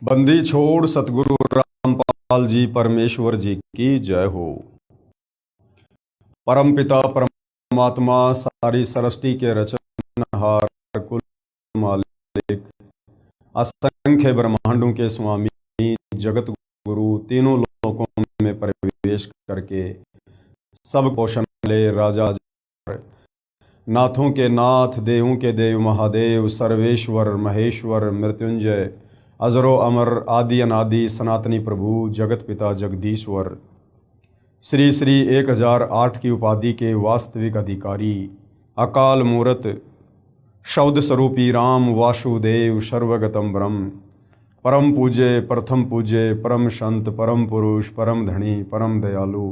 बंदी छोड़ सतगुरु रामपाल जी परमेश्वर जी की जय हो। परम पिता परमात्मा सारी सृष्टि के रचनहार कुल मालिक असंख्य ब्रह्मांडों के स्वामी जगत गुरु तीनों लोकों में प्रवेश करके सब पोषण ले राजा नाथों के नाथ देवों के देव महादेव सर्वेश्वर महेश्वर मृत्युंजय अजरो अमर आदि अनादि सनातनी प्रभु जगत पिता जगदीश्वर श्री श्री 1008 की उपाधि के वास्तविक अधिकारी अकाल मूरत शब्द स्वरूपी राम वासुदेव सर्वगतम ब्रह्म परम पूज्य प्रथम पूज्य परम संत परम पुरुष परम धनी परम दयालु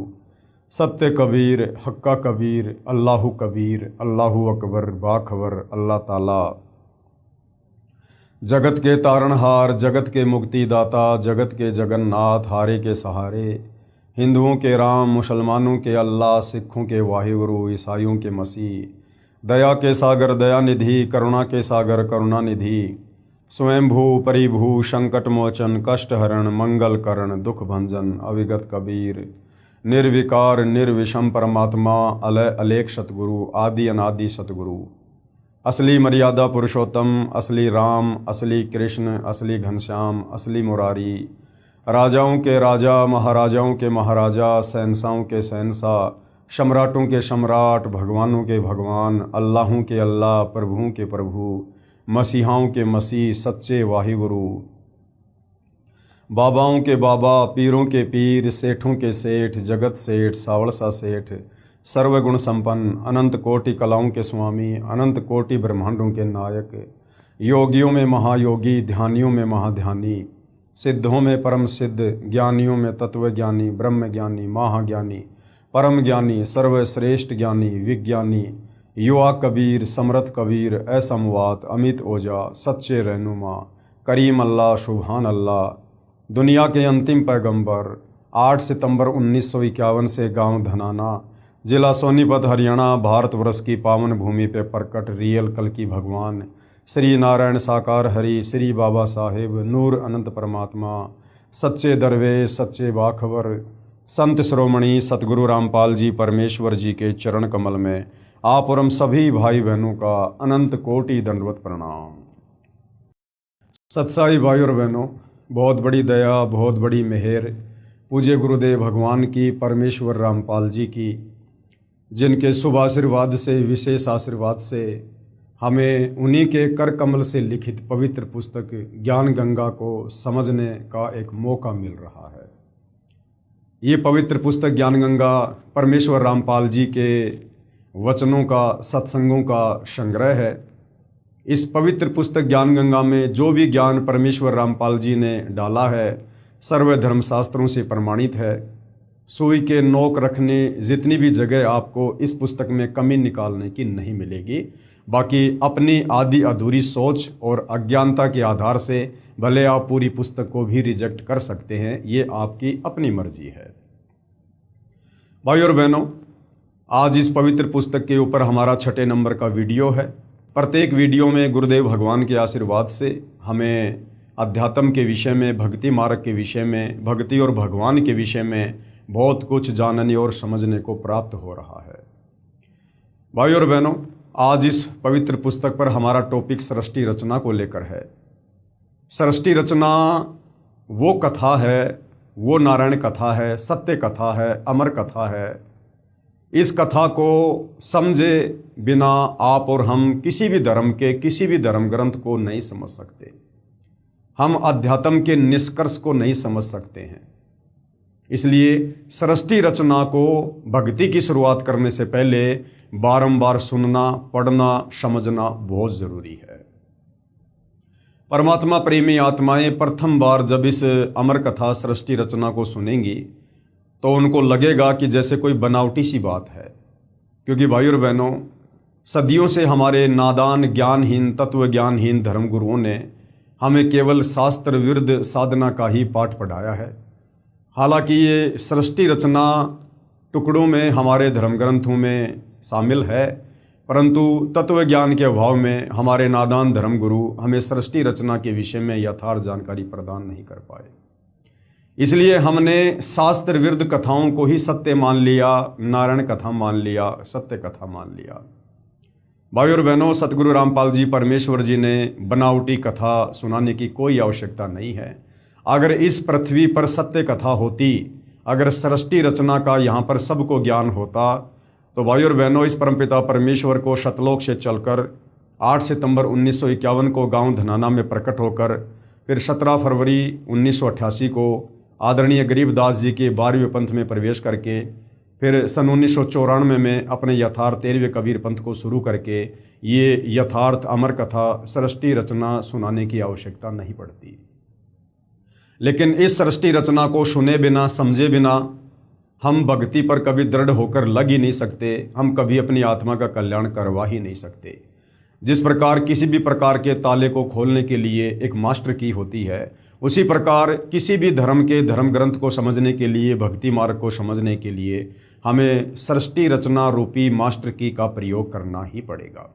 सत्य कबीर हक्का कबीर अल्लाहु कबीर अल्लाहु अकबर बाखबर अल्लाह ताला जगत के तारणहार जगत के मुक्तिदाता जगत के जगन्नाथ हारे के सहारे हिंदुओं के राम मुसलमानों के अल्लाह सिखों के वाहिगुरु ईसाइयों के मसीह दया के सागर दया निधि करुणा के सागर करुणा निधि स्वयंभू परिभू संकट मोचन कष्ट हरण मंगल करण दुख भंजन अविगत कबीर निर्विकार निर्विषम परमात्मा अलय अलेख सतगुरु आदि अनादि सतगुरु असली मर्यादा पुरुषोत्तम असली राम असली कृष्ण असली घनश्याम असली मुरारी राजाओं के राजा महाराजाओं के महाराजा शहंशाहों के शहंशाह सम्राटों के सम्राट भगवानों के भगवान अल्लाहों के अल्लाह प्रभुओं के प्रभु मसीहाओं के मसीह सच्चे वाहिगुरु बाबाओं के बाबा पीरों के पीर सेठों के सेठ जगत सेठ सावड़सा सेठ सर्वगुण संपन्न अनंत कोटि कलाओं के स्वामी अनंत कोटि ब्रह्मांडों के नायक योगियों में महायोगी ध्यानियों में महाध्यानी सिद्धों में परम सिद्ध ज्ञानियों में तत्वज्ञानी ब्रह्म ज्ञानी महाज्ञानी परम ज्ञानी सर्वश्रेष्ठ ज्ञानी विज्ञानी युवा कबीर समर्थ कबीर असमवात अमित ओजा सच्चे रहनुमा करीम अल्लाह सुभान अल्लाह दुनिया के अंतिम पैगंबर 8 सितंबर 1951 से गांव धनाना जिला सोनीपत हरियाणा भारतवर्ष की पावन भूमि पे प्रकट रियल कल की भगवान श्री नारायण साकार हरि श्री बाबा साहेब नूर अनंत परमात्मा सच्चे दरवेश सच्चे बाखबर संत श्रोमणी सतगुरु रामपाल जी परमेश्वर जी के चरण कमल में आप और हम सभी भाई बहनों का अनंत कोटि दंडवत प्रणाम। सत्साई भाई और बहनों, बहुत बड़ी दया बहुत बड़ी मेहर पूज्य गुरुदेव भगवान की परमेश्वर रामपाल जी की, जिनके शुभ आशीर्वाद से विशेष आशीर्वाद से हमें उन्हीं के कर कमल से लिखित पवित्र पुस्तक ज्ञान गंगा को समझने का एक मौका मिल रहा है। ये पवित्र पुस्तक ज्ञान गंगा परमेश्वर रामपाल जी के वचनों का सत्संगों का संग्रह है। इस पवित्र पुस्तक ज्ञान गंगा में जो भी ज्ञान परमेश्वर रामपाल जी ने डाला है सर्व धर्मशास्त्रों से प्रमाणित है। सुई के नोक रखने जितनी भी जगह आपको इस पुस्तक में कमी निकालने की नहीं मिलेगी। बाकी अपनी आधी अधूरी सोच और अज्ञानता के आधार से भले आप पूरी पुस्तक को भी रिजेक्ट कर सकते हैं, ये आपकी अपनी मर्जी है। भाई और बहनों, आज इस पवित्र पुस्तक के ऊपर हमारा 6 नंबर का वीडियो है। प्रत्येक वीडियो में गुरुदेव भगवान के आशीर्वाद से हमें अध्यात्म के विषय में भक्ति मार्ग के विषय में भक्ति और भगवान के विषय में बहुत कुछ जानने और समझने को प्राप्त हो रहा है। भाई और बहनों, आज इस पवित्र पुस्तक पर हमारा टॉपिक सृष्टि रचना को लेकर है। सृष्टि रचना वो कथा है, वो नारायण कथा है, सत्य कथा है, अमर कथा है। इस कथा को समझे बिना आप और हम किसी भी धर्म के किसी भी धर्म ग्रंथ को नहीं समझ सकते। हम अध्यात्म के निष्कर्ष को नहीं समझ सकते हैं। इसलिए सृष्टि रचना को भक्ति की शुरुआत करने से पहले बारंबार सुनना पढ़ना समझना बहुत ज़रूरी है। परमात्मा प्रेमी आत्माएं प्रथम बार जब इस अमर कथा सृष्टि रचना को सुनेंगी तो उनको लगेगा कि जैसे कोई बनावटी सी बात है, क्योंकि भाई और बहनों, सदियों से हमारे नादान ज्ञानहीन तत्व ज्ञानहीन धर्मगुरुओं ने हमें केवल शास्त्र विरुद्ध साधना का ही पाठ पढ़ाया है। हालांकि ये सृष्टि रचना टुकड़ों में हमारे धर्म ग्रंथों में शामिल है, परंतु तत्व ज्ञान के अभाव में हमारे नादान धर्मगुरु हमें सृष्टि रचना के विषय में यथार्थ जानकारी प्रदान नहीं कर पाए। इसलिए हमने शास्त्र विरुद्ध कथाओं को ही सत्य मान लिया, नारायण कथा मान लिया, सत्य कथा मान लिया। भाई और बहनों, सतगुरु रामपाल जी परमेश्वर जी ने बनावटी कथा सुनाने की कोई आवश्यकता नहीं है। अगर इस पृथ्वी पर सत्य कथा होती, अगर सृष्टि रचना का यहाँ पर सबको ज्ञान होता, तो भाई और बहनों, इस परमपिता परमेश्वर को शतलोक से चलकर 8 सितंबर 1951 को गांव धनाना में प्रकट होकर फिर 17 फरवरी 1988 को आदरणीय गरीबदास जी के 12वें पंथ में प्रवेश करके फिर सन 1994 में अपने यथार्थ 13वें कबीर पंथ को शुरू करके ये यथार्थ अमर कथा सृष्टि रचना सुनाने की आवश्यकता नहीं पड़ती। लेकिन इस सृष्टि रचना को सुने बिना, समझे बिना हम भक्ति पर कभी दृढ़ होकर लग ही नहीं सकते, हम कभी अपनी आत्मा का कल्याण करवा ही नहीं सकते। जिस प्रकार किसी भी प्रकार के ताले को खोलने के लिए एक मास्टर की होती है, उसी प्रकार किसी भी धर्म के धर्म ग्रंथ को समझने के लिए, भक्ति मार्ग को समझने के लिए हमें सृष्टि रचना रूपी मास्टर की का प्रयोग करना ही पड़ेगा।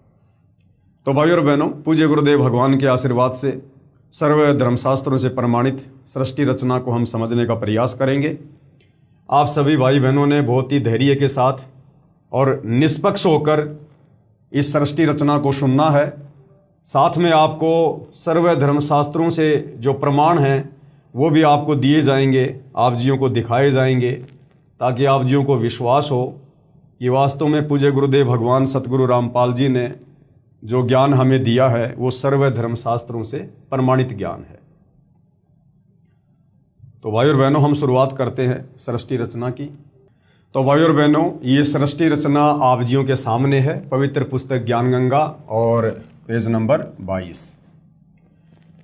तो भाई और बहनों, पूज्य गुरुदेव भगवान के आशीर्वाद से सर्व धर्मशास्त्रों से प्रमाणित सृष्टि रचना को हम समझने का प्रयास करेंगे। आप सभी भाई बहनों ने बहुत ही धैर्य के साथ और निष्पक्ष होकर इस सृष्टि रचना को सुनना है। साथ में आपको सर्व धर्मशास्त्रों से जो प्रमाण हैं वो भी आपको दिए जाएंगे, आप जियों को दिखाए जाएंगे, ताकि आप जियों को विश्वास हो कि वास्तव में पूज्य गुरुदेव भगवान सतगुरु रामपाल जी ने जो ज्ञान हमें दिया है वो सर्व धर्मशास्त्रों से प्रमाणित ज्ञान है। तो भाई और बहनों, हम शुरुआत करते हैं सृष्टि रचना की। तो भाई और बहनों, ये सृष्टि रचना आप जियों के सामने है, पवित्र पुस्तक ज्ञान गंगा और पेज नंबर 22।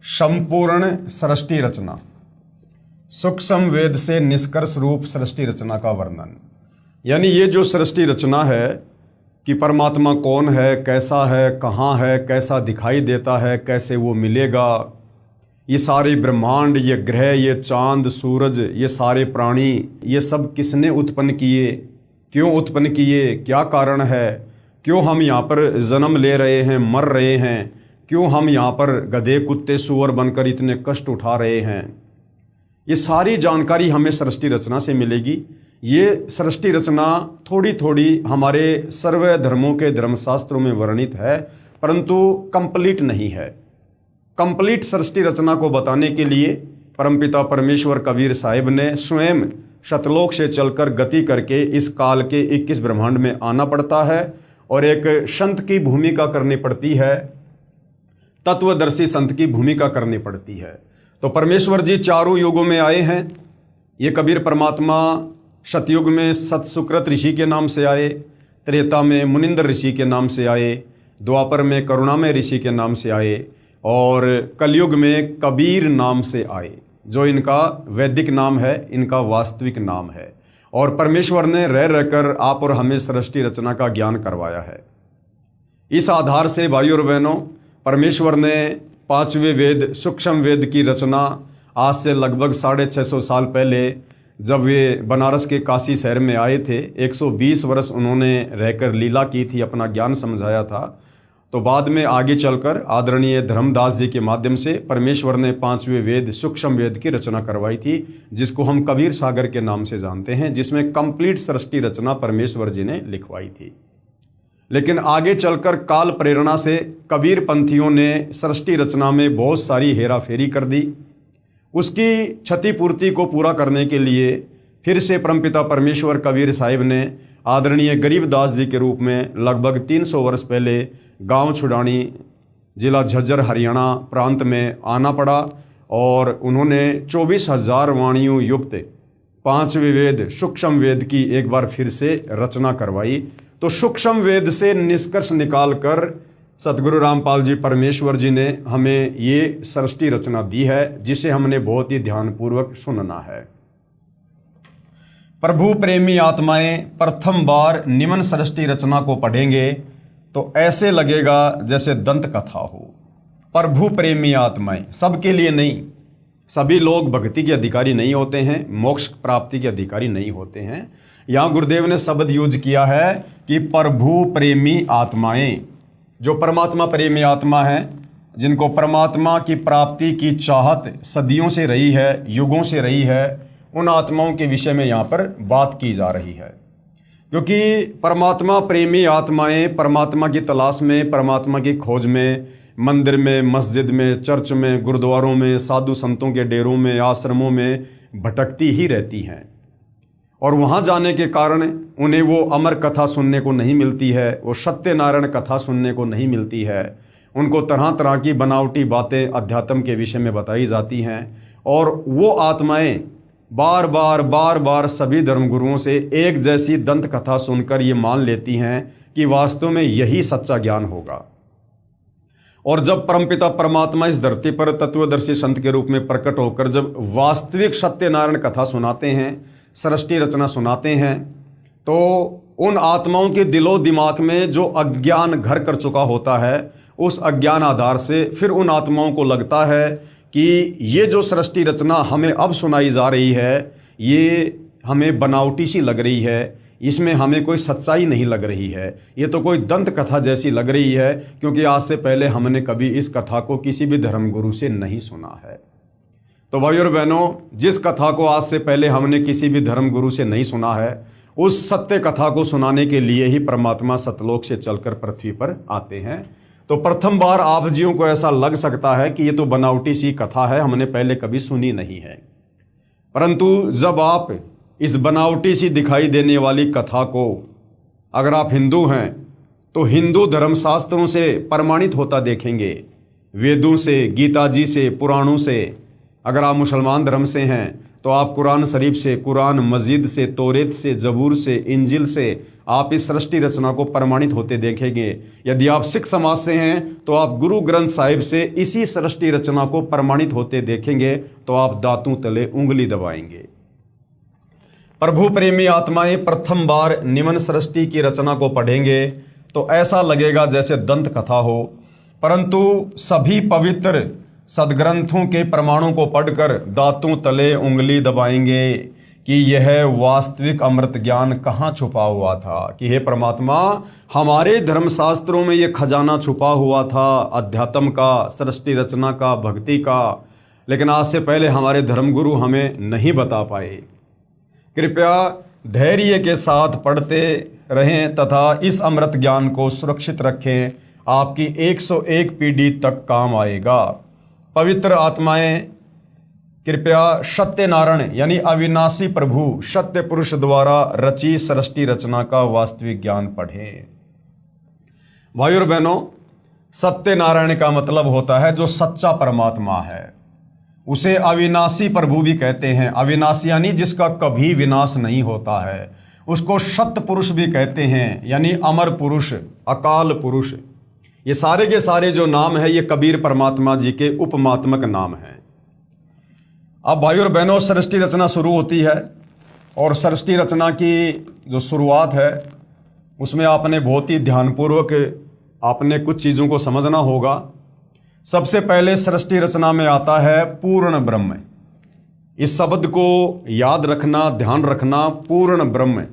संपूर्ण सृष्टि रचना, सूक्ष्म वेद से निष्कर्ष रूप सृष्टि रचना का वर्णन। यानी ये जो सृष्टि रचना है कि परमात्मा कौन है, कैसा है, कहाँ है, कैसा दिखाई देता है, कैसे वो मिलेगा, ये सारे ब्रह्मांड, ये ग्रह, ये चांद, सूरज, ये सारे प्राणी, ये सब किसने उत्पन्न किए, क्यों उत्पन्न किए, क्या कारण है, क्यों हम यहाँ पर जन्म ले रहे हैं, मर रहे हैं, क्यों हम यहाँ पर गधे, कुत्ते, सूअर बनकर इतने कष्ट उठा रहे हैं, ये सारी जानकारी हमें सृष्टि रचना से मिलेगी। ये सृष्टि रचना थोड़ी थोड़ी हमारे सर्व धर्मों के धर्मशास्त्रों में वर्णित है, परंतु कंप्लीट नहीं है। कंप्लीट सृष्टि रचना को बताने के लिए परमपिता परमेश्वर कबीर साहिब ने स्वयं शतलोक से चलकर गति करके इस काल के 21 ब्रह्मांड में आना पड़ता है और एक संत की भूमिका करनी पड़ती है, तत्वदर्शी संत की भूमिका करनी पड़ती है। तो परमेश्वर जी चारों युगों में आए हैं। ये कबीर परमात्मा सतयुग में सतसुकृत ऋषि के नाम से आए, त्रेता में मुनिंदर ऋषि के नाम से आए, द्वापर में करुणामय ऋषि के नाम से आए और कलयुग में कबीर नाम से आए, जो इनका वैदिक नाम है, इनका वास्तविक नाम है। और परमेश्वर ने रह रहकर आप और हमें सृष्टि रचना का ज्ञान करवाया है। इस आधार से भाई और बहनों, परमेश्वर ने 5वें वेद सूक्ष्म वेद की रचना आज से लगभग 650 साल पहले जब वे बनारस के काशी शहर में आए थे, 120 वर्ष उन्होंने रहकर लीला की थी, अपना ज्ञान समझाया था। तो बाद में आगे चलकर आदरणीय धर्मदास जी के माध्यम से परमेश्वर ने 5वें वेद सूक्ष्म वेद की रचना करवाई थी, जिसको हम कबीर सागर के नाम से जानते हैं, जिसमें कंप्लीट सृष्टि रचना परमेश्वर जी ने लिखवाई थी। लेकिन आगे चलकर काल प्रेरणा से कबीर पंथियों ने सृष्टि रचना में बहुत सारी हेरा फेरी कर दी। उसकी क्षतिपूर्ति को पूरा करने के लिए फिर से परमपिता परमेश्वर कबीर साहिब ने आदरणीय गरीबदास जी के रूप में लगभग 300 वर्ष पहले गांव छुड़ानी, जिला झज्जर, हरियाणा प्रांत में आना पड़ा और उन्होंने 24,000 वाणियों युक्त 5वें वेद सूक्ष्म वेद की एक बार फिर से रचना करवाई। तो सूक्ष्म वेद से निष्कर्ष निकालकर सतगुरु रामपाल जी परमेश्वर जी ने हमें ये सृष्टि रचना दी है, जिसे हमने बहुत ही ध्यानपूर्वक सुनना है। प्रभु प्रेमी आत्माएं प्रथम बार निम्न सृष्टि रचना को पढ़ेंगे तो ऐसे लगेगा जैसे दंत कथा हो। प्रभु प्रेमी आत्माएं, सबके लिए नहीं, सभी लोग भक्ति के अधिकारी नहीं होते हैं, मोक्ष प्राप्ति के अधिकारी नहीं होते हैं। यहाँ गुरुदेव ने शब्द यूज किया है कि प्रभु प्रेमी आत्माएं, जो परमात्मा प्रेमी आत्मा है, जिनको परमात्मा की प्राप्ति की चाहत सदियों से रही है, युगों से रही है, उन आत्माओं के विषय में यहाँ पर बात की जा रही है। क्योंकि परमात्मा प्रेमी आत्माएं परमात्मा की तलाश में, परमात्मा की खोज में, मंदिर में, मस्जिद में, चर्च में, गुरुद्वारों में, साधु संतों के डेरों में, आश्रमों में भटकती ही रहती हैं। और वहाँ जाने के कारण उन्हें वो अमर कथा सुनने को नहीं मिलती है, वो सत्यनारायण कथा सुनने को नहीं मिलती है। उनको तरह तरह की बनावटी बातें अध्यात्म के विषय में बताई जाती हैं, और वो आत्माएं बार बार सभी धर्मगुरुओं से एक जैसी दंत कथा सुनकर ये मान लेती हैं कि वास्तव में यही सच्चा ज्ञान होगा। और जब परमपिता परमात्मा इस धरती पर तत्वदर्शी संत के रूप में प्रकट होकर जब वास्तविक सत्यनारायण कथा सुनाते हैं, सृष्टि रचना सुनाते हैं, तो उन आत्माओं के दिलो दिमाग में जो अज्ञान घर कर चुका होता है, उस अज्ञान आधार से फिर उन आत्माओं को लगता है कि ये जो सृष्टि रचना हमें अब सुनाई जा रही है, ये हमें बनावटी सी लग रही है, इसमें हमें कोई सच्चाई नहीं लग रही है, ये तो कोई दंत कथा जैसी लग रही है, क्योंकि आज से पहले हमने कभी इस कथा को किसी भी धर्मगुरु से नहीं सुना है। तो भाइयों और बहनों, जिस कथा को आज से पहले हमने किसी भी धर्मगुरु से नहीं सुना है, उस सत्य कथा को सुनाने के लिए ही परमात्मा सतलोक से चलकर पृथ्वी पर आते हैं। तो प्रथम बार आप जियों को ऐसा लग सकता है कि ये तो बनावटी सी कथा है, हमने पहले कभी सुनी नहीं है। परंतु जब आप इस बनावटी सी दिखाई देने वाली कथा को, अगर आप हिंदू हैं तो हिंदू धर्मशास्त्रों से प्रमाणित होता देखेंगे, वेदों से, गीता जी से, पुराणों से। अगर आप मुसलमान धर्म से हैं तो आप कुरान शरीफ से, कुरान मजीद से, तौरेत से, जबूर से, इंजिल से आप इस सृष्टि रचना को प्रमाणित होते देखेंगे। यदि आप सिख समाज से हैं तो आप गुरु ग्रंथ साहिब से इसी सृष्टि रचना को प्रमाणित होते देखेंगे, तो आप दांतों तले उंगली दबाएंगे। प्रभु प्रेमी आत्माएं प्रथम बार निमन सृष्टि की रचना को पढ़ेंगे तो ऐसा लगेगा जैसे दंत कथा हो, परंतु सभी पवित्र सदग्रंथों के प्रमाणों को पढ़कर दांतों तले उंगली दबाएंगे कि यह वास्तविक अमृत ज्ञान कहाँ छुपा हुआ था, कि हे परमात्मा, हमारे धर्मशास्त्रों में यह खजाना छुपा हुआ था अध्यात्म का, सृष्टि रचना का, भक्ति का, लेकिन आज से पहले हमारे धर्मगुरु हमें नहीं बता पाए। कृपया धैर्य के साथ पढ़ते रहें तथा इस अमृत ज्ञान को सुरक्षित रखें, आपकी 101 पीढ़ी तक काम आएगा। पवित्र आत्माएं कृपया सत्यनारायण यानी अविनाशी प्रभु सत्य पुरुष द्वारा रची सृष्टि रचना का वास्तविक ज्ञान पढ़ें। भाइयों और बहनों, सत्यनारायण का मतलब होता है जो सच्चा परमात्मा है, उसे अविनाशी प्रभु भी कहते हैं। अविनाशी यानी जिसका कभी विनाश नहीं होता है, उसको सत्य पुरुष भी कहते हैं, यानी अमर पुरुष, अकाल पुरुष। ये सारे के सारे जो नाम है ये कबीर परमात्मा जी के उपमात्मक नाम हैं। अब भाइयों और बहनों, सृष्टि रचना शुरू होती है, और सृष्टि रचना की जो शुरुआत है उसमें आपने बहुत ही ध्यानपूर्वक आपने कुछ चीज़ों को समझना होगा। सबसे पहले सृष्टि रचना में आता है पूर्ण ब्रह्म। इस शब्द को याद रखना, ध्यान रखना, पूर्ण ब्रह्म।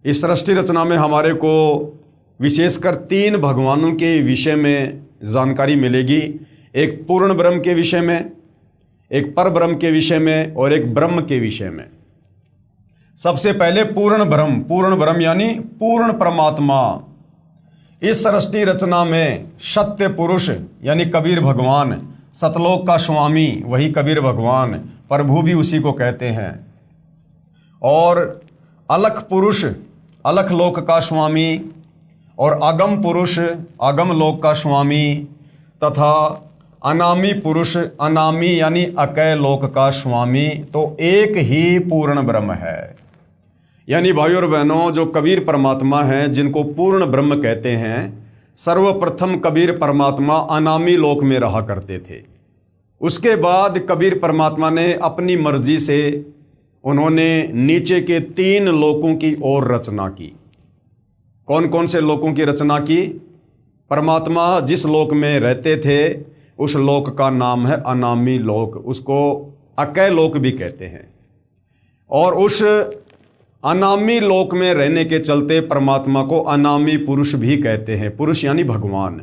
इस सृष्टि रचना में हमारे को विशेषकर 3 भगवानों के विषय में जानकारी मिलेगी। एक पूर्ण ब्रह्म के विषय में, एक पर ब्रह्म के विषय में, और एक ब्रह्म के विषय में। सबसे पहले पूर्ण ब्रह्म यानी पूर्ण परमात्मा। इस सृष्टि रचना में सत्य पुरुष यानी कबीर भगवान, सतलोक का स्वामी वही कबीर भगवान, प्रभु भी उसी को कहते हैं, और अलख पुरुष अलख लोक का स्वामी, और अगम पुरुष अगम लोक का स्वामी, तथा अनामी पुरुष अनामी यानी अकय लोक का स्वामी। तो एक ही पूर्ण ब्रह्म है। यानी भाइयों और बहनों, जो कबीर परमात्मा हैं जिनको पूर्ण ब्रह्म कहते हैं, सर्वप्रथम कबीर परमात्मा अनामी लोक में रहा करते थे। उसके बाद कबीर परमात्मा ने अपनी मर्जी से उन्होंने नीचे के 3 लोकों की ओर रचना की। कौन कौन से लोकों की रचना की? परमात्मा जिस लोक में रहते थे उस लोक का नाम है अनामी लोक, उसको अकय लोक भी कहते हैं। और उस अनामी लोक में रहने के चलते परमात्मा को अनामी पुरुष भी कहते हैं। पुरुष यानी भगवान।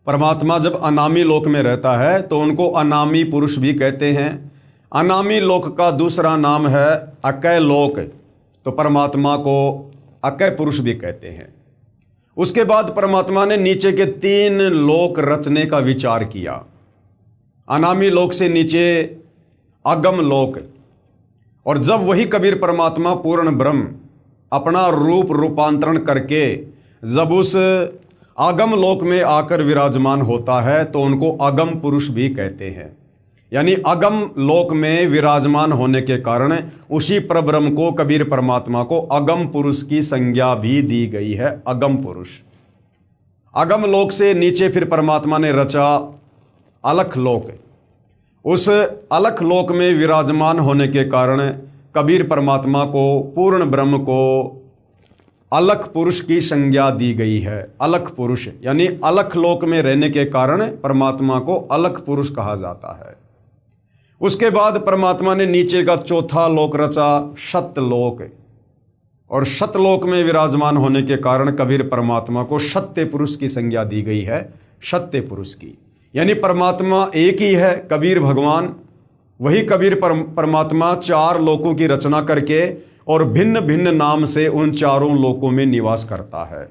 परमात्मा जब अनामी लोक में रहता है तो उनको अनामी पुरुष भी कहते हैं। अनामी लोक का दूसरा नाम है अकय लोक, तो परमात्मा को अकय पुरुष भी कहते हैं। उसके बाद परमात्मा ने नीचे के 3 लोक रचने का विचार किया। अनामी लोक से नीचे अगम लोक, और जब वही कबीर परमात्मा पूर्ण ब्रह्म अपना रूप रूपांतरण करके जब उस अगम लोक में आकर विराजमान होता है तो उनको अगम पुरुष भी कहते हैं। यानी अगम लोक में विराजमान होने के कारण उसी परब्रह्म को, कबीर परमात्मा को अगम पुरुष की संज्ञा भी दी गई है, अगम पुरुष। अगम लोक से नीचे फिर परमात्मा ने रचा अलख लोक। उस अलख लोक में विराजमान होने के कारण कबीर परमात्मा को, पूर्ण ब्रह्म को अलख पुरुष की संज्ञा दी गई है। अलख पुरुष यानी अलख लोक में रहने के कारण परमात्मा को अलख पुरुष कहा जाता है। उसके बाद परमात्मा ने नीचे का चौथा लोक रचा सत्यलोक, और सत्यलोक में विराजमान होने के कारण कबीर परमात्मा को सत्य पुरुष की संज्ञा दी गई है, सत्य पुरुष की। यानी परमात्मा एक ही है, कबीर भगवान। वही कबीर परमात्मा 4 लोकों की रचना करके और भिन्न भिन्न नाम से उन 4 लोकों में निवास करता है।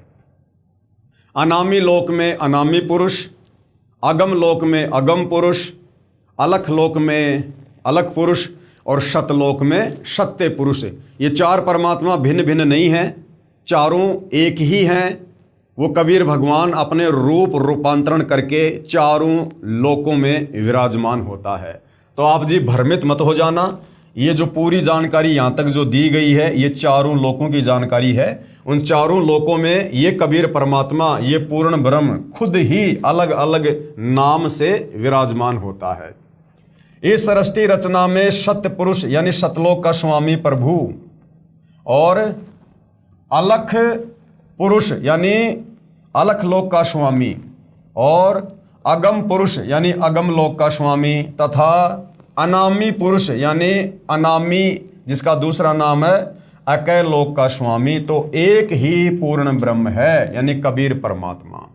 अनामी लोक में अनामी पुरुष, अगम लोक में अगम पुरुष, अलख लोक में अलख पुरुष और सतलोक में सत्य पुरुष। ये 4 परमात्मा भिन्न भिन्न नहीं हैं, चारों एक ही हैं। वो कबीर भगवान अपने रूप रूपांतरण करके 4 लोकों में विराजमान होता है। तो आप जी भ्रमित मत हो जाना, ये जो पूरी जानकारी यहाँ तक जो दी गई है ये 4 लोकों की जानकारी है। उन 4 लोकों में ये कबीर परमात्मा, ये पूर्ण ब्रह्म खुद ही अलग अलग नाम से विराजमान होता है। इस सृष्टि रचना में सत्य पुरुष यानी सतलोक का स्वामी प्रभु और अलख पुरुष यानी अलख लोक का स्वामी और अगम पुरुष यानी अगम लोक का स्वामी तथा अनामी पुरुष यानी अनामी जिसका दूसरा नाम है अकय लोक का स्वामी, तो एक ही पूर्ण ब्रह्म है यानी कबीर परमात्मा।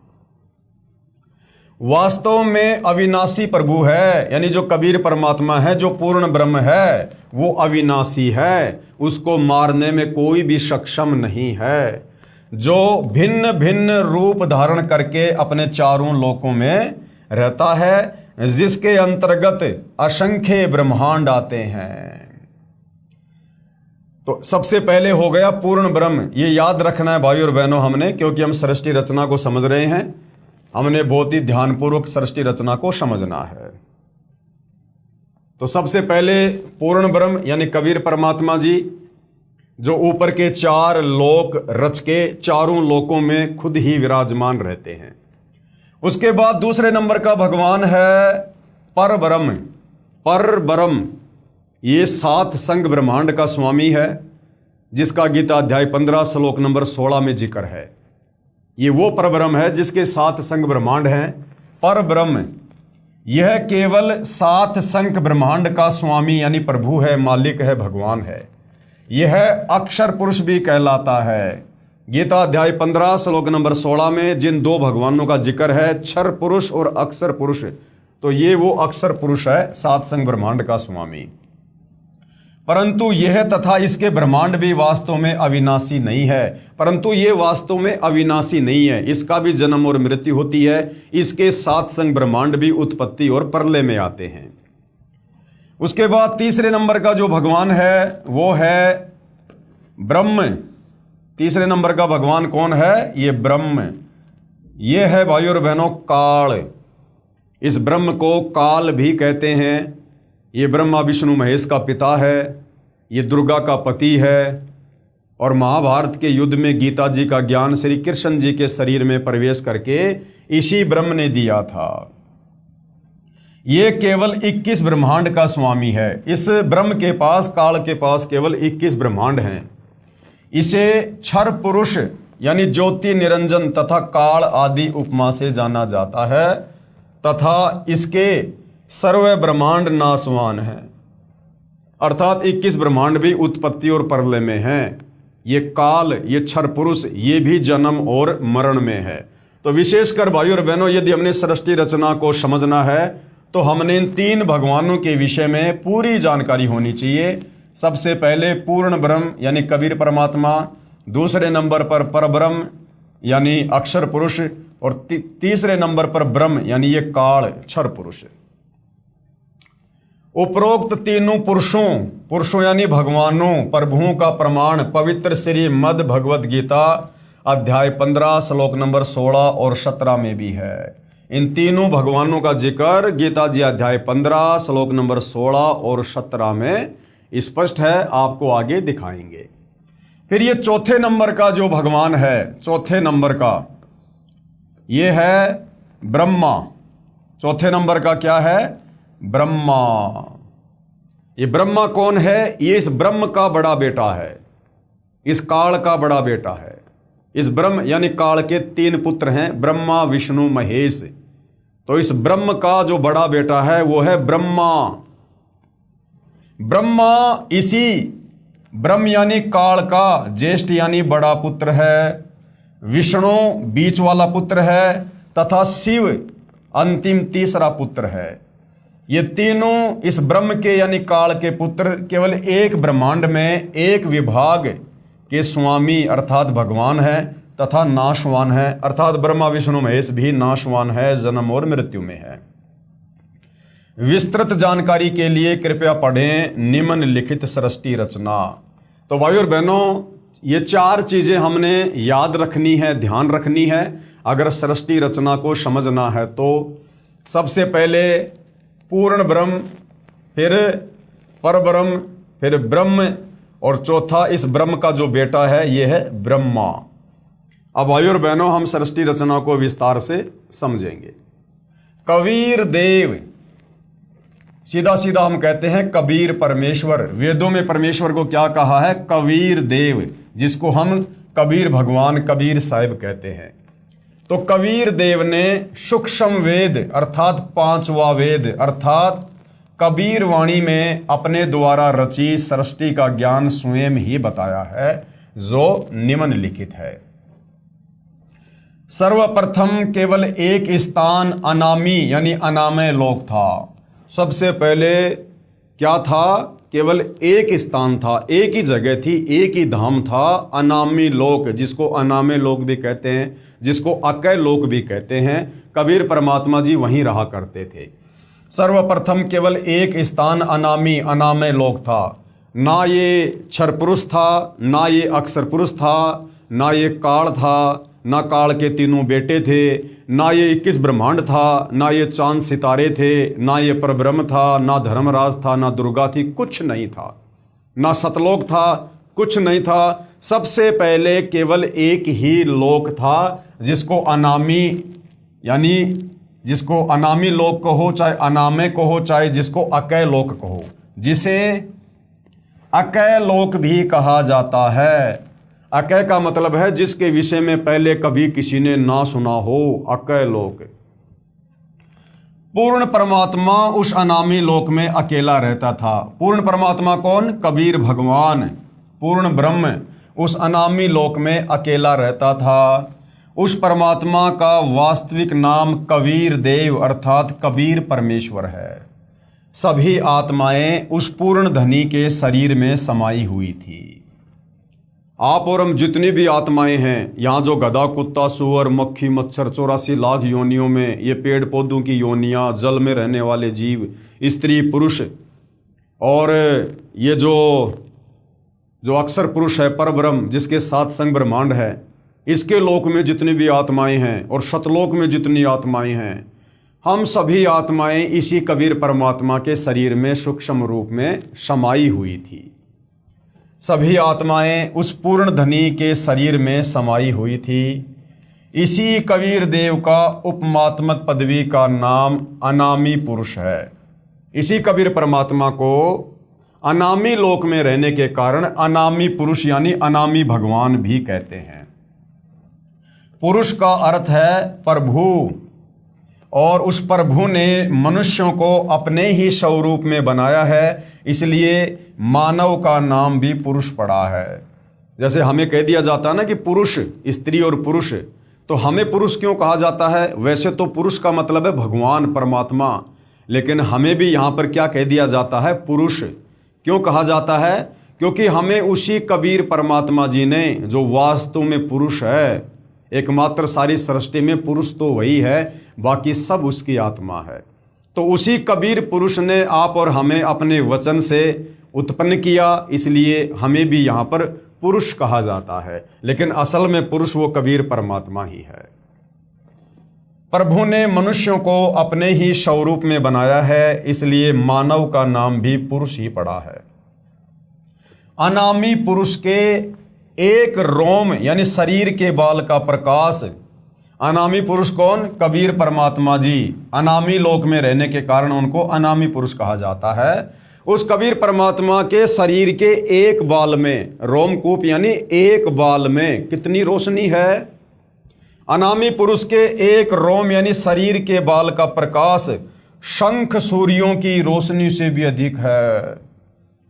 वास्तव में अविनाशी प्रभु है, यानी जो कबीर परमात्मा है, जो पूर्ण ब्रह्म है, वो अविनाशी है, उसको मारने में कोई भी सक्षम नहीं है। जो भिन्न भिन्न रूप धारण करके अपने 4 लोकों में रहता है, जिसके अंतर्गत असंख्य ब्रह्मांड आते हैं। तो सबसे पहले हो गया पूर्ण ब्रह्म। ये याद रखना है भाई और बहनों हमने, क्योंकि हम सृष्टि रचना को समझ रहे हैं, हमने बहुत ही ध्यानपूर्वक सृष्टि रचना को समझना है। तो सबसे पहले पूर्ण ब्रह्म यानी कबीर परमात्मा जी, जो ऊपर के 4 लोक रच के 4 लोकों में खुद ही विराजमान रहते हैं। उसके बाद दूसरे नंबर का भगवान है परब्रह्म। परब्रह्म ये 7 संग ब्रह्मांड का स्वामी है, जिसका गीता अध्याय 15 श्लोक नंबर 16 में जिक्र है। ये वो परब्रह्म है जिसके 7 संग ब्रह्मांड हैं। परब्रह्म यह केवल 7 संग ब्रह्मांड का स्वामी यानी प्रभु है, मालिक है, भगवान है। यह अक्षर पुरुष भी कहलाता है। गीता अध्याय 15 श्लोक नंबर 16 में जिन 2 भगवानों का जिक्र है, क्षर पुरुष और अक्षर पुरुष, तो ये वो अक्षर पुरुष है, 7 संग ब्रह्मांड का स्वामी। परंतु यह तथा इसके ब्रह्मांड भी वास्तव में अविनाशी नहीं है। परंतु ये वास्तव में अविनाशी नहीं है, इसका भी जन्म और मृत्यु होती है। इसके 7 संग ब्रह्मांड भी उत्पत्ति और प्रलय में आते हैं। उसके बाद तीसरे नंबर का जो भगवान है वो है ब्रह्म। तीसरे नंबर का भगवान कौन है? ये ब्रह्म। ये है भाइयों और बहनों काल। इस ब्रह्म को काल भी कहते हैं। ये ब्रह्मा विष्णु महेश का पिता है, ये दुर्गा का पति है, और महाभारत के युद्ध में गीता जी का ज्ञान श्री कृष्ण जी के शरीर में प्रवेश करके इसी ब्रह्म ने दिया था। ये केवल 21 ब्रह्मांड का स्वामी है। इस ब्रह्म के पास, काल के पास केवल 21 ब्रह्मांड हैं। इसे क्षर पुरुष यानी ज्योति निरंजन तथा काल आदि उपमा से जाना जाता है, तथा इसके सर्व ब्रह्मांड नाशवान है, अर्थात 21 ब्रह्मांड भी उत्पत्ति और प्रलय में हैं। ये काल, ये क्षर पुरुष, ये भी जन्म और मरण में है। तो विशेषकर भाइयों और बहनों, यदि हमने सृष्टि रचना को समझना है तो हमने इन 3 भगवानों के विषय में पूरी जानकारी होनी चाहिए। सबसे पहले पूर्ण ब्रह्म यानी कबीर परमात्मा, दूसरे नंबर पर परब्रह्म यानी अक्षर पुरुष, और तीसरे नंबर पर ब्रह्म यानी ये काल क्षर पुरुष। उपरोक्त तीनों पुरुषों यानी भगवानों, प्रभुओं का प्रमाण पवित्र श्रीमद् भगवद गीता अध्याय 15 श्लोक नंबर 16 और 17 में भी है। इन तीनों भगवानों का जिक्र गीता जी अध्याय 15 श्लोक नंबर 16 और 17 में स्पष्ट है, आपको आगे दिखाएंगे। फिर ये चौथे नंबर का जो भगवान है, चौथे नंबर का ये है ब्रह्मा। चौथे नंबर का क्या है? ब्रह्मा। ये ब्रह्मा कौन है? ये इस ब्रह्म का बड़ा बेटा है, इस काल का बड़ा बेटा है। इस ब्रह्म यानी काल के 3 पुत्र हैं, ब्रह्मा विष्णु महेश। तो इस ब्रह्म का जो बड़ा बेटा है वो है ब्रह्मा। ब्रह्मा इसी ब्रह्म यानी काल का ज्येष्ठ यानी बड़ा पुत्र है, विष्णु बीच वाला पुत्र है, तथा शिव अंतिम तीसरा पुत्र है। ये तीनों इस ब्रह्म के यानी काल के पुत्र केवल एक ब्रह्मांड में एक विभाग के स्वामी अर्थात भगवान है, तथा नाशवान है, अर्थात ब्रह्मा विष्णु महेश भी नाशवान है, जन्म और मृत्यु में है। विस्तृत जानकारी के लिए कृपया पढ़ें निम्नलिखित सृष्टि रचना। तो भाइयों और बहनों, ये 4 चीजें हमने याद रखनी है, ध्यान रखनी है अगर सृष्टि रचना को समझना है तो। सबसे पहले पूर्ण ब्रह्म, फिर परब्रह्म, फिर ब्रह्म, और चौथा इस ब्रह्म का जो बेटा है ये है ब्रह्मा। अब भाइयों और बहनों, हम सृष्टि रचना को विस्तार से समझेंगे। कबीर देव, सीधा सीधा हम कहते हैं कबीर परमेश्वर। वेदों में परमेश्वर को क्या कहा है? कबीर देव, जिसको हम कबीर भगवान, कबीर साहिब कहते हैं। तो कबीर देव ने सूक्ष्म वेद अर्थात 5वां वेद अर्थात कबीर वाणी में अपने द्वारा रची सृष्टि का ज्ञान स्वयं ही बताया है, जो निम्नलिखित है। सर्वप्रथम केवल एक स्थान अनामी यानी अनामय लोक था। सबसे पहले क्या था? केवल एक स्थान था, एक ही जगह थी, एक ही धाम था, अनामी लोक, जिसको अनामय लोक भी कहते हैं, जिसको अकय लोक भी कहते हैं। कबीर परमात्मा जी वहीं रहा करते थे। सर्वप्रथम केवल एक स्थान अनामी अनामय लोक था। ना ये क्षर पुरुष था, ना ये अक्षर पुरुष था, ना ये काल था, ना काल के तीनों बेटे थे, ना ये 21 ब्रह्मांड था, ना ये चांद सितारे थे, ना ये परब्रह्म था, ना धर्मराज था, ना दुर्गा थी, कुछ नहीं था, ना सतलोक था, कुछ नहीं था। सबसे पहले केवल एक ही लोक था, जिसको अनामी यानी जिसको अनामी लोक कहो, चाहे अनामय कहो, चाहे जिसको अकय लोक कहो, जिसे अकय लोक भी कहा जाता है। अकय का मतलब है जिसके विषय में पहले कभी किसी ने ना सुना हो, अकय लोक। पूर्ण परमात्मा उस अनामी लोक में अकेला रहता था। पूर्ण परमात्मा कौन? कबीर भगवान। पूर्ण ब्रह्म उस अनामी लोक में अकेला रहता था। उस परमात्मा का वास्तविक नाम कबीर देव अर्थात कबीर परमेश्वर है। सभी आत्माएं उस पूर्ण धनी के शरीर में समाई हुई थी। आप और हम जितनी भी आत्माएं हैं, यहाँ जो गधा, कुत्ता, सुअर, मक्खी, मच्छर, 84 लाख योनियों में, ये पेड़ पौधों की योनियाँ, जल में रहने वाले जीव, स्त्री पुरुष, और ये जो अक्षर पुरुष है परब्रह्म, जिसके 7 संग ब्रह्मांड है, इसके लोक में जितनी भी आत्माएं हैं और शतलोक में जितनी आत्माएं हैं, हम सभी आत्माएं इसी कबीर परमात्मा के शरीर में सूक्ष्म रूप में समाई हुई थी। सभी आत्माएं उस पूर्ण धनी के शरीर में समाई हुई थी। इसी कबीर देव का उपमात्मक पदवी का नाम अनामी पुरुष है। इसी कबीर परमात्मा को अनामी लोक में रहने के कारण अनामी पुरुष यानी अनामी भगवान भी कहते हैं। पुरुष का अर्थ है प्रभु, और उस प्रभु ने मनुष्यों को अपने ही स्वरूप में बनाया है, इसलिए मानव का नाम भी पुरुष पड़ा है। जैसे हमें कह दिया जाता है ना कि पुरुष, स्त्री और पुरुष, तो हमें पुरुष क्यों कहा जाता है? वैसे तो पुरुष का मतलब है भगवान परमात्मा, लेकिन हमें भी यहाँ पर क्या कह दिया जाता है? पुरुष। क्यों कहा जाता है? क्योंकि हमें उसी कबीर परमात्मा जी ने, जो वास्तव में पुरुष है, एकमात्र सारी सृष्टि में पुरुष तो वही है, बाकी सब उसकी आत्मा है, तो उसी कबीर पुरुष ने आप और हमें अपने वचन से उत्पन्न किया, इसलिए हमें भी यहाँ पर पुरुष कहा जाता है। लेकिन असल में पुरुष वो कबीर परमात्मा ही है। प्रभु ने मनुष्यों को अपने ही स्वरूप में बनाया है, इसलिए मानव का नाम भी पुरुष ही पड़ा है। अनामी पुरुष के एक रोम यानी शरीर के बाल का प्रकाश। अनामी पुरुष कौन? कबीर परमात्मा जी। अनामी लोक में रहने के कारण उनको अनामी पुरुष कहा जाता है। उस कबीर परमात्मा के शरीर के एक बाल में, रोमकूप यानी एक बाल में कितनी रोशनी है? अनामी पुरुष के एक रोम यानी शरीर के बाल का प्रकाश शंख सूर्यों की रोशनी से भी अधिक है।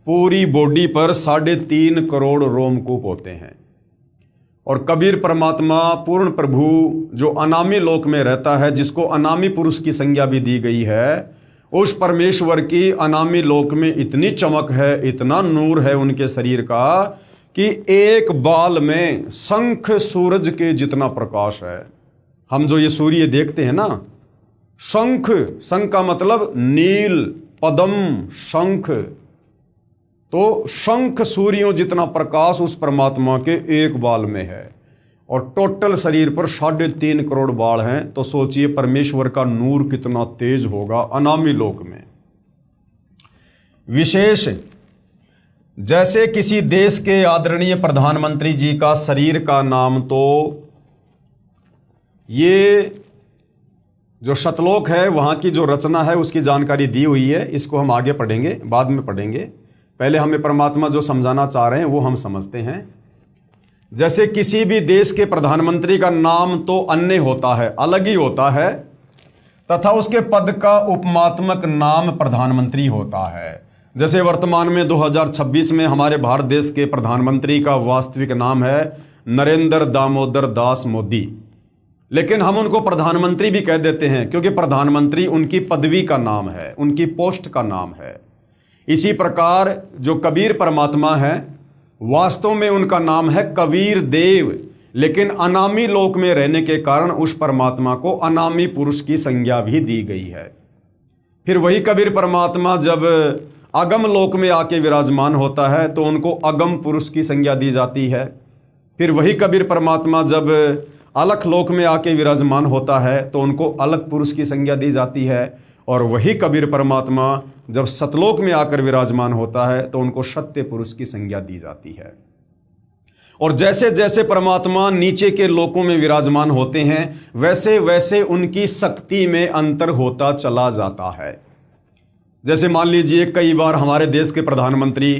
पूरी बॉडी पर 3.5 करोड़ रोमकूप होते हैं। और कबीर परमात्मा पूर्ण प्रभु जो अनामी लोक में रहता है, जिसको अनामी पुरुष की संज्ञा भी दी गई है, उस परमेश्वर की अनामी लोक में इतनी चमक है, इतना नूर है उनके शरीर का, कि एक बाल में शंख सूरज के जितना प्रकाश है। हम जो ये सूर्य देखते हैं ना, शंख, शंख का मतलब नील, पद्म, शंख, तो शंख सूर्यों जितना प्रकाश उस परमात्मा के एक बाल में है। और टोटल शरीर पर 3.5 करोड़ बाल हैं, तो सोचिए परमेश्वर का नूर कितना तेज होगा अनामी लोक में। विशेष, जैसे किसी देश के आदरणीय प्रधानमंत्री जी का शरीर का नाम, तो ये जो शतलोक है वहाँ की जो रचना है उसकी जानकारी दी हुई है। इसको हम आगे पढ़ेंगे, बाद में पढ़ेंगे। पहले हमें परमात्मा जो समझाना चाह रहे हैं वो हम समझते हैं। जैसे किसी भी देश के प्रधानमंत्री का नाम तो अन्य होता है, अलग ही होता है, तथा उसके पद का उपमात्मक नाम प्रधानमंत्री होता है। जैसे वर्तमान में 2026 में हमारे भारत देश के प्रधानमंत्री का वास्तविक नाम है नरेंद्र दामोदर दास मोदी, लेकिन हम उनको प्रधानमंत्री भी कह देते हैं, क्योंकि प्रधानमंत्री उनकी पदवी का नाम है, उनकी पोस्ट का नाम है। इसी प्रकार जो कबीर परमात्मा है, वास्तव में उनका नाम है कबीर देव, लेकिन अनामी लोक में रहने के कारण उस परमात्मा को अनामी पुरुष की संज्ञा भी दी गई है। फिर वही कबीर परमात्मा जब अगम लोक में आके विराजमान होता है तो उनको अगम पुरुष की संज्ञा दी जाती है। फिर वही कबीर परमात्मा जब अलख लोक में आके विराजमान होता है तो उनको अलग पुरुष की संज्ञा दी जाती है। और वही कबीर परमात्मा जब सतलोक में आकर विराजमान होता है तो उनको सत्य पुरुष की संज्ञा दी जाती है। और जैसे जैसे परमात्मा नीचे के लोकों में विराजमान होते हैं, वैसे वैसे उनकी शक्ति में अंतर होता चला जाता है। जैसे मान लीजिए कई बार हमारे देश के प्रधानमंत्री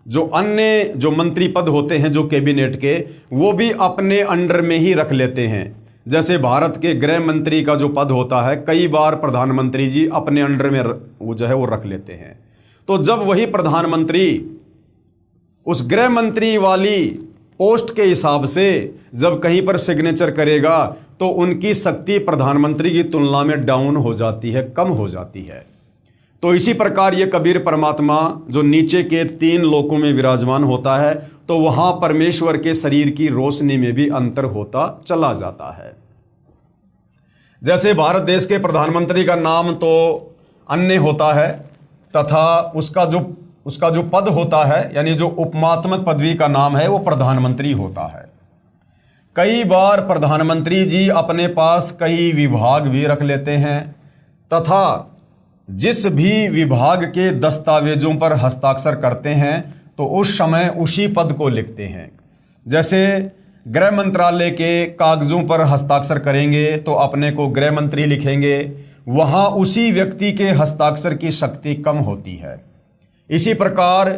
जो अन्य जो मंत्री पद होते हैं जो कैबिनेट के, वो भी अपने अंडर में ही रख लेते हैं। जैसे भारत के गृह मंत्री का जो पद होता है, कई बार प्रधानमंत्री जी अपने अंडर में वो जो है वो रख लेते हैं। तो जब वही प्रधानमंत्री उस गृह मंत्री वाली पोस्ट के हिसाब से जब कहीं पर सिग्नेचर करेगा तो उनकी शक्ति प्रधानमंत्री की तुलना में डाउन हो जाती है, कम हो जाती है। तो इसी प्रकार ये कबीर परमात्मा जो नीचे के 3 लोकों में विराजमान होता है, तो वहां परमेश्वर के शरीर की रोशनी में भी अंतर होता चला जाता है। जैसे भारत देश के प्रधानमंत्री का नाम तो अन्य होता है, तथा उसका जो पद होता है यानी जो उपमात्मक पदवी का नाम है वो प्रधानमंत्री होता है। कई बार प्रधानमंत्री जी अपने पास कई विभाग भी रख लेते हैं, तथा जिस भी विभाग के दस्तावेजों पर हस्ताक्षर करते हैं तो उस समय उसी पद को लिखते हैं। जैसे गृह मंत्रालय के कागजों पर हस्ताक्षर करेंगे तो अपने को गृह मंत्री लिखेंगे, वहां उसी व्यक्ति के हस्ताक्षर की शक्ति कम होती है। इसी प्रकार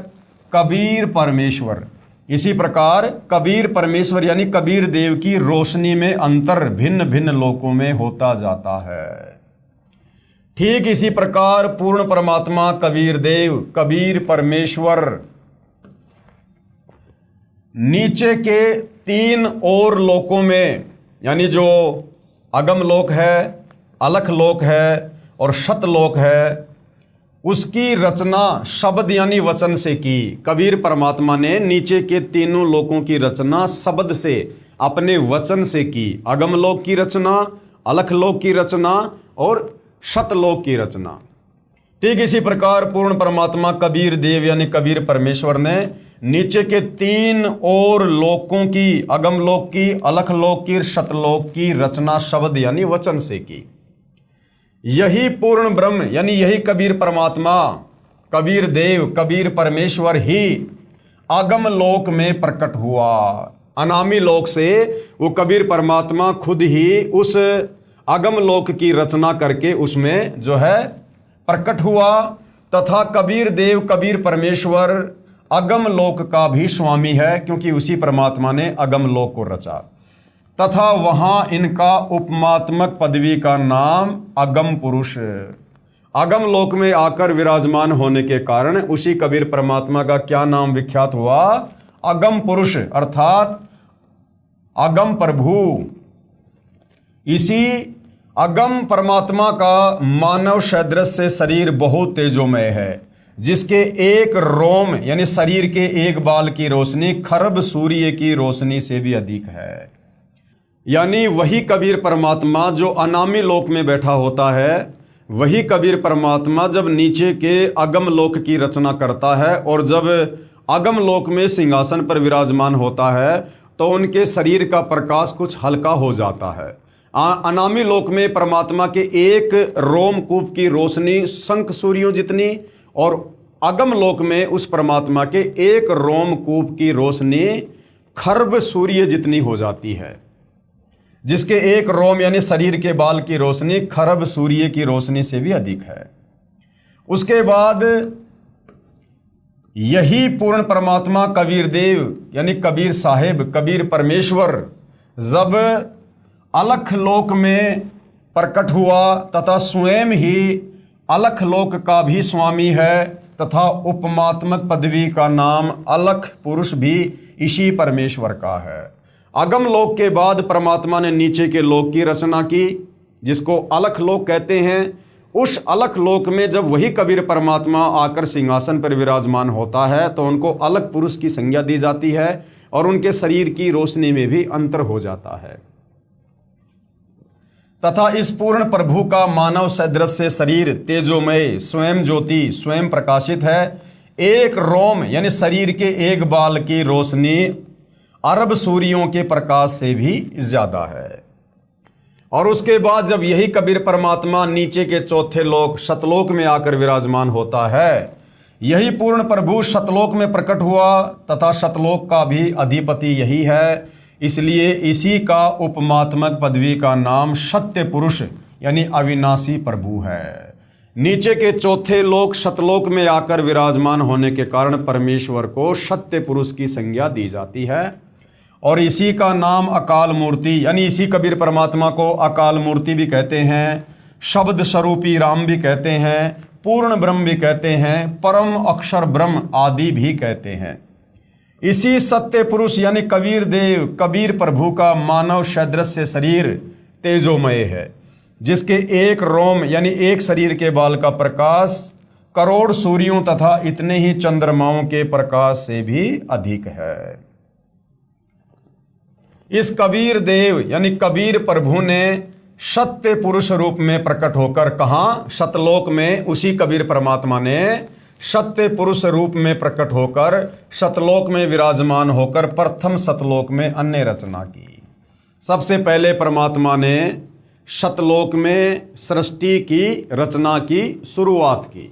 कबीर परमेश्वर यानी कबीर देव की रोशनी में अंतर भिन्न भिन्न लोकों में होता जाता है। ठीक इसी प्रकार पूर्ण परमात्मा कबीर देव, कबीर परमेश्वर नीचे के 3 और लोकों में, यानी जो अगम लोक है, अलख लोक है और शतलोक है, उसकी रचना शब्द यानी वचन से की। कबीर परमात्मा ने नीचे के 3 लोकों की रचना शब्द से, अपने वचन से की। अगम लोक की रचना, अलख लोक की रचना और शतलोक की रचना। ठीक इसी प्रकार पूर्ण परमात्मा कबीर देव यानी कबीर परमेश्वर ने नीचे के 3 और लोकों की, अगम लोक की, अलख लोक की, शतलोक की रचना शब्द यानी वचन से की। यही पूर्ण ब्रह्म यानी यही कबीर परमात्मा, कबीर देव, कबीर परमेश्वर ही आगम लोक में प्रकट हुआ। अनामी लोक से वो कबीर परमात्मा खुद ही उस आगम लोक की रचना करके उसमें जो है प्रकट हुआ, तथा कबीर देव, कबीर परमेश्वर अगम लोक का भी स्वामी है, क्योंकि उसी परमात्मा ने अगम लोक को रचा, तथा वहां इनका उपमात्मक पदवी का नाम अगम पुरुष। अगम लोक में आकर विराजमान होने के कारण उसी कबीर परमात्मा का क्या नाम विख्यात हुआ? अगम पुरुष, अर्थात अगम प्रभु। इसी अगम परमात्मा का मानव सदृश से शरीर बहुत तेजोमय है, जिसके एक रोम यानी शरीर के एक बाल की रोशनी खरब सूर्य की रोशनी से भी अधिक है। यानी वही कबीर परमात्मा जो अनामी लोक में बैठा होता है, वही कबीर परमात्मा जब नीचे के अगम लोक की रचना करता है और जब अगम लोक में सिंहासन पर विराजमान होता है तो उनके शरीर का प्रकाश कुछ हल्का हो जाता है। अनामी लोक में परमात्मा के एक रोमकूप की रोशनी शंख सूर्यों जितनी, और अगम लोक में उस परमात्मा के एक रोमकूप की रोशनी खर्ब सूर्य जितनी हो जाती है, जिसके एक रोम यानी शरीर के बाल की रोशनी खरब सूर्य की रोशनी से भी अधिक है। उसके बाद यही पूर्ण परमात्मा कबीर देव यानी कबीर साहेब, कबीर परमेश्वर जब अलख लोक में प्रकट हुआ तथा स्वयं ही अलख लोक का भी स्वामी है, तथा उपमात्मक पदवी का नाम अलख पुरुष भी इसी परमेश्वर का है। अगम लोक के बाद परमात्मा ने नीचे के लोक की रचना की, जिसको अलख लोक कहते हैं। उस अलख लोक में जब वही कबीर परमात्मा आकर सिंहासन पर विराजमान होता है तो उनको अलख पुरुष की संज्ञा दी जाती है और उनके शरीर की रोशनी में भी अंतर हो जाता है। तथा इस पूर्ण प्रभु का मानव सदृश से शरीर तेजोमय, स्वयं ज्योति, स्वयं प्रकाशित है। एक रोम यानी शरीर के एक बाल की रोशनी अरब सूर्यों के प्रकाश से भी ज्यादा है। और उसके बाद जब यही कबीर परमात्मा नीचे के चौथे लोक शतलोक में आकर विराजमान होता है, यही पूर्ण प्रभु शतलोक में प्रकट हुआ तथा शतलोक का भी अधिपति यही है। इसलिए इसी का उपमात्मक पदवी का नाम सत्य पुरुष यानी अविनाशी प्रभु है। नीचे के चौथे लोक शतलोक में आकर विराजमान होने के कारण परमेश्वर को सत्य पुरुष की संज्ञा दी जाती है। और इसी का नाम अकाल मूर्ति यानी इसी कबीर परमात्मा को अकाल मूर्ति भी कहते हैं, शब्द स्वरूपी राम भी कहते हैं, पूर्ण ब्रह्म भी कहते हैं, परम अक्षर ब्रह्म आदि भी कहते हैं। इसी सत्य पुरुष यानी कबीर देव, कबीर प्रभु का मानव सदृश से शरीर तेजोमय है, जिसके एक रोम यानी एक शरीर के बाल का प्रकाश करोड़ सूर्यों तथा इतने ही चंद्रमाओं के प्रकाश से भी अधिक है। इस कबीर देव यानी कबीर प्रभु ने सत्य पुरुष रूप में प्रकट होकर कहाँ? शतलोक में उसी कबीर परमात्मा ने सत्य पुरुष रूप में प्रकट होकर शतलोक में विराजमान होकर प्रथम शतलोक में अन्य रचना की। सबसे पहले परमात्मा ने शतलोक में सृष्टि की रचना की शुरुआत की।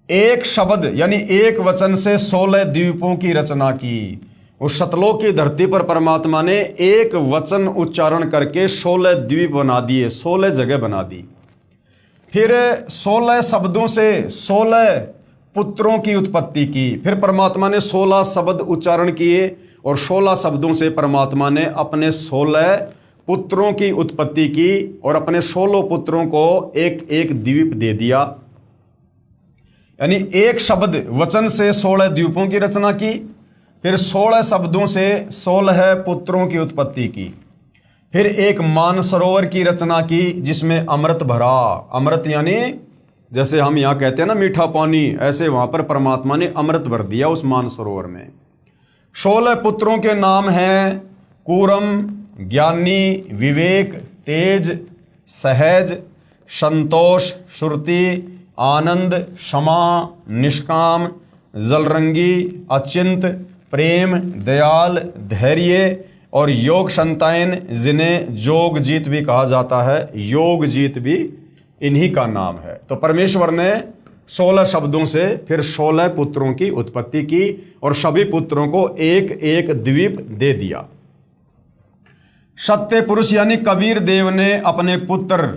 एक शब्द यानी एक वचन से 16 द्वीपों की रचना की। उस शतलोक की धरती पर परमात्मा ने एक वचन उच्चारण करके 16 द्वीप बना दिए, 16 जगह बना दी। फिर 16 शब्दों से 16 पुत्रों की उत्पत्ति की। फिर परमात्मा ने 16 शब्द उच्चारण किए और 16 शब्दों से परमात्मा ने अपने 16 पुत्रों की उत्पत्ति की और अपने 16 पुत्रों को एक एक द्वीप दे दिया। यानी एक शब्द वचन से 16 द्वीपों की रचना की, फिर 16 शब्दों से 16 पुत्रों की उत्पत्ति की, फिर एक मानसरोवर की रचना की जिसमें अमृत भरा। अमृत यानी जैसे हम यहाँ कहते हैं ना मीठा पानी, ऐसे वहां पर परमात्मा ने अमृत भर दिया उस मानसरोवर में। 16 पुत्रों के नाम हैं कूरम, ज्ञानी, विवेक, तेज, सहज, संतोष, श्रुति, आनंद, क्षमा, निष्काम, जलरंगी, अचिंत, प्रेम, दयाल, धैर्य और योग संतायन, जिन्हें योग जीत भी कहा जाता है। योग जीत भी इन्हीं का नाम है। तो परमेश्वर ने 16 शब्दों से फिर 16 पुत्रों की उत्पत्ति की और सभी पुत्रों को एक एक द्वीप दे दिया। सत्य पुरुष यानी कबीर देव ने अपने पुत्र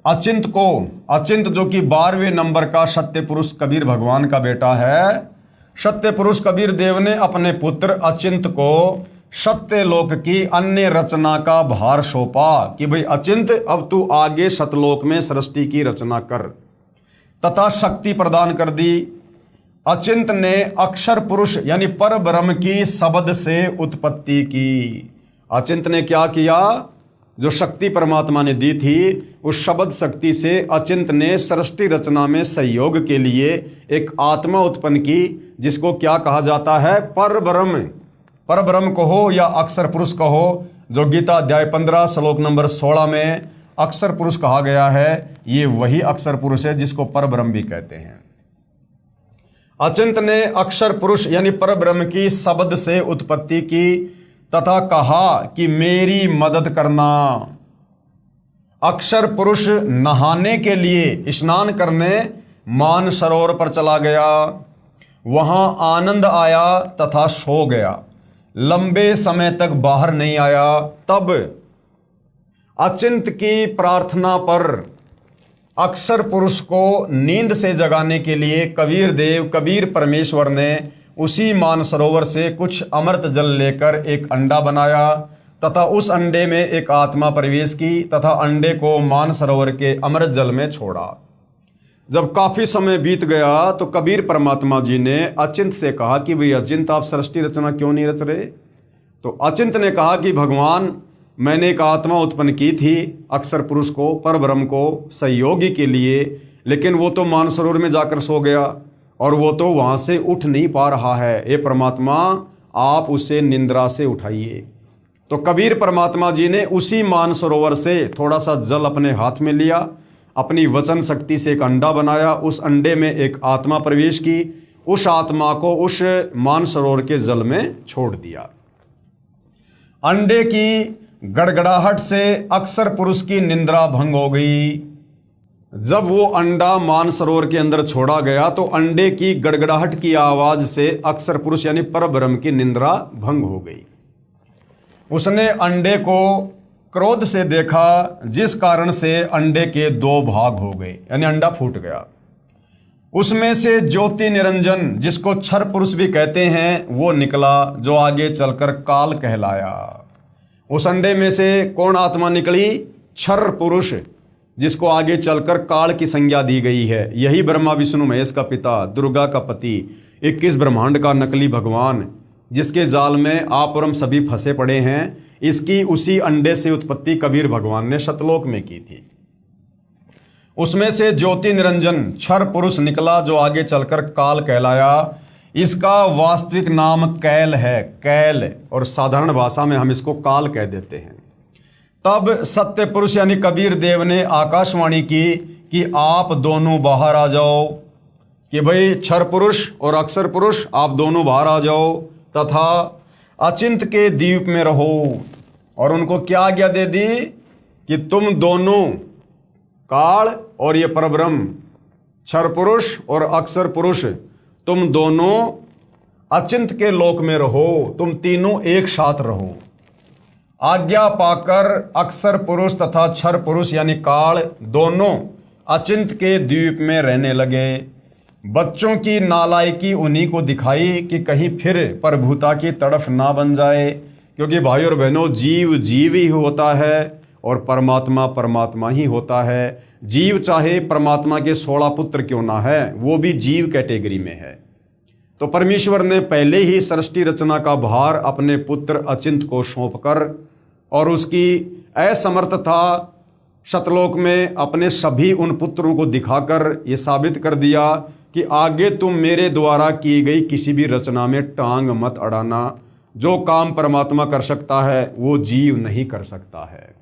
अचिंत को, अचिंत जो कि 12वें नंबर का सत्य पुरुष कबीर भगवान का बेटा है, सत्य पुरुष कबीर देव ने अपने पुत्र अचिंत को सत्यलोक की अन्य रचना का भार सौंपा कि भाई अचिंत अब तू आगे सतलोक में सृष्टि की रचना कर, तथा शक्ति प्रदान कर दी। अचिंत ने अक्षर पुरुष यानी पर ब्रह्म की शब्द से उत्पत्ति की। अचिंत ने क्या किया? जो शक्ति परमात्मा ने दी थी उस शब्द शक्ति से अचिंत ने सृष्टि रचना में सहयोग के लिए एक आत्मा उत्पन्न की, जिसको क्या कहा जाता है? पर ब्रह्म। पर ब्रह्म कहो या अक्षर पुरुष कहो, जो गीता अध्याय 15 श्लोक नंबर 16 में अक्षर पुरुष कहा गया है, ये वही अक्षर पुरुष है जिसको पर ब्रह्म भी कहते हैं। अचिंत ने अक्षर पुरुष यानी पर ब्रह्म की शब्द से उत्पत्ति की तथा कहा कि मेरी मदद करना। अक्षर पुरुष नहाने के लिए स्नान करने मानसरोवर पर चला गया, वहां आनंद आया तथा सो गया, लंबे समय तक बाहर नहीं आया। तब अचिंत की प्रार्थना पर अक्षर पुरुष को नींद से जगाने के लिए कबीर देव, कबीर परमेश्वर ने उसी मानसरोवर से कुछ अमृत जल लेकर एक अंडा बनाया तथा उस अंडे में एक आत्मा प्रवेश की तथा अंडे को मानसरोवर के अमृत जल में छोड़ा। जब काफी समय बीत गया तो कबीर परमात्मा जी ने अचिंत से कहा कि भाई अचिंत, आप सृष्टि रचना क्यों नहीं रच रहे? तो अचिंत ने कहा कि भगवान, मैंने एक आत्मा उत्पन्न की थी अक्षर पुरुष को, पर ब्रह्म को सहयोगी के लिए, लेकिन वो तो मानसरोवर में जाकर सो गया और वो तो वहां से उठ नहीं पा रहा है। ये परमात्मा, आप उसे निंद्रा से उठाइए। तो कबीर परमात्मा जी ने उसी मानसरोवर से थोड़ा सा जल अपने हाथ में लिया, अपनी वचन शक्ति से एक अंडा बनाया, उस अंडे में एक आत्मा प्रवेश की, उस आत्मा को उस मानसरोवर के जल में छोड़ दिया। अंडे की गड़गड़ाहट से अक्षर पुरुष की निंद्रा भंग हो गई। जब वो अंडा मानसरोवर के अंदर छोड़ा गया तो अंडे की गड़गड़ाहट की आवाज से अक्षर पुरुष यानी परब्रह्म की निंद्रा भंग हो गई। उसने अंडे को क्रोध से देखा, जिस कारण से अंडे के 2 भाग हो गए, यानी अंडा फूट गया। उसमें से ज्योति निरंजन, जिसको क्षर पुरुष भी कहते हैं, वो निकला, जो आगे चलकर काल कहलाया। उस अंडे में से कौन आत्मा निकली? क्षर पुरुष, जिसको आगे चलकर काल की संज्ञा दी गई है। यही ब्रह्मा विष्णु महेश का पिता, दुर्गा का पति, 21 ब्रह्मांड का नकली भगवान, जिसके जाल में आप और हम सभी फंसे पड़े हैं, इसकी उसी अंडे से उत्पत्ति कबीर भगवान ने सतलोक में की थी। उसमें से ज्योति निरंजन क्षर पुरुष निकला, जो आगे चलकर काल कहलाया। इसका वास्तविक नाम कैल है, कैल, और साधारण भाषा में हम इसको काल कह देते हैं। तब सत्य पुरुष यानी कबीर देव ने आकाशवाणी की कि आप दोनों बाहर आ जाओ, कि भाई क्षर पुरुष और अक्षर पुरुष आप दोनों बाहर आ जाओ तथा अचिंत के द्वीप में रहो। और उनको क्या आज्ञा दे दी कि तुम दोनों, काल और ये परब्रह्म, क्षर पुरुष और अक्षर पुरुष, तुम दोनों अचिंत के लोक में रहो, तुम तीनों एक साथ रहो। आज्ञा पाकर अक्षर पुरुष तथा क्षर पुरुष यानी काल दोनों अचिंत के द्वीप में रहने लगे। बच्चों की नालायकी उन्हीं को दिखाई कि कहीं फिर प्रभुता की तड़फ ना बन जाए, क्योंकि भाई और बहनों, जीव जीव ही होता है और परमात्मा परमात्मा ही होता है। जीव चाहे परमात्मा के 16 पुत्र क्यों ना है, वो भी जीव कैटेगरी में है। तो परमेश्वर ने पहले ही सृष्टि रचना का भार अपने पुत्र अचिंत को सौंपकर और उसकी असमर्थता शतलोक में अपने सभी उन पुत्रों को दिखाकर ये साबित कर दिया कि आगे तुम मेरे द्वारा की गई किसी भी रचना में टांग मत अड़ाना। जो काम परमात्मा कर सकता है वो जीव नहीं कर सकता है।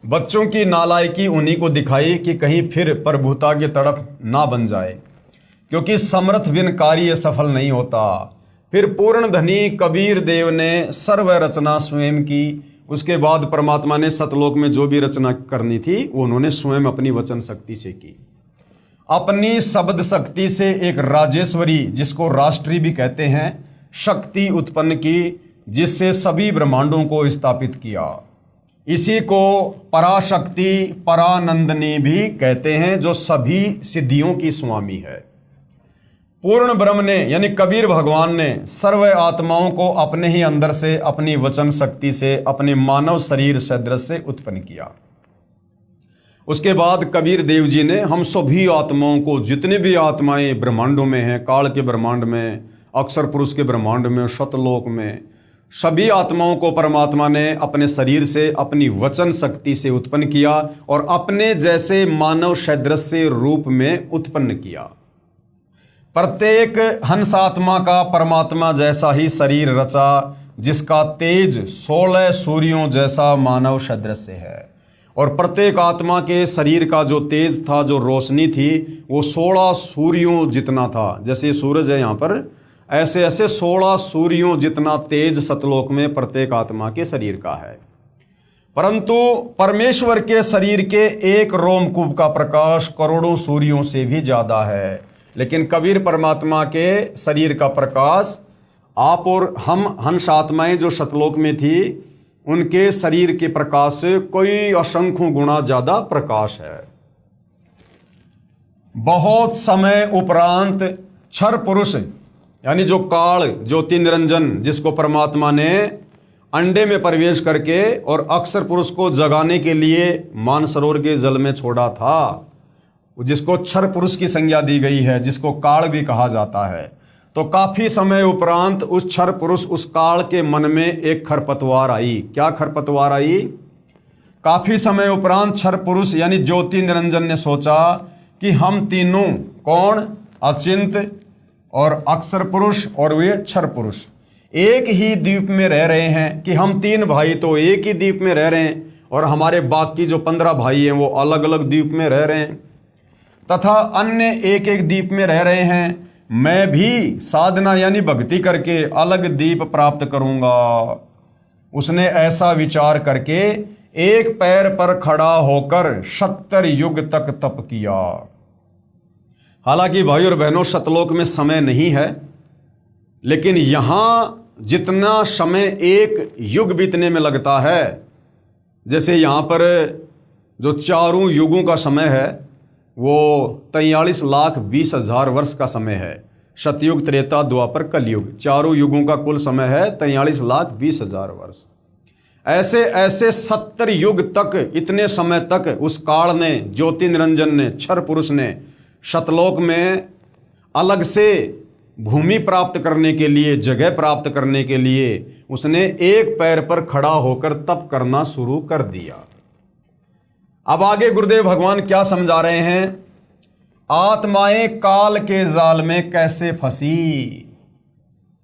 बच्चों की नालायकी उन्हीं को दिखाई कि कहीं फिर प्रभुता की तरफ ना बन जाए, क्योंकि समर्थ बिन कार्य सफल नहीं होता। फिर पूर्ण धनी कबीर देव ने सर्व रचना स्वयं की। उसके बाद परमात्मा ने सतलोक में जो भी रचना करनी थी वो उन्होंने स्वयं अपनी वचन शक्ति से की। अपनी शब्द शक्ति से एक राजेश्वरी, जिसको राष्ट्री भी कहते हैं, शक्ति उत्पन्न की, जिससे सभी ब्रह्मांडों को स्थापित किया। इसी को पराशक्ति परानंदनी भी कहते हैं, जो सभी सिद्धियों की स्वामी है। पूर्ण ब्रह्म ने यानी कबीर भगवान ने सर्व आत्माओं को अपने ही अंदर से अपनी वचन शक्ति से अपने मानव शरीर सदृश से उत्पन्न किया। उसके बाद कबीर देव जी ने हम सभी आत्माओं को, जितने भी आत्माएं ब्रह्मांडों में हैं, काल के ब्रह्मांड में, अक्षर पुरुष के ब्रह्मांड में, शतलोक में, सभी आत्माओं को परमात्मा ने अपने शरीर से अपनी वचन शक्ति से उत्पन्न किया और अपने जैसे मानव सदृश से रूप में उत्पन्न किया। प्रत्येक हंस आत्मा का परमात्मा जैसा ही शरीर रचा, जिसका तेज 16 सूर्यों जैसा मानव सदृश से है। और प्रत्येक आत्मा के शरीर का जो तेज था, जो रोशनी थी, वो 16 सूर्यों जितना था। जैसे सूरज है यहाँ पर, ऐसे ऐसे 16 सूर्यों जितना तेज सतलोक में प्रत्येक आत्मा के शरीर का है। परंतु परमेश्वर के शरीर के एक रोमकूप का प्रकाश करोड़ों सूर्यों से भी ज्यादा है। लेकिन कबीर परमात्मा के शरीर का प्रकाश, आप और हम हंस आत्माएं जो सतलोक में थी, उनके शरीर के प्रकाश से कोई असंख्यों गुना ज्यादा प्रकाश है। बहुत समय उपरांत क्षर पुरुष यानी जो काल ज्योति निरंजन, जिसको परमात्मा ने अंडे में प्रवेश करके और अक्षर पुरुष को जगाने के लिए मानसरोवर के जल में छोड़ा था, जिसको क्षर पुरुष की संज्ञा दी गई है, जिसको काल भी कहा जाता है। तो काफी समय उपरांत उस क्षर पुरुष, उस काल के मन में एक खरपतवार आई। क्या खरपतवार आई? काफी समय उपरांत क्षर पुरुष यानी ज्योति निरंजन ने सोचा कि हम तीनों, कौन? अचिंत और अक्षर पुरुष और वे क्षर पुरुष, एक ही द्वीप में रह रहे हैं। कि हम 3 भाई तो एक ही द्वीप में रह रहे हैं और हमारे बाकी जो 15 भाई हैं वो अलग अलग द्वीप में रह रहे हैं, तथा अन्य एक एक द्वीप में रह रहे हैं। मैं भी साधना यानी भक्ति करके अलग द्वीप प्राप्त करूंगा। उसने ऐसा विचार करके एक पैर पर खड़ा होकर 70 युग तक तप किया। हालांकि भाई और बहनों, सतलोक में समय नहीं है, लेकिन यहाँ जितना समय एक युग बीतने में लगता है, जैसे यहाँ पर जो चारों युगों का समय है वो 43,20,000 वर्ष का समय है। सतयुग, त्रेता, द्वापर, कलयुग, चारों युगों का कुल समय है 43,20,000 वर्ष। ऐसे ऐसे 70 युग तक, इतने समय तक उस काल ने, ज्योति निरंजन ने, क्षर पुरुष ने सतलोक में अलग से भूमि प्राप्त करने के लिए, जगह प्राप्त करने के लिए उसने एक पैर पर खड़ा होकर तप करना शुरू कर दिया। अब आगे गुरुदेव भगवान क्या समझा रहे हैं? आत्माएं काल के जाल में कैसे फंसी।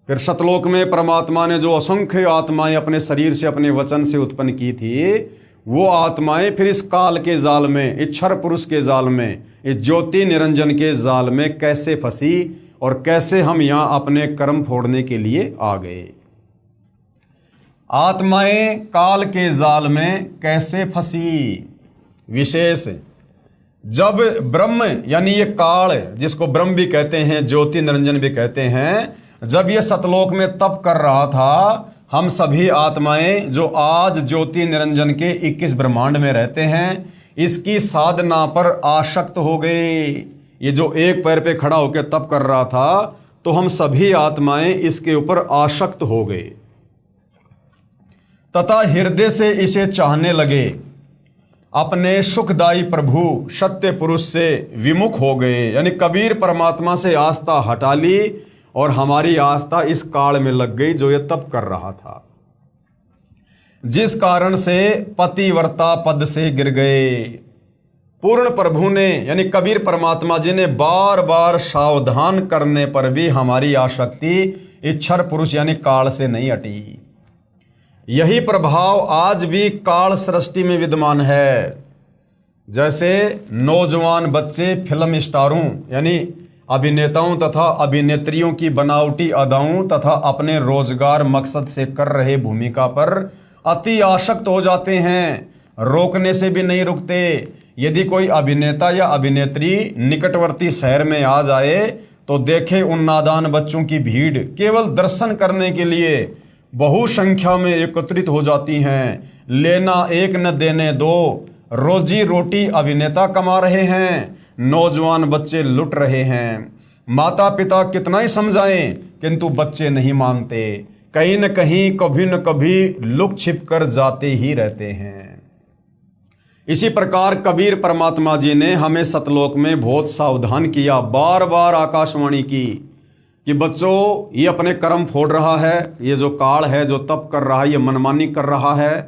फिर सतलोक में परमात्मा ने जो असंख्य आत्माएं अपने शरीर से, अपने वचन से उत्पन्न की थी, वो आत्माएं फिर इस काल के जाल में, इस क्षर पुरुष के जाल में, इस ज्योति निरंजन के जाल में कैसे फंसी और कैसे हम यहां अपने कर्म फोड़ने के लिए आ गए। आत्माएं काल के जाल में कैसे फंसी? विशेष जब ब्रह्म यानी ये काल, जिसको ब्रह्म भी कहते हैं, ज्योति निरंजन भी कहते हैं, जब ये सतलोक में तप कर रहा था, हम सभी आत्माएं जो आज ज्योति निरंजन के 21 ब्रह्मांड में रहते हैं, इसकी साधना पर आसक्त हो गए। ये जो एक पैर पे खड़ा होकर तप कर रहा था, तो हम सभी आत्माएं इसके ऊपर आसक्त हो गए। तथा हृदय से इसे चाहने लगे, अपने सुखदायी प्रभु सत्य पुरुष से विमुख हो गए। यानी कबीर परमात्मा से आस्था हटा ली और हमारी आस्था इस काल में लग गई जो ये तप कर रहा था, जिस कारण से पतिव्रता पद से गिर गए। पूर्ण प्रभु ने यानी कबीर परमात्मा जी ने बार बार सावधान करने पर भी हमारी आसक्ति इच्छर पुरुष यानी काल से नहीं हटी। यही प्रभाव आज भी काल सृष्टि में विद्यमान है। जैसे नौजवान बच्चे फिल्म स्टारों यानी अभिनेताओं तथा अभिनेत्रियों की बनावटी अदाओं तथा अपने रोजगार मकसद से कर रहे भूमिका पर अति आसक्त हो जाते हैं, रोकने से भी नहीं रुकते। यदि कोई अभिनेता या अभिनेत्री निकटवर्ती शहर में आ जाए तो देखे उन नादान बच्चों की भीड़ केवल दर्शन करने के लिए बहु संख्या में एकत्रित हो जाती हैं। लेना एक न देने दो, रोजी रोटी अभिनेता कमा रहे हैं, नौजवान बच्चे लुट रहे हैं। माता पिता कितना ही समझाएं किंतु बच्चे नहीं मानते, कहीं न कभी लुक छिप कर जाते ही रहते हैं। इसी प्रकार कबीर परमात्मा जी ने हमें सतलोक में बहुत सावधान किया, बार बार आकाशवाणी की कि बच्चों ये अपने कर्म फोड़ रहा है, ये जो काल है जो तप कर रहा है, ये मनमानी कर रहा है,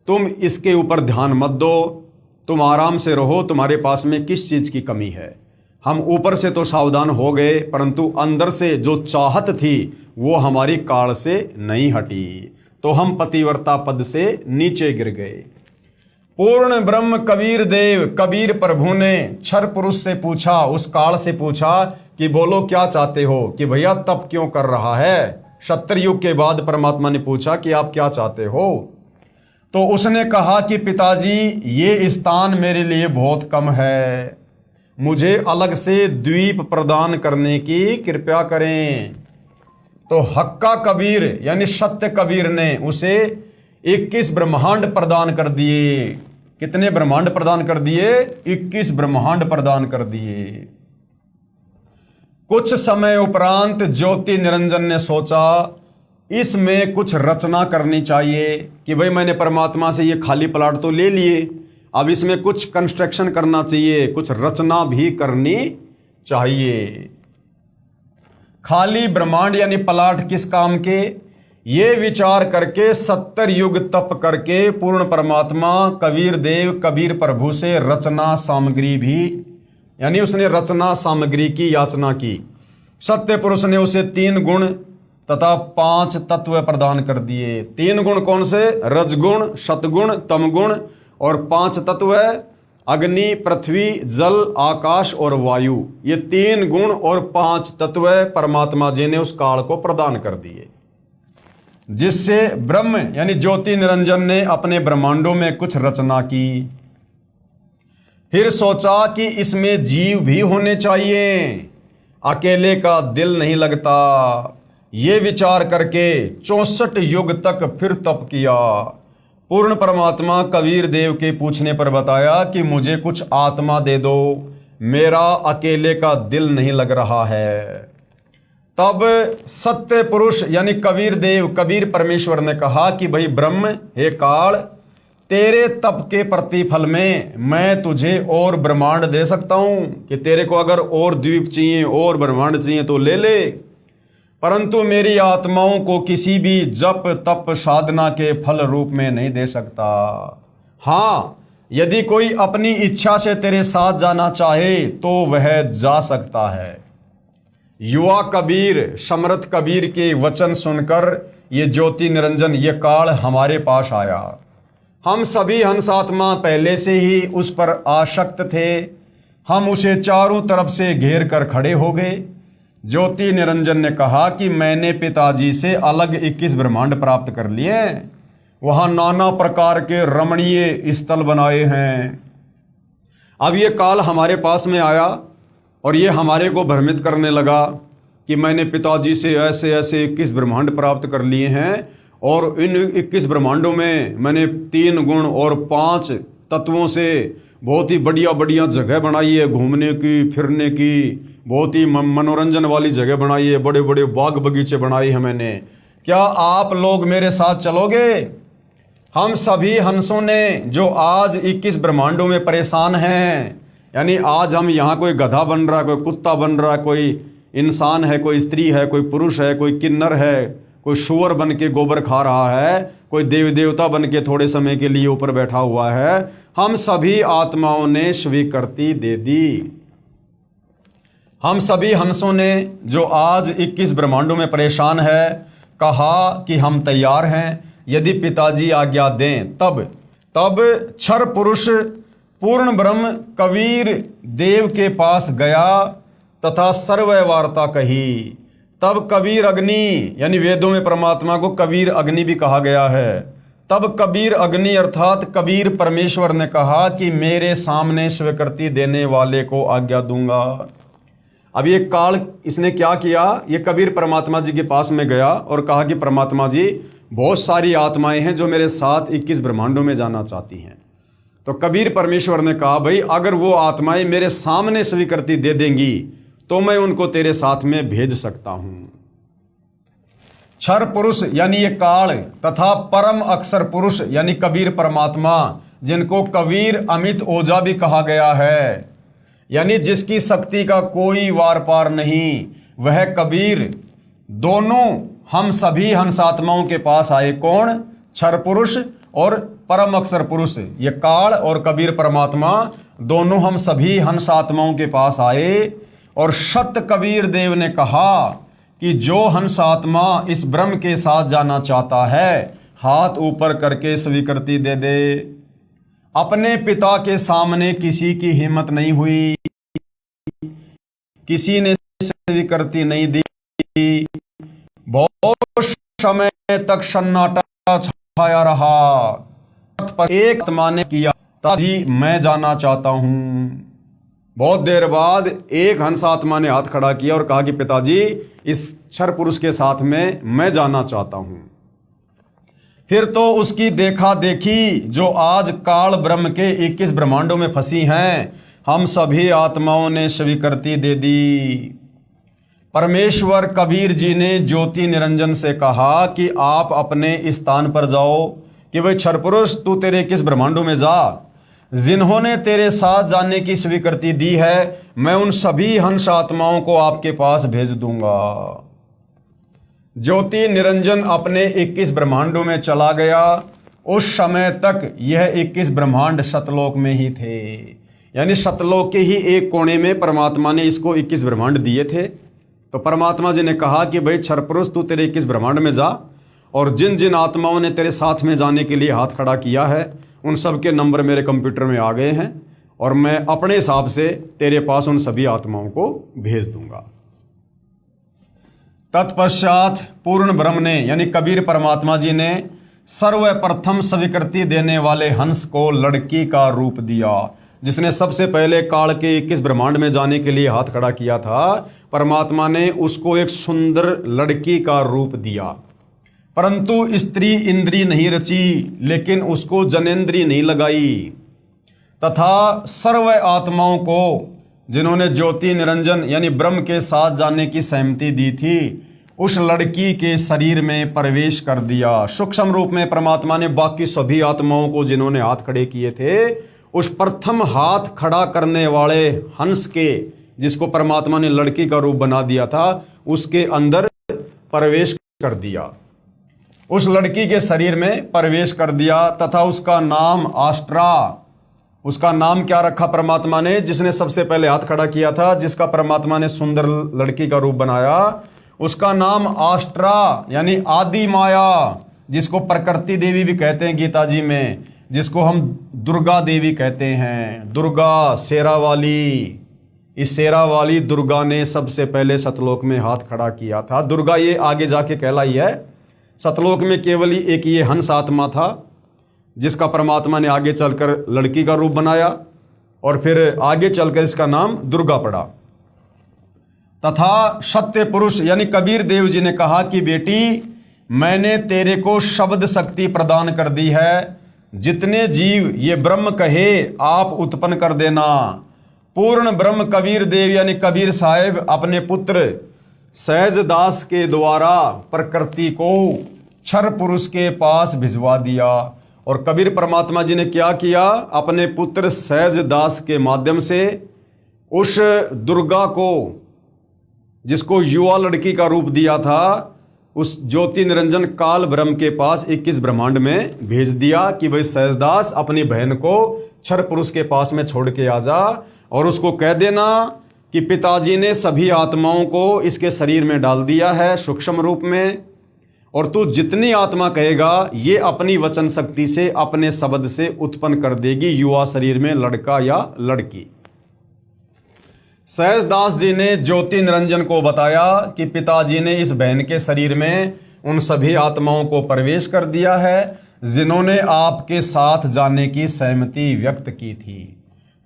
तुम इसके ऊपर ध्यान मत दो, तुम आराम से रहो, तुम्हारे पास में किस चीज़ की कमी है। हम ऊपर से तो सावधान हो गए परंतु अंदर से जो चाहत थी वो हमारी काल से नहीं हटी, तो हम पतिव्रता पद से नीचे गिर गए। पूर्ण ब्रह्म कबीर देव कबीर प्रभु ने क्षर पुरुष से पूछा, उस काल से पूछा कि बोलो क्या चाहते हो, कि भैया तप क्यों कर रहा है। सत्युग के बाद परमात्मा ने पूछा कि आप क्या चाहते हो, तो उसने कहा कि पिताजी ये स्थान मेरे लिए बहुत कम है, मुझे अलग से द्वीप प्रदान करने की कृपा करें। तो हक्का कबीर यानी सत्य कबीर ने उसे 21 ब्रह्मांड प्रदान कर दिए। कितने ब्रह्मांड प्रदान कर दिए? 21 ब्रह्मांड प्रदान कर दिए। कुछ समय उपरांत ज्योति निरंजन ने सोचा इसमें कुछ रचना करनी चाहिए कि भाई मैंने परमात्मा से ये खाली प्लाट तो ले लिए, अब इसमें कुछ कंस्ट्रक्शन करना चाहिए, कुछ रचना भी करनी चाहिए। खाली ब्रह्मांड यानी प्लाट किस काम के, ये विचार करके 70 युग तप करके पूर्ण परमात्मा कबीर देव कबीर प्रभु से रचना सामग्री भी यानी उसने रचना सामग्री की याचना की। सत्य पुरुष ने उसे 3 गुण तथा 5 तत्व प्रदान कर दिए। 3 गुण कौन से? रजगुण, सतगुण, तमगुण और 5 तत्व है अग्नि, पृथ्वी, जल, आकाश और वायु। ये 3 गुण और 5 तत्व परमात्मा जी ने उस काल को प्रदान कर दिए, जिससे ब्रह्म यानी ज्योति निरंजन ने अपने ब्रह्मांडों में कुछ रचना की। फिर सोचा कि इसमें जीव भी होने चाहिए, अकेले का दिल नहीं लगता। ये विचार करके 64 युग तक फिर तप किया। पूर्ण परमात्मा कबीर देव के पूछने पर बताया कि मुझे कुछ आत्मा दे दो, मेरा अकेले का दिल नहीं लग रहा है। तब सत्य पुरुष यानी कबीर देव कबीर परमेश्वर ने कहा कि भाई ब्रह्म, हे काल, तेरे तप के प्रतिफल में मैं तुझे और ब्रह्मांड दे सकता हूं कि तेरे को अगर और द्वीप चाहिए और ब्रह्मांड चाहिए तो ले ले, परंतु मेरी आत्माओं को किसी भी जप तप साधना के फल रूप में नहीं दे सकता। हाँ, यदि कोई अपनी इच्छा से तेरे साथ जाना चाहे तो वह जा सकता है। युवा कबीर समर्थ कबीर के वचन सुनकर ये ज्योति निरंजन ये काल हमारे पास आया। हम सभी हंसात्मा पहले से ही उस पर आसक्त थे, हम उसे चारों तरफ से घेर कर खड़े हो गए। ज्योति निरंजन ने कहा कि मैंने पिताजी से अलग 21 ब्रह्मांड प्राप्त कर लिए, वहाँ नाना प्रकार के रमणीय स्थल बनाए हैं। अब ये काल हमारे पास में आया और ये हमारे को भ्रमित करने लगा कि मैंने पिताजी से ऐसे ऐसे 21 ब्रह्मांड प्राप्त कर लिए हैं और इन 21 ब्रह्मांडों में मैंने 3 गुण और 5 तत्वों से बहुत ही बढ़िया बढ़िया जगह बनाई है, घूमने की फिरने की बहुत ही मनोरंजन वाली जगह बनाई है, बड़े बड़े बाग बगीचे बनाए हैं मैंने। क्या आप लोग मेरे साथ चलोगे? हम सभी हंसों ने जो आज 21 ब्रह्मांडों में परेशान हैं, यानी आज हम यहाँ कोई गधा बन रहा, कोई कुत्ता बन रहा, कोई इंसान है, कोई स्त्री है, कोई पुरुष है, कोई किन्नर है, कोई शुअर बन के गोबर खा रहा है, कोई देव देवता बन के थोड़े समय के लिए ऊपर बैठा हुआ है, हम सभी आत्माओं ने स्वीकृति दे दी। हम सभी हंसों ने जो आज 21 ब्रह्मांडों में परेशान है, कहा कि हम तैयार हैं, यदि पिताजी आज्ञा दें तब क्षर पुरुष पूर्ण ब्रह्म कबीर देव के पास गया तथा सर्वय वार्ता कही। तब कबीर अग्नि, यानी वेदों में परमात्मा को कबीर अग्नि भी कहा गया है, तब कबीर अग्नि अर्थात कबीर परमेश्वर ने कहा कि मेरे सामने स्वीकृति देने वाले को आज्ञा दूंगा। अब ये काल इसने क्या किया, ये कबीर परमात्मा जी के पास में गया और कहा कि परमात्मा जी, बहुत सारी आत्माएं हैं जो मेरे साथ 21 ब्रह्मांडों में जाना चाहती हैं। तो कबीर परमेश्वर ने कहा, भाई अगर वो आत्माएं मेरे सामने स्वीकृति दे देंगी तो मैं उनको तेरे साथ में भेज सकता हूं। क्षर पुरुष यानी ये काल तथा परम अक्षर पुरुष यानी कबीर परमात्मा, जिनको कबीर अमित ओझा भी कहा गया है, यानी जिसकी शक्ति का कोई वार पार नहीं, वह कबीर दोनों हम सभी हंसात्माओं के पास आए। कौन? क्षर पुरुष और परम अक्षर पुरुष, ये काल और कबीर परमात्मा दोनों हम सभी हंसात्माओं के पास आए। और सत कबीर देव ने कहा कि जो हंसात्मा इस ब्रह्म के साथ जाना चाहता है, हाथ ऊपर करके स्वीकृति दे दे। अपने पिता के सामने किसी की हिम्मत नहीं हुई, किसी ने स्वीकृति नहीं दी। बहुत समय तक सन्नाटा छाया रहा। एक आत्मा ने किया, जी मैं जाना चाहता हूं। बहुत देर बाद एक हंस आत्मा ने हाथ खड़ा किया और कहा कि पिताजी, इस क्षर पुरुष के साथ में मैं जाना चाहता हूं। फिर तो उसकी देखा देखी जो आज काल ब्रह्म के 21 ब्रह्मांडों में फंसी हैं, हम सभी आत्माओं ने स्वीकृति दे दी। परमेश्वर कबीर जी ने ज्योति निरंजन से कहा कि आप अपने स्थान पर जाओ, कि भाई क्षर पुरुष तू तेरे 21 ब्रह्मांडों में जा। जिन्होंने तेरे साथ जाने की स्वीकृति दी है, मैं उन सभी हंस आत्माओं को आपके पास भेज दूंगा। ज्योति निरंजन अपने 21 ब्रह्मांडों में चला गया। उस समय तक यह 21 ब्रह्मांड सतलोक में ही थे, यानी सतलोक के ही एक कोने में परमात्मा ने इसको 21 ब्रह्मांड दिए थे। तो परमात्मा जी ने कहा कि भाई क्षर पुरुष तू तेरे 21 ब्रह्मांड में जा, और जिन जिन आत्माओं ने तेरे साथ में जाने के लिए हाथ खड़ा किया है, उन सब के नंबर मेरे कंप्यूटर में आ गए हैं और मैं अपने हिसाब से तेरे पास उन सभी आत्माओं को भेज दूंगा। तत्पश्चात पूर्ण ब्रह्म ने यानी कबीर परमात्मा जी ने सर्वप्रथम स्वीकृति देने वाले हंस को लड़की का रूप दिया। जिसने सबसे पहले काल के 21 ब्रह्मांड में जाने के लिए हाथ खड़ा किया था, परमात्मा ने उसको एक सुंदर लड़की का रूप दिया। परंतु स्त्री इंद्री नहीं रची, लेकिन उसको जनेंद्री नहीं लगाई। तथा सर्व आत्माओं को जिन्होंने ज्योति निरंजन यानी ब्रह्म के साथ जाने की सहमति दी थी, उस लड़की के शरीर में प्रवेश कर दिया। सूक्ष्म रूप में परमात्मा ने बाकी सभी आत्माओं को जिन्होंने हाथ खड़े किए थे, उस प्रथम हाथ खड़ा करने वाले हंस के, जिसको परमात्मा ने लड़की का रूप बना दिया था, उसके अंदर प्रवेश कर दिया, उस लड़की के शरीर में प्रवेश कर दिया। तथा उसका नाम आस्ट्रा, उसका नाम क्या रखा परमात्मा ने? जिसने सबसे पहले हाथ खड़ा किया था, जिसका परमात्मा ने सुंदर लड़की का रूप बनाया, उसका नाम आस्ट्रा यानी आदि माया, जिसको प्रकृति देवी भी कहते हैं गीता जी में, जिसको हम दुर्गा देवी कहते हैं। दुर्गा शेरा वाली, इस शेरा वाली दुर्गा ने सबसे पहले सतलोक में हाथ खड़ा किया था। दुर्गा ये आगे जाके कहलाई है। सतलोक में केवल ही एक ये हंस आत्मा था, जिसका परमात्मा ने आगे चलकर लड़की का रूप बनाया और फिर आगे चलकर इसका नाम दुर्गा पड़ा। तथा सत्य पुरुष यानी कबीर देव जी ने कहा कि बेटी, मैंने तेरे को शब्द शक्ति प्रदान कर दी है। जितने जीव ये ब्रह्म कहे आप उत्पन्न कर देना। पूर्ण ब्रह्म कबीर देव यानी कबीर साहेब अपने पुत्र सहजदास के द्वारा प्रकृति को क्षर पुरुष के पास भिजवा दिया। और कबीर परमात्मा जी ने क्या किया, अपने पुत्र सहज दास के माध्यम से उस दुर्गा को, जिसको युवा लड़की का रूप दिया था, उस ज्योति निरंजन काल ब्रह्म के पास 21 ब्रह्मांड में भेज दिया कि भाई सहजदास अपनी बहन को क्षर पुरुष के पास में छोड़ के आ जा और उसको कह देना कि पिताजी ने सभी आत्माओं को इसके शरीर में डाल दिया है सूक्ष्म रूप में, और तू जितनी आत्मा कहेगा ये अपनी वचन शक्ति से अपने शब्द से उत्पन्न कर देगी युवा शरीर में लड़का या लड़की। सहजदास जी ने ज्योति निरंजन को बताया कि पिताजी ने इस बहन के शरीर में उन सभी आत्माओं को प्रवेश कर दिया है जिन्होंने आपके साथ जाने की सहमति व्यक्त की थी,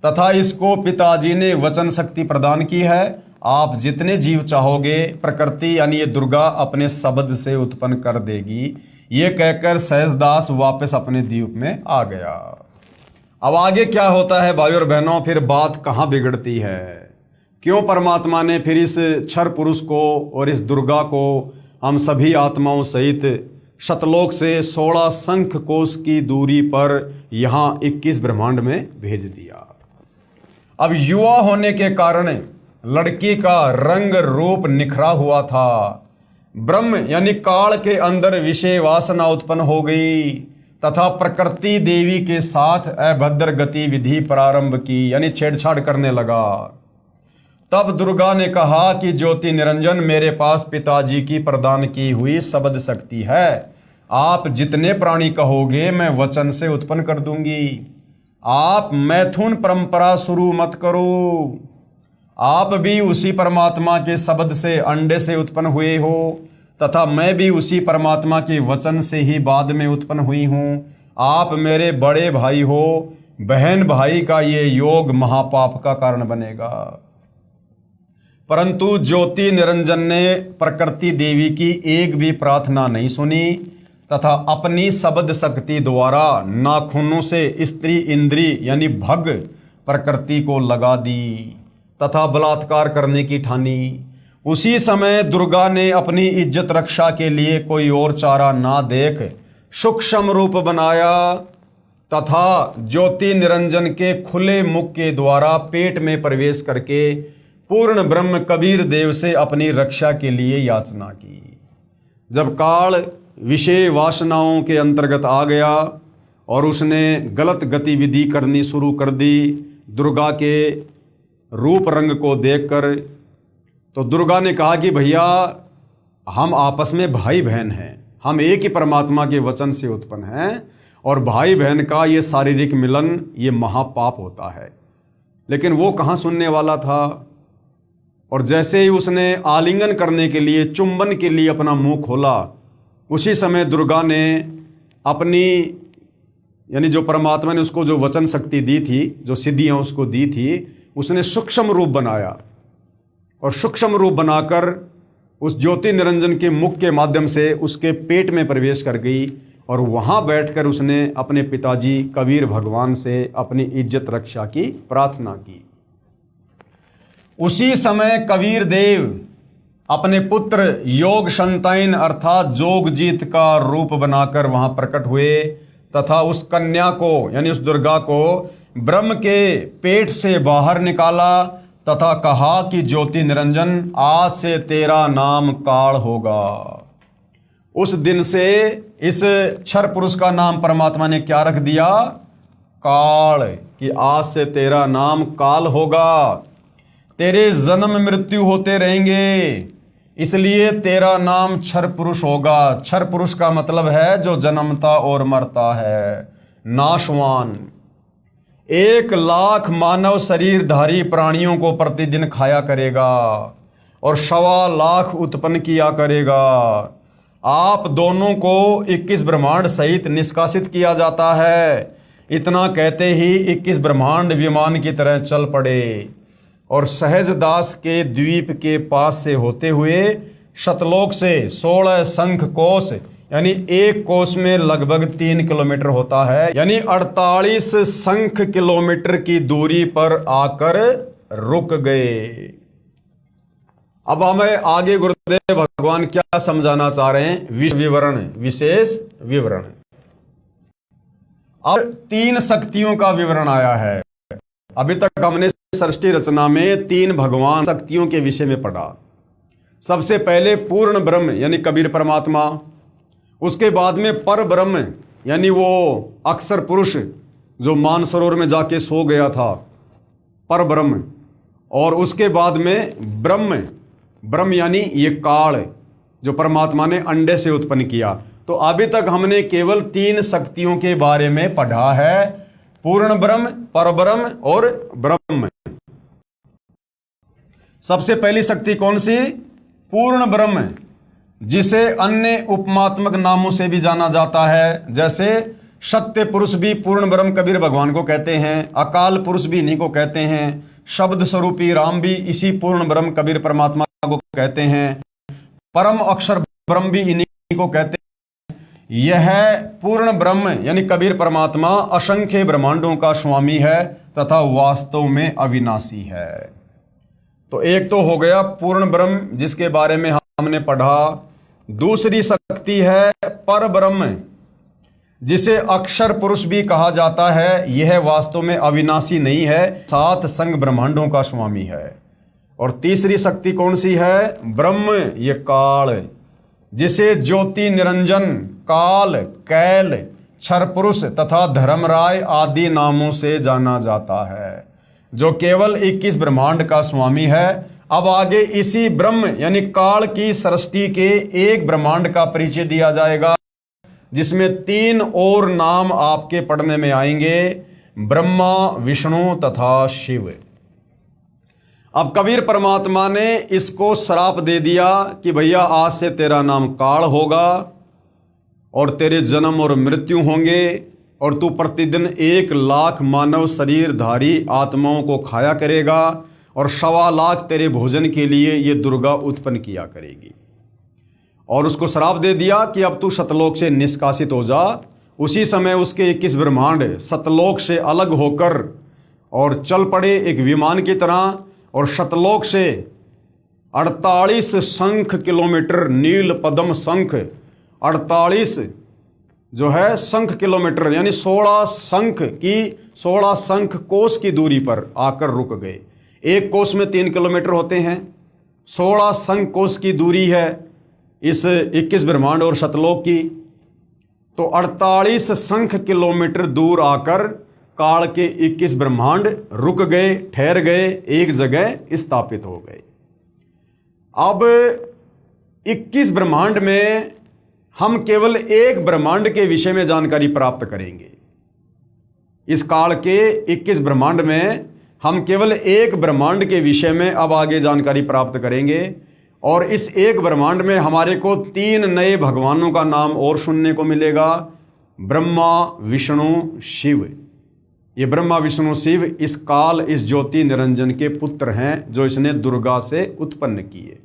तथा इसको पिताजी ने वचन शक्ति प्रदान की है। आप जितने जीव चाहोगे प्रकृति यानी ये दुर्गा अपने शब्द से उत्पन्न कर देगी। ये कहकर सहजदास वापस अपने द्वीप में आ गया। अब आगे क्या होता है भाई और बहनों, फिर बात कहाँ बिगड़ती है, क्यों परमात्मा ने फिर इस क्षर पुरुष को और इस दुर्गा को हम सभी आत्माओं सहित शतलोक से 16 शंख कोश की दूरी पर यहाँ 21 ब्रह्मांड में भेज दिया। अब युवा होने के कारण लड़की का रंग रूप निखरा हुआ था। ब्रह्म यानी काल के अंदर विषय वासना उत्पन्न हो गई तथा प्रकृति देवी के साथ अभद्र गतिविधि प्रारंभ की, यानी छेड़छाड़ करने लगा। तब दुर्गा ने कहा कि ज्योति निरंजन, मेरे पास पिताजी की प्रदान की हुई शब्द शक्ति है, आप जितने प्राणी कहोगे मैं वचन से उत्पन्न कर दूंगी। आप मैथुन परंपरा शुरू मत करो, आप भी उसी परमात्मा के शब्द से अंडे से उत्पन्न हुए हो तथा मैं भी उसी परमात्मा के वचन से ही बाद में उत्पन्न हुई हूं। आप मेरे बड़े भाई हो, बहन भाई का ये योग महापाप का कारण बनेगा। परंतु ज्योति निरंजन ने प्रकृति देवी की एक भी प्रार्थना नहीं सुनी तथा अपनी शब्द शक्ति द्वारा नाखूनों से स्त्री इंद्री यानी भग प्रकृति को लगा दी तथा बलात्कार करने की ठानी। उसी समय दुर्गा ने अपनी इज्जत रक्षा के लिए कोई और चारा ना देख सूक्ष्म रूप बनाया तथा ज्योति निरंजन के खुले मुख के द्वारा पेट में प्रवेश करके पूर्ण ब्रह्म कबीर देव से अपनी रक्षा के लिए याचना की। जब काल विषय वासनाओं के अंतर्गत आ गया और उसने गलत गतिविधि करनी शुरू कर दी दुर्गा के रूप रंग को देखकर, तो दुर्गा ने कहा कि भैया हम आपस में भाई बहन हैं, हम एक ही परमात्मा के वचन से उत्पन्न हैं और भाई बहन का ये शारीरिक मिलन ये महापाप होता है। लेकिन वो कहाँ सुनने वाला था, और जैसे ही उसने आलिंगन करने के लिए चुंबन के लिए अपना मुंह खोला, उसी समय दुर्गा ने अपनी यानी जो परमात्मा ने उसको जो वचन शक्ति दी थी, जो सिद्धियां उसको दी थी, उसने सूक्ष्म रूप बनाया और सूक्ष्म रूप बनाकर उस ज्योति निरंजन के मुख के माध्यम से उसके पेट में प्रवेश कर गई और वहां बैठकर उसने अपने पिताजी कबीर भगवान से अपनी इज्जत रक्षा की प्रार्थना की। उसी समय कबीर देव अपने पुत्र योग संताइन अर्थात जोगजीत का रूप बनाकर वहां प्रकट हुए तथा उस कन्या को यानी उस दुर्गा को ब्रह्म के पेट से बाहर निकाला तथा कहा कि ज्योति निरंजन, आज से तेरा नाम काल होगा। उस दिन से इस क्षर पुरुष का नाम परमात्मा ने क्या रख दिया, काल, कि आज से तेरा नाम काल होगा। तेरे जन्म मृत्यु होते रहेंगे, इसलिए तेरा नाम क्षर पुरुष होगा। क्षर पुरुष का मतलब है जो जन्मता और मरता है, नाशवान। 1 लाख मानव शरीरधारी प्राणियों को प्रतिदिन खाया करेगा और 1.25 लाख उत्पन्न किया करेगा। आप दोनों को 21 ब्रह्मांड सहित निष्कासित किया जाता है। इतना कहते ही 21 ब्रह्मांड विमान की तरह चल पड़े और सहजदास के द्वीप के पास से होते हुए शतलोक से 16 शंख कोश यानी एक कोस में लगभग 3 किलोमीटर होता है, यानी 48 शंख किलोमीटर की दूरी पर आकर रुक गए। अब हमें आगे गुरुदेव भगवान क्या समझाना चाह रहे हैं, विवरण, विशेष विवरण। अब तीन शक्तियों का विवरण आया है। अभी तक हमने सृष्टि रचना में तीन भगवान शक्तियों के विषय में पढ़ा। सबसे पहले पूर्ण ब्रह्म यानी कबीर परमात्मा, उसके बाद में पर ब्रह्म यानी वो अक्षर पुरुष जो मानसरोवर में जाके सो गया था, पर ब्रह्म, और उसके बाद में ब्रह्म यानी ये काल जो परमात्मा ने अंडे से उत्पन्न किया। तो अभी तक हमने केवल तीन शक्तियों के बारे में पढ़ा है, पूर्ण ब्रह्म, पर ब्रह्म और ब्रह्म। सबसे पहली शक्ति कौन सी? पूर्ण ब्रह्म, जिसे अन्य उपमात्मक नामों से भी जाना जाता है। जैसे सत्य पुरुष भी पूर्ण ब्रह्म कबीर भगवान को कहते हैं, अकाल पुरुष भी इन्हीं को कहते हैं, शब्द स्वरूपी राम भी इसी पूर्ण ब्रह्म कबीर परमात्मा को कहते हैं, परम अक्षर ब्रह्म भी इन्हीं को कहते हैं। यह पूर्ण ब्रह्म यानी कबीर परमात्मा असंख्य ब्रह्मांडों का स्वामी है तथा वास्तव में अविनाशी है। तो एक तो हो गया पूर्ण ब्रह्म जिसके बारे में हमने पढ़ा। दूसरी शक्ति है पर ब्रह्म, जिसे अक्षर पुरुष भी कहा जाता है। यह वास्तव में अविनाशी नहीं है, सात संग ब्रह्मांडों का स्वामी है। और तीसरी शक्ति कौन सी है? ब्रह्म, ये काल, जिसे ज्योति निरंजन, काल, कैल, क्षर पुरुष तथा धर्मराय आदि नामों से जाना जाता है, जो केवल 21 ब्रह्मांड का स्वामी है। अब आगे इसी ब्रह्म यानी काल की सृष्टि के एक ब्रह्मांड का परिचय दिया जाएगा, जिसमें तीन और नाम आपके पढ़ने में आएंगे, ब्रह्मा, विष्णु तथा शिव। अब कबीर परमात्मा ने इसको श्राप दे दिया कि भैया आज से तेरा नाम काल होगा और तेरे जन्म और मृत्यु होंगे और तू प्रतिदिन 1,00,000 मानव शरीरधारी आत्माओं को खाया करेगा और 1,25,00,000 तेरे भोजन के लिए ये दुर्गा उत्पन्न किया करेगी। और उसको श्राप दे दिया कि अब तू सतलोक से निष्कासित हो जा। उसी समय उसके 21 ब्रह्मांड सतलोक से अलग होकर और चल पड़े एक विमान की तरह, और सतलोक से 48 शंख किलोमीटर, नील पद्म शंख 48 जो है शंख किलोमीटर यानी 16 शंख कोस की दूरी पर आकर रुक गए। एक कोस में 3 किलोमीटर होते हैं, 16 शंख कोस की दूरी है इस 21 ब्रह्मांड और सतलोक की। तो 48 शंख किलोमीटर दूर आकर काल के 21 ब्रह्मांड रुक गए, ठहर गए, एक जगह स्थापित हो गए। अब 21 ब्रह्मांड में हम केवल एक ब्रह्मांड के विषय में जानकारी प्राप्त करेंगे। इस काल के 21 ब्रह्मांड में हम केवल एक ब्रह्मांड के विषय में अब आगे जानकारी प्राप्त करेंगे। और इस एक ब्रह्मांड में हमारे को 3 नए भगवानों का नाम और सुनने को मिलेगा, ब्रह्मा, विष्णु, शिव। ये ब्रह्मा, विष्णु, शिव इस काल, इस ज्योति निरंजन के पुत्र हैं जो इसने दुर्गा से उत्पन्न किए।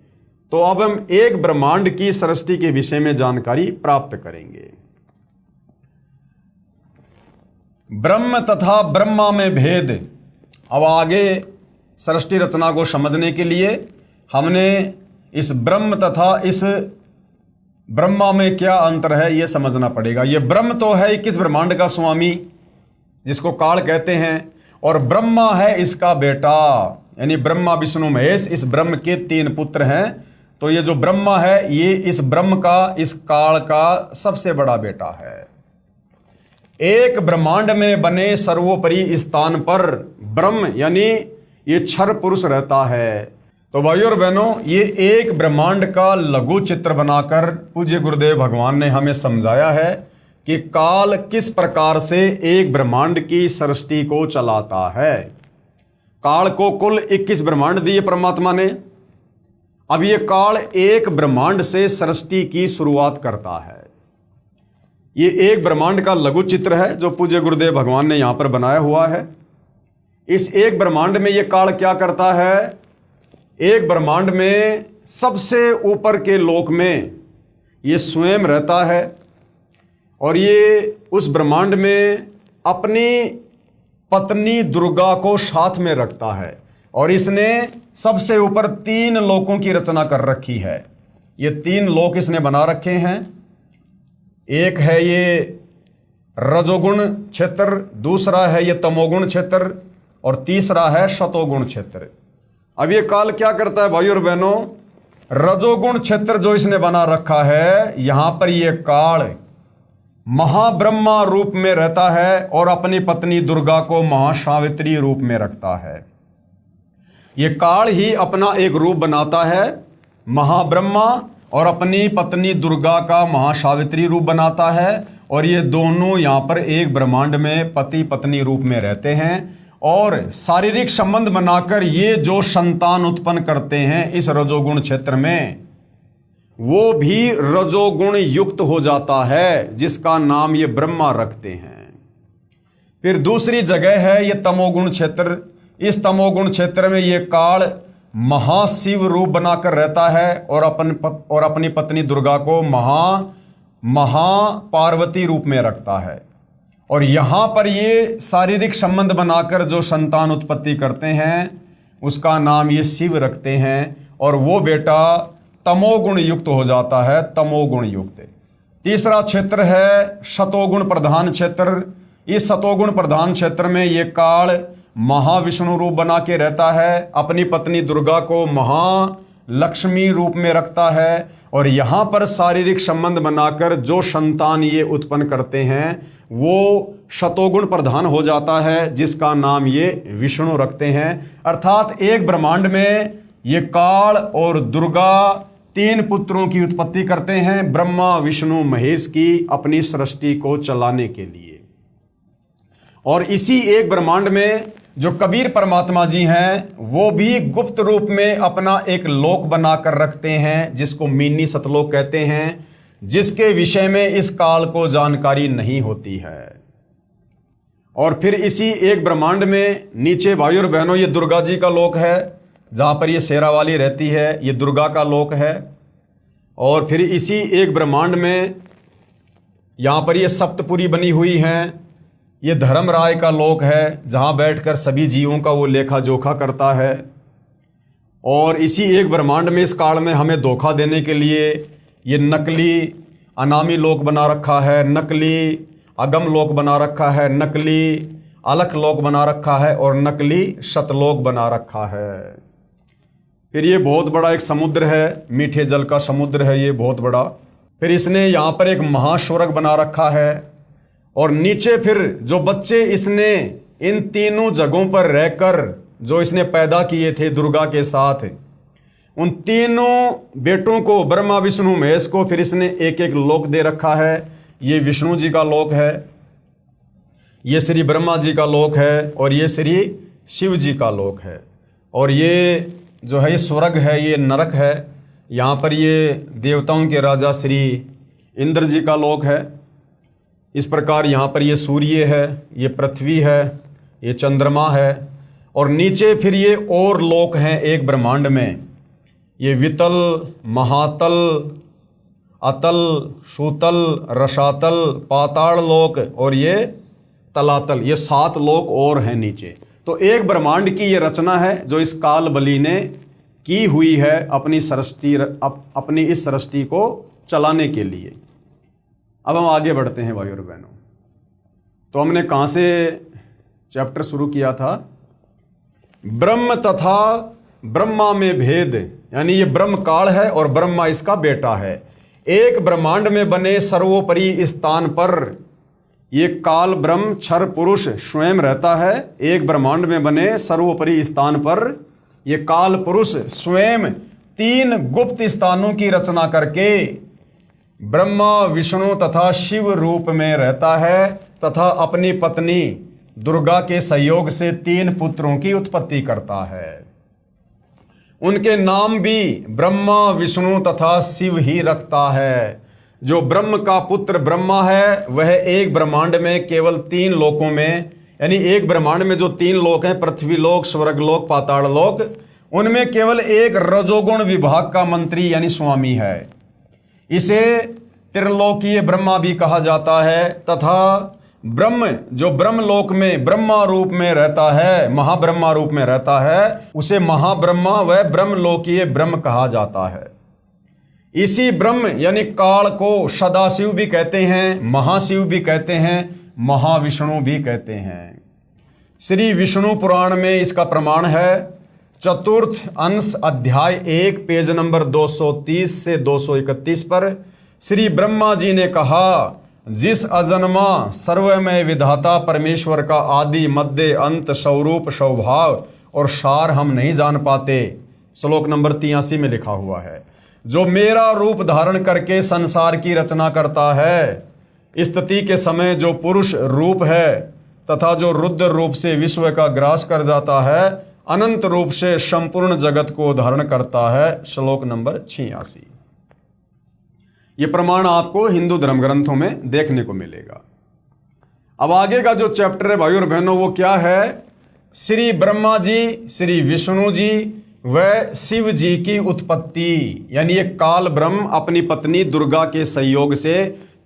तो अब हम एक ब्रह्मांड की सृष्टि के विषय में जानकारी प्राप्त करेंगे। ब्रह्म तथा ब्रह्मा में भेद। अब आगे सृष्टि रचना को समझने के लिए हमने इस ब्रह्म तथा इस ब्रह्मा में क्या अंतर है ये समझना पड़ेगा। ये ब्रह्म तो है 21 ब्रह्मांड का स्वामी जिसको काल कहते हैं, और ब्रह्मा है इसका बेटा, यानी ब्रह्मा, विष्णु, महेश। इस ब्रह्म के 3 पुत्र हैं। तो ये जो ब्रह्मा है ये इस ब्रह्म का, इस काल का सबसे बड़ा बेटा है। एक ब्रह्मांड में बने सर्वोपरि स्थान पर ब्रह्म यानी ये क्षर पुरुष रहता है। तो भाइयों और बहनों, ये एक ब्रह्मांड का लघु चित्र बनाकर पूज्य गुरुदेव भगवान ने हमें समझाया है कि काल किस प्रकार से एक ब्रह्मांड की सृष्टि को चलाता है। काल को कुल 21 ब्रह्मांड दिए परमात्मा ने। अब ये काल एक ब्रह्मांड से सृष्टि की शुरुआत करता है। ये एक ब्रह्मांड का लघु चित्र है जो पूज्य गुरुदेव भगवान ने यहां पर बनाया हुआ है। इस एक ब्रह्मांड में ये काल क्या करता है? एक ब्रह्मांड में सबसे ऊपर के लोक में ये स्वयं रहता है और ये उस ब्रह्मांड में अपनी पत्नी दुर्गा को साथ में रखता है। और इसने सबसे ऊपर 3 लोकों की रचना कर रखी है। ये 3 लोक इसने बना रखे हैं। एक है ये रजोगुण क्षेत्र, दूसरा है ये तमोगुण क्षेत्र और तीसरा है शतोगुण क्षेत्र। अब ये काल क्या करता है भाइयों और बहनों, रजोगुण क्षेत्र जो इसने बना रखा है, यहां पर ये काल महाब्रह्मा रूप में रहता है और अपनी पत्नी दुर्गा को महासावित्री रूप में रखता है। ये काल ही अपना एक रूप बनाता है महाब्रह्मा और अपनी पत्नी दुर्गा का महासावित्री रूप बनाता है, और ये दोनों यहाँ पर एक ब्रह्मांड में पति पत्नी रूप में रहते हैं और शारीरिक संबंध बनाकर ये जो संतान उत्पन्न करते हैं इस रजोगुण क्षेत्र में, वो भी रजोगुण युक्त हो जाता है, जिसका नाम ये ब्रह्मा रखते हैं। फिर दूसरी जगह है ये तमोगुण क्षेत्र। इस तमोगुण क्षेत्र में ये काल महाशिव रूप बनाकर रहता है और अपनी पत्नी दुर्गा को महापार्वती रूप में रखता है, और यहां पर ये शारीरिक संबंध बनाकर जो संतान उत्पत्ति करते हैं उसका नाम ये शिव रखते हैं, और वो बेटा तमोगुण युक्त हो जाता है, तमोगुण युक्त। तीसरा क्षेत्र है शतोगुण प्रधान क्षेत्र। इस शतोगुण प्रधान क्षेत्र में ये काल महाविष्णु रूप बना के रहता है, अपनी पत्नी दुर्गा को महालक्ष्मी रूप में रखता है, और यहाँ पर शारीरिक संबंध बनाकर जो संतान ये उत्पन्न करते हैं वो शतोगुण प्रधान हो जाता है, जिसका नाम ये विष्णु रखते हैं। अर्थात एक ब्रह्मांड में ये काल और दुर्गा तीन पुत्रों की उत्पत्ति करते हैं, ब्रह्मा विष्णु महेश की, अपनी सृष्टि को चलाने के लिए। और इसी एक ब्रह्मांड में जो कबीर परमात्मा जी हैं वो भी गुप्त रूप में अपना एक लोक बनाकर रखते हैं, जिसको मिनी सतलोक कहते हैं, जिसके विषय में इस काल को जानकारी नहीं होती है। और फिर इसी एक ब्रह्मांड में नीचे भाइयों और बहनों ये दुर्गा जी का लोक है, जहां पर ये शेरा वाली रहती है, ये दुर्गा का लोक है। और फिर इसी एक ब्रह्मांड में यहां पर ये सप्तपुरी बनी हुई हैं, ये धर्मराय का लोक है, जहां बैठकर सभी जीवों का वो लेखा जोखा करता है। और इसी एक ब्रह्मांड में इस काल में हमें धोखा देने के लिए ये नकली अनामी लोक बना रखा है, नकली अगम लोक बना रखा है, नकली अलख लोक बना रखा है और नकली शतलोक बना रखा है। फिर ये बहुत बड़ा एक समुद्र है, मीठे जल का समुद्र है ये बहुत बड़ा। फिर इसने यहाँ पर एक महास्वर्ग बना रखा है, और नीचे फिर जो बच्चे इसने इन तीनों जगहों पर रहकर जो इसने पैदा किए थे दुर्गा के साथ, उन तीनों बेटों को ब्रह्मा विष्णु महेश को फिर इसने एक एक लोक दे रखा है। ये विष्णु जी का लोक है, ये श्री ब्रह्मा जी का लोक है, और ये श्री शिव जी का लोक है। और ये जो है ये स्वर्ग है, ये नरक है। यहाँ पर ये देवताओं के राजा श्री इंद्र जी का लोक है। इस प्रकार यहाँ पर ये सूर्य है, ये पृथ्वी है, ये चंद्रमा है, और नीचे फिर ये और लोक हैं एक ब्रह्मांड में, ये वितल, महातल, अतल, सूतल, रसातल, पाताल लोक और ये तलातल, ये 7 लोक और हैं नीचे। तो एक ब्रह्मांड की ये रचना है जो इस काल बली ने की हुई है अपनी इस सृष्टि को चलाने के लिए। अब हम आगे बढ़ते हैं भाइयों और बहनों। तो हमने कहाँ से चैप्टर शुरू किया था? ब्रह्म तथा ब्रह्मा में भेद, यानी ये ब्रह्म काल है और ब्रह्मा इसका बेटा है। एक ब्रह्मांड में बने सर्वोपरि स्थान पर ये काल ब्रह्म क्षर पुरुष स्वयं रहता है। एक ब्रह्मांड में बने सर्वोपरि स्थान पर ये काल पुरुष स्वयं 3 गुप्त स्थानों की रचना करके ब्रह्मा विष्णु तथा शिव रूप में रहता है, तथा अपनी पत्नी दुर्गा के सहयोग से 3 पुत्रों की उत्पत्ति करता है। उनके नाम भी ब्रह्मा विष्णु तथा शिव ही रखता है। जो ब्रह्म का पुत्र ब्रह्मा है वह एक ब्रह्मांड में केवल 3 लोकों में, यानी एक ब्रह्मांड में जो 3 लोक हैं, पृथ्वी लोक, स्वर्गलोक, पाताल लोक, उनमें केवल एक रजोगुण विभाग का मंत्री यानी स्वामी है। इसे त्रिलोकीय ब्रह्मा भी कहा जाता है। तथा ब्रह्म जो ब्रह्मलोक में ब्रह्मा रूप में रहता है, महाब्रह्मा रूप में रहता है, उसे महाब्रह्मा व ब्रह्मलोकीय ब्रह्म कहा जाता है। इसी ब्रह्म यानी काल को सदाशिव भी कहते हैं, महाशिव भी कहते हैं, महाविष्णु भी कहते हैं। श्री विष्णु पुराण में इसका प्रमाण है। चतुर्थ अंश अध्याय 1 पेज नंबर 230 से 231 पर श्री ब्रह्मा जी ने कहा, जिस अजन्मा सर्वमय विधाता परमेश्वर का आदि मध्य अंत स्वरूप स्वभाव और सार हम नहीं जान पाते। श्लोक नंबर 83 में लिखा हुआ है। जो मेरा रूप धारण करके संसार की रचना करता है, स्थिति के समय जो पुरुष रूप है तथा जो रुद्र रूप से विश्व का ग्रास कर जाता है, अनंत रूप से संपूर्ण जगत को धारण करता है। श्लोक नंबर 86। ये प्रमाण आपको हिंदू धर्म ग्रंथों में देखने को मिलेगा। अब आगे का जो चैप्टर है भाई और बहनों, वो क्या है? श्री ब्रह्मा जी, श्री विष्णु जी व शिव जी की उत्पत्ति, यानी ये काल ब्रह्म अपनी पत्नी दुर्गा के सहयोग से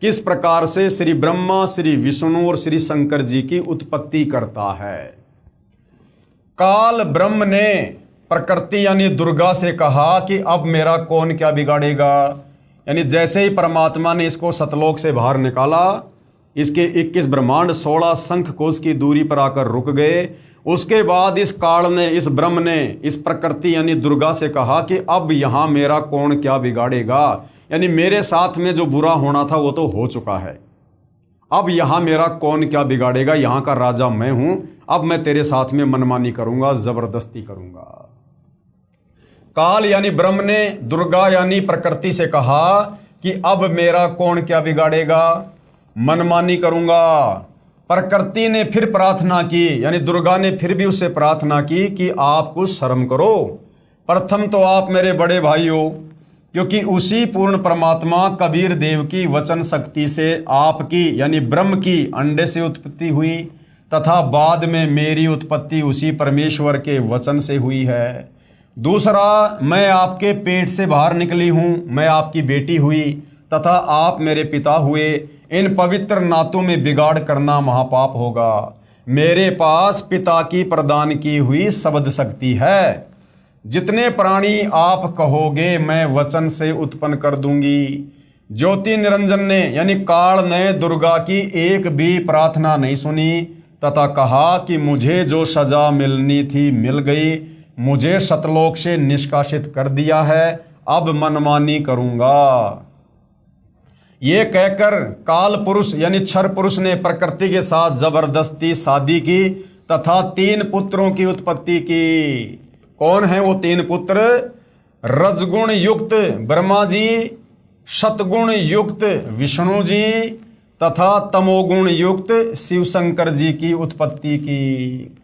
किस प्रकार से श्री ब्रह्मा, श्री विष्णु और श्री शंकर जी की उत्पत्ति करता है। काल ब्रह्म ने प्रकृति यानी दुर्गा से कहा कि अब मेरा कौन क्या बिगाड़ेगा। यानी जैसे ही परमात्मा ने इसको सतलोक से बाहर निकाला, इसके 21 ब्रह्मांड 16 शंख कोश की दूरी पर आकर रुक गए। उसके बाद इस काल ने, इस ब्रह्म ने इस प्रकृति यानी दुर्गा से कहा कि अब यहां मेरा कौन क्या बिगाड़ेगा। यानी मेरे साथ में जो बुरा होना था वो तो हो चुका है, अब यहां मेरा कौन क्या बिगाड़ेगा। यहां का राजा मैं हूं, अब मैं तेरे साथ में मनमानी करूंगा, जबरदस्ती करूंगा। काल यानी ब्रह्म ने दुर्गा यानी प्रकृति से कहा कि अब मेरा कौन क्या बिगाड़ेगा, मनमानी करूंगा। प्रकृति ने फिर प्रार्थना की, यानी दुर्गा ने फिर भी उससे प्रार्थना की कि आप कुछ शर्म करो। प्रथम तो आप मेरे बड़े भाई हो, क्योंकि उसी पूर्ण परमात्मा कबीर देव की वचन शक्ति से आपकी यानी ब्रह्म की अंडे से उत्पत्ति हुई तथा बाद में मेरी उत्पत्ति उसी परमेश्वर के वचन से हुई है। दूसरा, मैं आपके पेट से बाहर निकली हूं, मैं आपकी बेटी हुई तथा आप मेरे पिता हुए। इन पवित्र नातों में बिगाड़ करना महापाप होगा। मेरे पास पिता की प्रदान की हुई शब्द शक्ति है। जितने प्राणी आप कहोगे मैं वचन से उत्पन्न कर दूंगी। ज्योति निरंजन ने यानी काल ने दुर्गा की एक भी प्रार्थना नहीं सुनी तथा कहा कि मुझे जो सजा मिलनी थी मिल गई, मुझे सतलोक से निष्कासित कर दिया है, अब मनमानी करूंगा। ये कहकर काल पुरुष यानी क्षर पुरुष ने प्रकृति के साथ जबरदस्ती शादी की तथा 3 पुत्रों की उत्पत्ति की। कौन है वो 3 पुत्र? रजगुण युक्त ब्रह्मा जी, सतगुण युक्त विष्णु जी तथा तमोगुण युक्त शिव शंकर जी की उत्पत्ति की।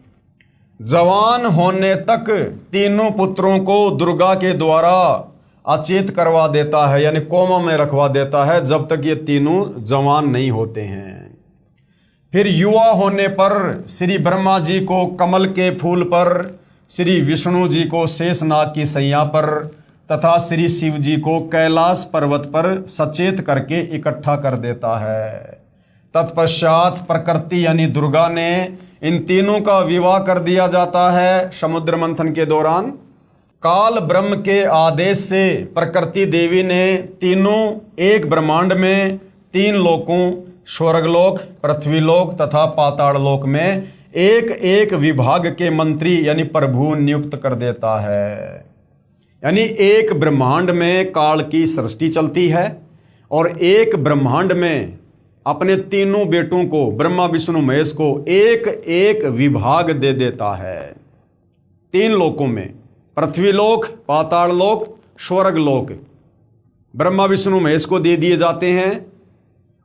जवान होने तक तीनों पुत्रों को दुर्गा के द्वारा अचेत करवा देता है, यानी कोमा में रखवा देता है जब तक ये तीनों जवान नहीं होते हैं। फिर युवा होने पर श्री ब्रह्मा जी को कमल के फूल पर, श्री विष्णु जी को शेषनाग की सैया पर तथा श्री शिव जी को कैलाश पर्वत पर सचेत करके इकट्ठा कर देता है। तत्पश्चात प्रकृति यानी दुर्गा ने इन तीनों का विवाह कर दिया जाता है समुद्र मंथन के दौरान। काल ब्रह्म के आदेश से प्रकृति देवी ने तीनों एक ब्रह्मांड में 3 लोकों स्वर्गलोक, पृथ्वीलोक तथा पाताल लोक में एक एक विभाग के मंत्री यानी प्रभु नियुक्त कर देता है। यानी एक ब्रह्मांड में काल की सृष्टि चलती है और एक ब्रह्मांड में अपने तीनों बेटों को ब्रह्मा विष्णु महेश को एक एक विभाग दे देता है। 3 लोकों में पृथ्वीलोक, पाताल लोक, स्वर्गलोक ब्रह्मा विष्णु महेश को दे दिए जाते हैं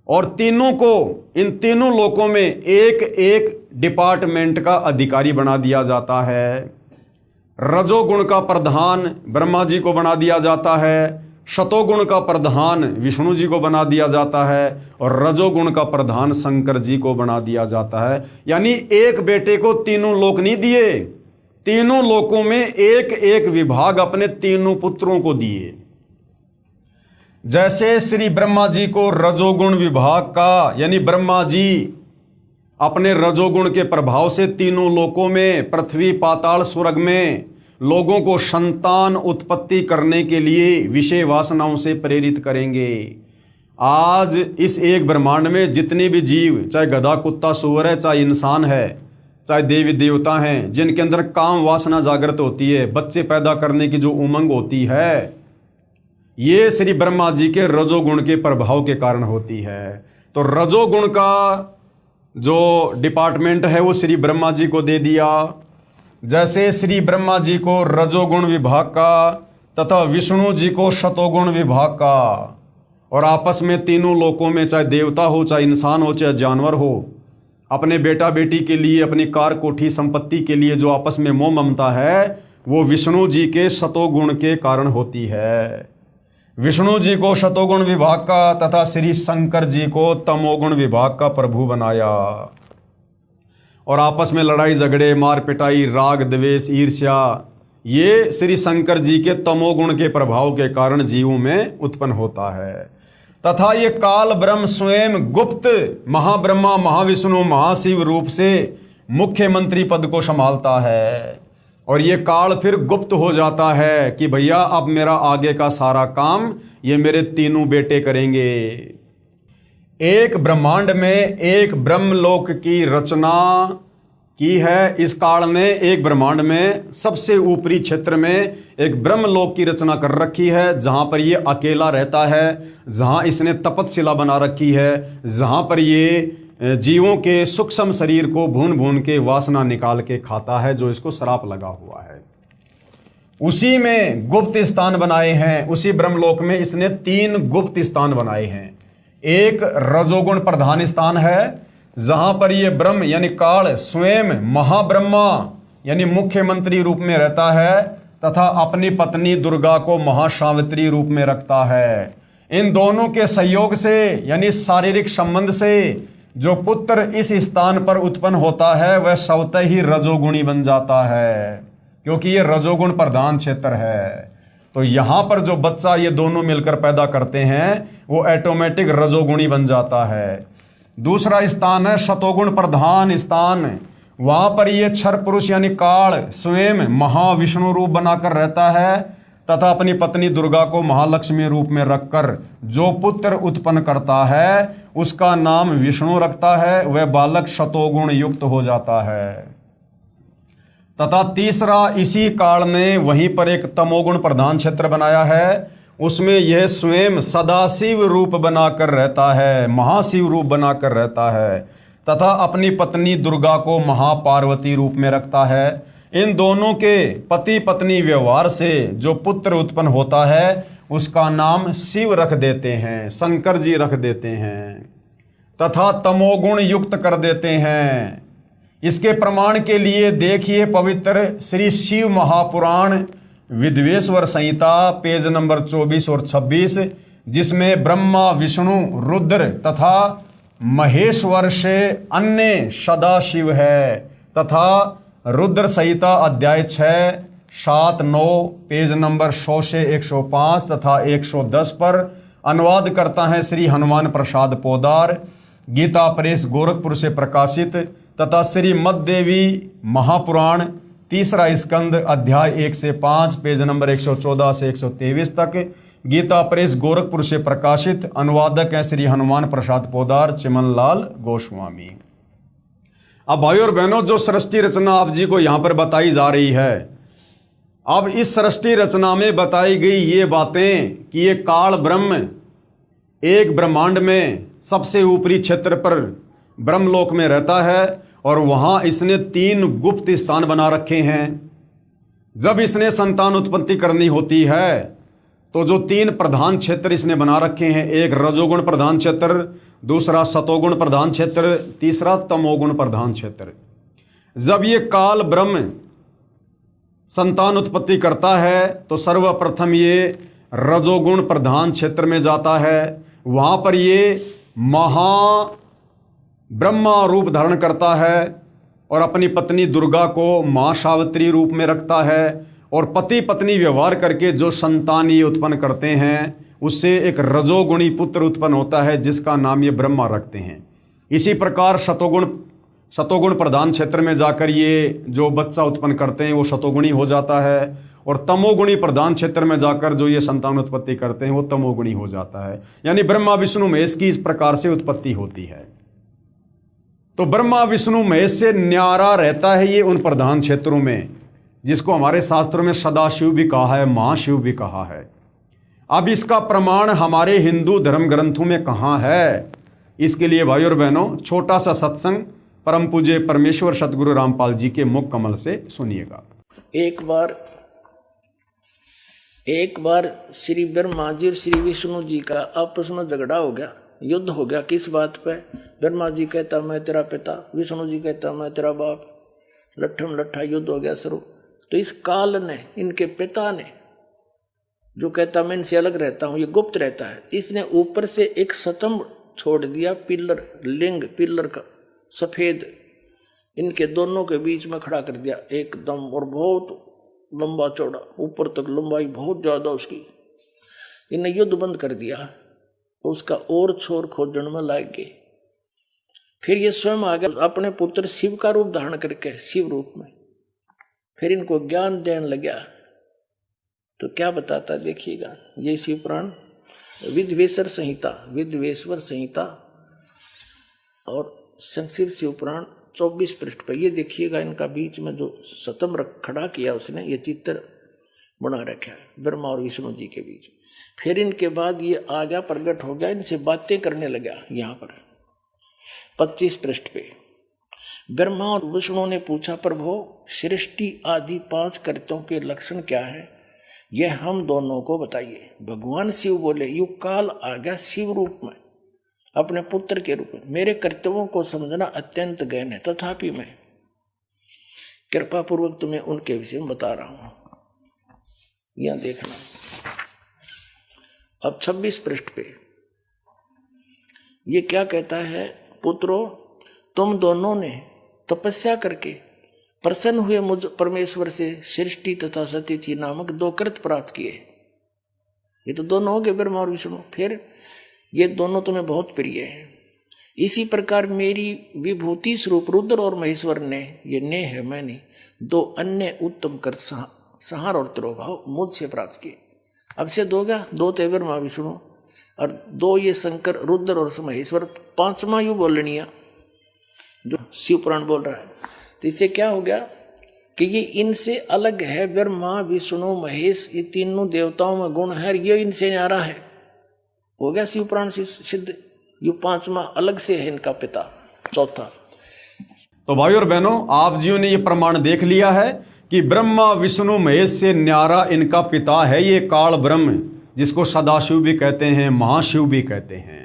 और तीनों को इन तीनों लोकों में एक एक डिपार्टमेंट का अधिकारी बना दिया जाता है। रजोगुण का प्रधान ब्रह्मा जी को बना दिया जाता है, शतोगुण का प्रधान विष्णु जी को बना दिया जाता है और रजोगुण का प्रधान शंकर जी को बना दिया जाता है। यानी एक बेटे को तीनों लोक नहीं दिए, तीनों लोकों में एक एक विभाग अपने तीनों पुत्रों को दिए। जैसे श्री ब्रह्मा जी को रजोगुण विभाग का यानी ब्रह्मा जी अपने रजोगुण के प्रभाव से तीनों लोकों में पृथ्वी, पाताल, स्वर्ग में लोगों को संतान उत्पत्ति करने के लिए विषय वासनाओं से प्रेरित करेंगे। आज इस एक ब्रह्मांड में जितने भी जीव, चाहे गधा कुत्ता सूअर है, चाहे इंसान है, चाहे देवी देवता हैं, जिनके अंदर काम वासना जागृत होती है, बच्चे पैदा करने की जो उमंग होती है, ये श्री ब्रह्मा जी के रजोगुण के प्रभाव के कारण होती है। तो रजोगुण का जो डिपार्टमेंट है वो श्री ब्रह्मा जी को दे दिया। जैसे श्री ब्रह्मा जी को रजोगुण विभाग का तथा विष्णु जी को शतोगुण विभाग का, और आपस में तीनों लोकों में, चाहे देवता हो, चाहे इंसान हो, चाहे जानवर हो, अपने बेटा बेटी के लिए, अपनी कार कोठी संपत्ति के लिए जो आपस में मोह ममता है, वो विष्णु जी के शतोगुण के कारण होती है। विष्णु जी को शतोगुण विभाग का तथा श्री शंकर जी को तमोगुण विभाग का प्रभु बनाया, और आपस में लड़ाई झगड़े, मार पिटाई, राग द्वेष, ईर्ष्या, ये श्री शंकर जी के तमोगुण के प्रभाव के कारण जीवों में उत्पन्न होता है। तथा ये काल ब्रह्म स्वयं गुप्त महाब्रह्मा, महाविष्णु, महाशिव रूप से मुख्यमंत्री पद को संभालता है, और ये काल फिर गुप्त हो जाता है कि भैया अब मेरा आगे का सारा काम ये मेरे तीनों बेटे करेंगे। एक ब्रह्मांड में एक ब्रह्मलोक की रचना की है इस काल ने। एक ब्रह्मांड में सबसे ऊपरी क्षेत्र में एक ब्रह्मलोक की रचना कर रखी है, जहां पर ये अकेला रहता है, जहां इसने तपतशिला बना रखी है, जहां पर ये जीवों के सूक्ष्म शरीर को भून भून के वासना निकाल के खाता है, जो इसको श्राप लगा हुआ है। उसी में गुप्त स्थान बनाए हैं। उसी ब्रह्मलोक में इसने 3 गुप्त स्थान बनाए हैं। एक रजोगुण प्रधान स्थान है, जहां पर ये ब्रह्म यानी काल स्वयं महाब्रह्मा यानी मुख्यमंत्री रूप में रहता है, तथा अपनी पत्नी दुर्गा को महासावित्री रूप में रखता है। इन दोनों के सहयोग से यानी शारीरिक संबंध से जो पुत्र इस स्थान पर उत्पन्न होता है, वह स्वतः ही रजोगुणी बन जाता है, क्योंकि ये रजोगुण प्रधान क्षेत्र है। तो यहां पर जो बच्चा ये दोनों मिलकर पैदा करते हैं, वो ऑटोमेटिक रजोगुणी बन जाता है। दूसरा स्थान है शतोगुण प्रधान स्थान। वहां पर ये क्षर पुरुष यानी काल स्वयं महाविष्णु रूप बनाकर रहता है, तथा अपनी पत्नी दुर्गा को महालक्ष्मी रूप में रखकर जो पुत्र उत्पन्न करता है, उसका नाम विष्णु रखता है। वह बालक शतोगुण युक्त हो जाता है। तथा तीसरा, इसी काल ने वहीं पर एक तमोगुण प्रधान क्षेत्र बनाया है। उसमें यह स्वयं सदाशिव रूप बनाकर रहता है, महाशिव रूप बनाकर रहता है, तथा अपनी पत्नी दुर्गा को महापार्वती रूप में रखता है। इन दोनों के पति पत्नी व्यवहार से जो पुत्र उत्पन्न होता है, उसका नाम शिव रख देते हैं, शंकर जी रख देते हैं, तथा तमोगुण युक्त कर देते हैं। इसके प्रमाण के लिए देखिए पवित्र श्री शिव महापुराण विद्वेश्वर संहिता पेज नंबर 24 और 26, जिसमें ब्रह्मा, विष्णु, रुद्र तथा महेश्वर से अन्य सदाशिव है, तथा रुद्र संहिता अध्याय 6, 7, 9 पेज नंबर 100 से 105 तथा 110 पर अनुवाद करता है श्री हनुमान प्रसाद पोदार, गीता प्रेस गोरखपुर से प्रकाशित, तथा श्री मददेवी महापुराण तीसरा स्कंद अध्याय 1 से 5 पेज नंबर 114 से 123 तक, गीता प्रेस गोरखपुर से प्रकाशित। अनुवादक हैं श्री हनुमान प्रसाद पोदार, चिमनलाल गोस्वामी। अब भाई और बहनों, जो सृष्टि रचना आप जी को यहाँ पर बताई जा रही है, अब इस सृष्टि रचना में बताई गई ये बातें कि ये काल ब्रह्म एक ब्रह्मांड में सबसे ऊपरी क्षेत्र पर ब्रह्मलोक में रहता है, और वहाँ इसने 3 गुप्त स्थान बना रखे हैं। जब इसने संतान उत्पत्ति करनी होती है, तो जो 3 प्रधान क्षेत्र इसने बना रखे हैं, एक रजोगुण प्रधान क्षेत्र, दूसरा सतोगुण प्रधान क्षेत्र, तीसरा तमोगुण प्रधान क्षेत्र। जब ये काल ब्रह्म संतान उत्पत्ति करता है, तो सर्वप्रथम ये रजोगुण प्रधान क्षेत्र में जाता है। वहाँ पर ये महा ब्रह्मा रूप धारण करता है, और अपनी पत्नी दुर्गा को माँ सावित्री रूप में रखता है, और पति पत्नी व्यवहार करके जो संतान ये उत्पन्न करते हैं, उससे एक रजोगुणी पुत्र उत्पन्न होता है, जिसका नाम ये ब्रह्मा रखते हैं। इसी प्रकार शतोगुण प्रधान क्षेत्र में जाकर ये जो बच्चा उत्पन्न करते हैं, वो शतोगुणी हो जाता है, और तमोगुणी प्रधान क्षेत्र में जाकर जो ये संतान उत्पत्ति करते हैं वो तमोगुणी हो जाता है। यानी ब्रह्मा विष्णु महेश की इस प्रकार से उत्पत्ति होती है। तो ब्रह्मा विष्णु महेश से न्यारा रहता है ये उन प्रधान क्षेत्रों में, जिसको हमारे शास्त्रों में सदाशिव भी कहा है, महाशिव भी कहा है। अब इसका प्रमाण हमारे हिंदू धर्म ग्रंथों में कहाँ है, इसके लिए भाई और बहनों छोटा सा सत्संग परम पूज्य परमेश्वर सतगुरु रामपाल जी के मुख कमल से सुनिएगा। एक बार श्री ब्रह्मा जी और श्री विष्णु जी का आपस में झगड़ा हो गया, युद्ध हो गया। किस बात पे? ब्रह्मा जी कहता मैं तेरा पिता, विष्णु जी कहता मैं तेरा बाप। लट्ठम लट्ठा युद्ध हो गया शुरू। तो इस काल ने, इनके पिता ने, जो कहता मैं इनसे अलग रहता हूं, ये गुप्त रहता है, इसने ऊपर से एक स्तंभ छोड़ दिया, पिलर, लिंग पिलर का सफेद, इनके दोनों के बीच में खड़ा कर दिया एकदम, और बहुत लंबा चौड़ा, ऊपर तक लंबाई बहुत ज्यादा उसकी। इन्हें युद्ध बंद कर दिया, उसका और छोर खोजन में लग गए। फिर ये स्वयं आ गया अपने पुत्र शिव का रूप धारण करके, शिव रूप में। फिर इनको ज्ञान देने लगा। तो क्या बताता देखिएगा, ये शिव पुराण विद्वेश्वर संहिता और संक्षिप्त शिव पुराण 24 पृष्ठ पर ये देखिएगा। इनका बीच में जो स्तंभ खड़ा किया उसने, ये चित्र बना रखा है ब्रह्मा और विष्णु जी के बीच। फिर इनके बाद ये आ गया, प्रकट हो गया, इनसे बातें करने लगा। यहाँ पर 25 पृष्ठ पे ब्रह्मा और विष्णु ने पूछा, प्रभु सृष्टि आदि 5 कृत्यों के लक्षण क्या है, यह हम दोनों को बताइए। भगवान शिव बोले, युग काल आ गया शिव रूप में, अपने पुत्र के रूप में। मेरे कर्तव्यों को समझना अत्यंत गहन है, तथापि मैं कृपा पूर्वक तुम्हें उनके विषय में बता रहा हूं। यहां देखना, अब 26 पृष्ठ पे ये क्या कहता है, पुत्रो तुम दोनों ने तपस्या करके प्रसन्न हुए मुझ परमेश्वर से सृष्टि तथा सतिथि नामक 2 कृत प्राप्त किए। ये तो दोनों हो गए, ब्रह्मा और विष्णु। फिर ये दोनों तुम्हें बहुत प्रिय हैं। इसी प्रकार मेरी विभूति स्वरूप रुद्र और महेश्वर ने, ये ने है मैंने, 2 अन्य उत्तम कर संहार और तिरोभाव मुझसे प्राप्त किए। अब से 2 गया, 2 थे ब्रह्मा विष्णु और 2 ये शंकर रुद्र और महेश्वर। 5वां यू बोलनिया जो शिव पुराण बोल रहा है। तो इससे क्या हो गया कि ये इनसे अलग है। ब्रह्मा विष्णु महेश, ये तीनों देवताओं में गुण है, ये इनसे न्यारा है। हो गया शिव पुराण से सिद्ध। यू 5वां अलग से है इनका पिता, चौथा। तो भाई और बहनों, आप जियों ने ये प्रमाण देख लिया है कि ब्रह्मा विष्णु महेश से न्यारा इनका पिता है ये काल ब्रह्म, जिसको सदाशिव भी कहते हैं, महाशिव भी कहते हैं।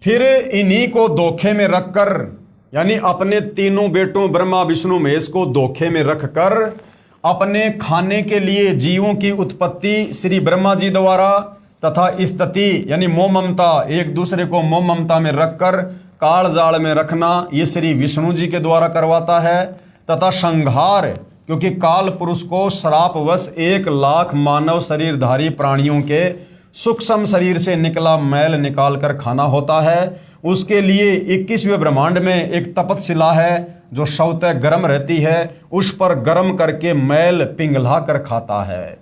फिर इन्हीं को धोखे में रखकर, यानी अपने तीनों बेटों ब्रह्मा विष्णु महेश को धोखे में रखकर अपने खाने के लिए जीवों की उत्पत्ति श्री ब्रह्मा जी द्वारा तथा स्तति यानी मोह ममता, एक दूसरे को मोह ममता में रखकर काल जाल में रखना, ये श्री विष्णु जी के द्वारा करवाता है। तथा संहार, क्योंकि काल पुरुष को श्रापवश 1 लाख मानव शरीरधारी प्राणियों के सूक्ष्म शरीर से निकला मैल निकाल कर खाना होता है। उसके लिए 21वें ब्रह्मांड में एक तपतशिला है जो स्वतः गर्म रहती है, उस पर गर्म करके मैल पिघला कर खाता है।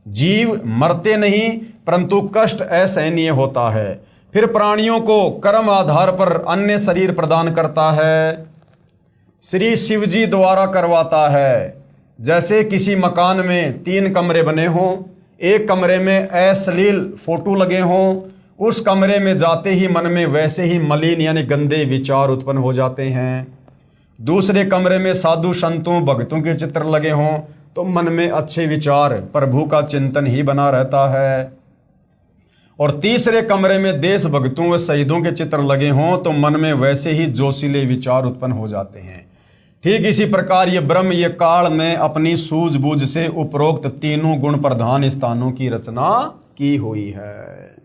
जीव मरते नहीं परंतु कष्ट असहनीय होता है। फिर प्राणियों को कर्म आधार पर अन्य शरीर प्रदान करता है, श्री शिव जी द्वारा करवाता है। जैसे किसी मकान में 3 कमरे बने हों, एक कमरे में अश्लील फोटो लगे हों, उस कमरे में जाते ही मन में वैसे ही मलिन यानी गंदे विचार उत्पन्न हो जाते हैं। दूसरे कमरे में साधु संतों भक्तों के चित्र लगे हों तो मन में अच्छे विचार, प्रभु का चिंतन ही बना रहता है। और तीसरे कमरे में देश भक्तों व शहीदों के चित्र लगे हों तो मन में वैसे ही जोशीले विचार उत्पन्न हो जाते हैं। ठीक इसी प्रकार ये ब्रह्म, ये काल ने अपनी सूझबूझ से उपरोक्त तीनों गुण प्रधान स्थानों की रचना की हुई है।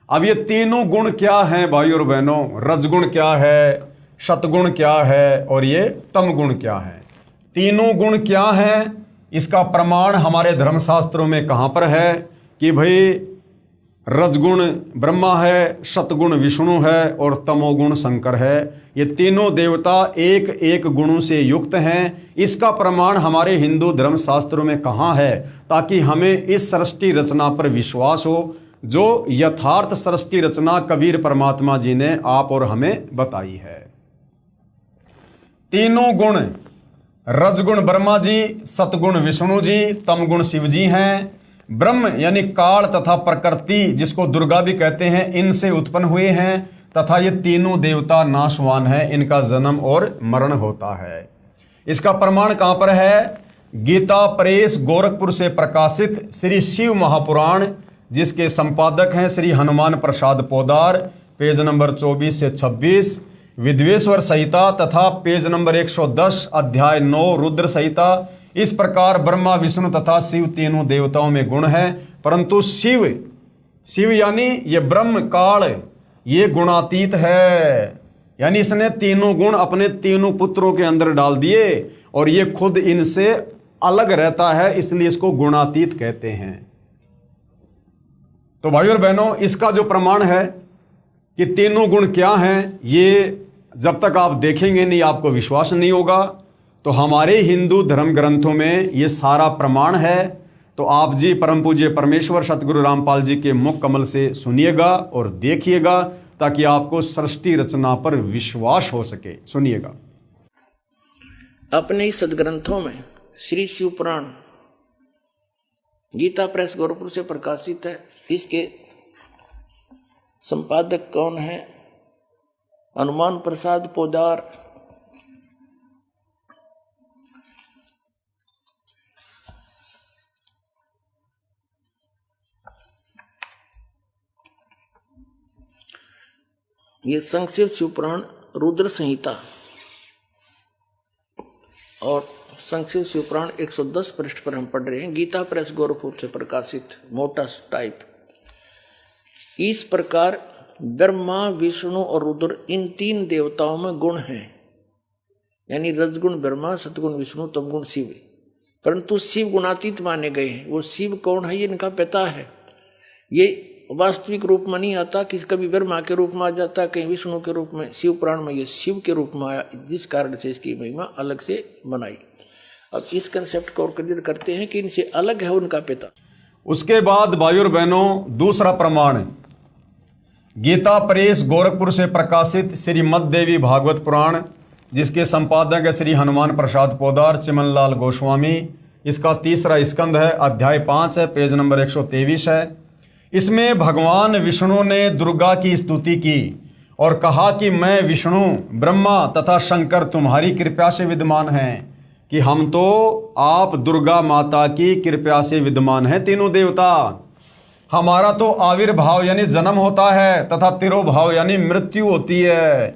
अब ये तीनों गुण क्या हैं भाई और बहनों? रजगुण क्या है, सतगुण क्या है और ये तम गुण क्या है? तीनों गुण क्या हैं? इसका प्रमाण हमारे धर्मशास्त्रों में कहां पर है कि भाई रजगुण ब्रह्मा है, सतगुण विष्णु है और तमोगुण शंकर है। ये तीनों देवता एक एक गुणों से युक्त हैं। इसका प्रमाण हमारे हिंदू धर्म शास्त्रों में कहाँ है, ताकि हमें इस सृष्टि रचना पर विश्वास हो, जो यथार्थ सृष्टि रचना कबीर परमात्मा जी ने आप और हमें बताई है। तीनों गुण, रजगुण ब्रह्मा जी, सतगुण विष्णु जी, तमगुण शिव जी हैं। ब्रह्म यानी काल तथा प्रकृति, जिसको दुर्गा भी कहते हैं, इनसे उत्पन्न हुए हैं तथा ये तीनों देवता नाशवान हैं, इनका जन्म और मरण होता है। इसका प्रमाण कहां पर है? गीता प्रेस गोरखपुर से प्रकाशित श्री शिव महापुराण, जिसके संपादक हैं श्री हनुमान प्रसाद पोदार, पेज नंबर 24 से 26, विद्वेश्वर संहिता तथा पेज नंबर 110, अध्याय 9 रुद्र संहिता। इस प्रकार ब्रह्मा विष्णु तथा शिव तीनों देवताओं में गुण है, परंतु शिव यानी ये ब्रह्म काल, ये गुणातीत है। यानी इसने तीनों गुण अपने तीनों पुत्रों के अंदर डाल दिए और ये खुद इनसे अलग रहता है, इसलिए इसको गुणातीत कहते हैं। तो भाइयों और बहनों, इसका जो प्रमाण है कि तीनों गुण क्या हैं, ये जब तक आप देखेंगे नहीं आपको विश्वास नहीं होगा। तो हमारे हिंदू धर्म ग्रंथों में ये सारा प्रमाण है। तो आप जी परम पूज्य परमेश्वर सतगुरु रामपाल जी के मुख कमल से सुनिएगा और देखिएगा, ताकि आपको सृष्टि रचना पर विश्वास हो सके। सुनिएगा। अपने सदग्रंथों में श्री शिव पुराण गीता प्रेस गोरखपुर से प्रकाशित है। इसके संपादक कौन है? हनुमान प्रसाद पोदार। ये संक्षिप्त शिवपुराण रुद्र संहिता और संक्षिप्त शिवपुराण 110 पृष्ठ पर हम पढ़ रहे हैं। गीता प्रेस गोरखपुर से प्रकाशित मोटा टाइप। इस प्रकार ब्रह्मा विष्णु और रुद्र इन तीन देवताओं में गुण हैं, यानी रजगुण ब्रह्मा, सतगुण विष्णु, तमगुण शिव। परंतु शिव गुणातीत माने गए हैं। वो शिव कौन है, ये इनका पिता है। ये वास्तविक रूप में नहीं आता, किसी कभी ब्रह्मा के रूप में आ जाता, कहीं विष्णु के रूप में। शिव पुराण में ये शिव के रूप में आया, जिस कारण से इसकी महिमा अलग से बनाई। अब इस कंसेप्ट को और क्लियर करते हैं कि इनसे अलग है उनका पिता। उसके बाद भाइयों और बहनों, दूसरा प्रमाण गीता प्रेस गोरखपुर से प्रकाशित श्रीमद देवी भागवत पुराण, जिसके संपादक है श्री हनुमान प्रसाद पोदार, चिमनलाल गोस्वामी। इसका तीसरा स्कंद है, अध्याय 5 है, पेज नंबर 123 है। इसमें भगवान विष्णु ने दुर्गा की स्तुति की और कहा कि मैं विष्णु, ब्रह्मा तथा शंकर तुम्हारी कृपा से विद्यमान हैं, कि हम तो आप दुर्गा माता की कृपा से विद्यमान हैं तीनों देवता। हमारा तो आविर्भाव यानी जन्म होता है तथा तिरोभाव यानी मृत्यु होती है।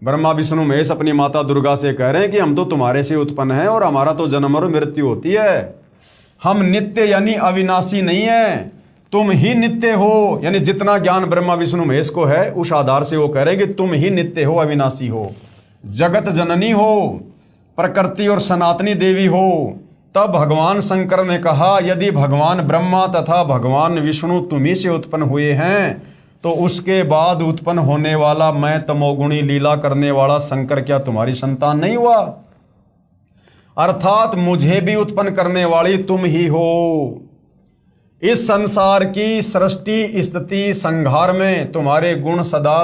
ब्रह्मा विष्णु महेश अपनी माता दुर्गा से कह रहे हैं कि हम तो तुम्हारे से उत्पन्न हैं और हमारा तो जन्म और मृत्यु होती है। हम नित्य यानी अविनाशी नहीं है, तुम ही नित्य हो। यानी जितना ज्ञान ब्रह्मा विष्णु महेश को है, उस आधार से वो कह रहे हैं कि तुम ही नित्य हो, अविनाशी हो, जगत जननी हो, प्रकृति और सनातनी देवी हो। तब भगवान शंकर ने कहा, यदि भगवान ब्रह्मा तथा भगवान विष्णु तुम्ही से उत्पन्न हुए हैं, तो उसके बाद उत्पन्न होने वाला मैं तमोगुणी लीला करने वाला शंकर क्या तुम्हारी संतान नहीं हुआ? अर्थात मुझे भी उत्पन्न करने वाली तुम ही हो। इस संसार की सृष्टि स्थिति संहार में तुम्हारे गुण सदा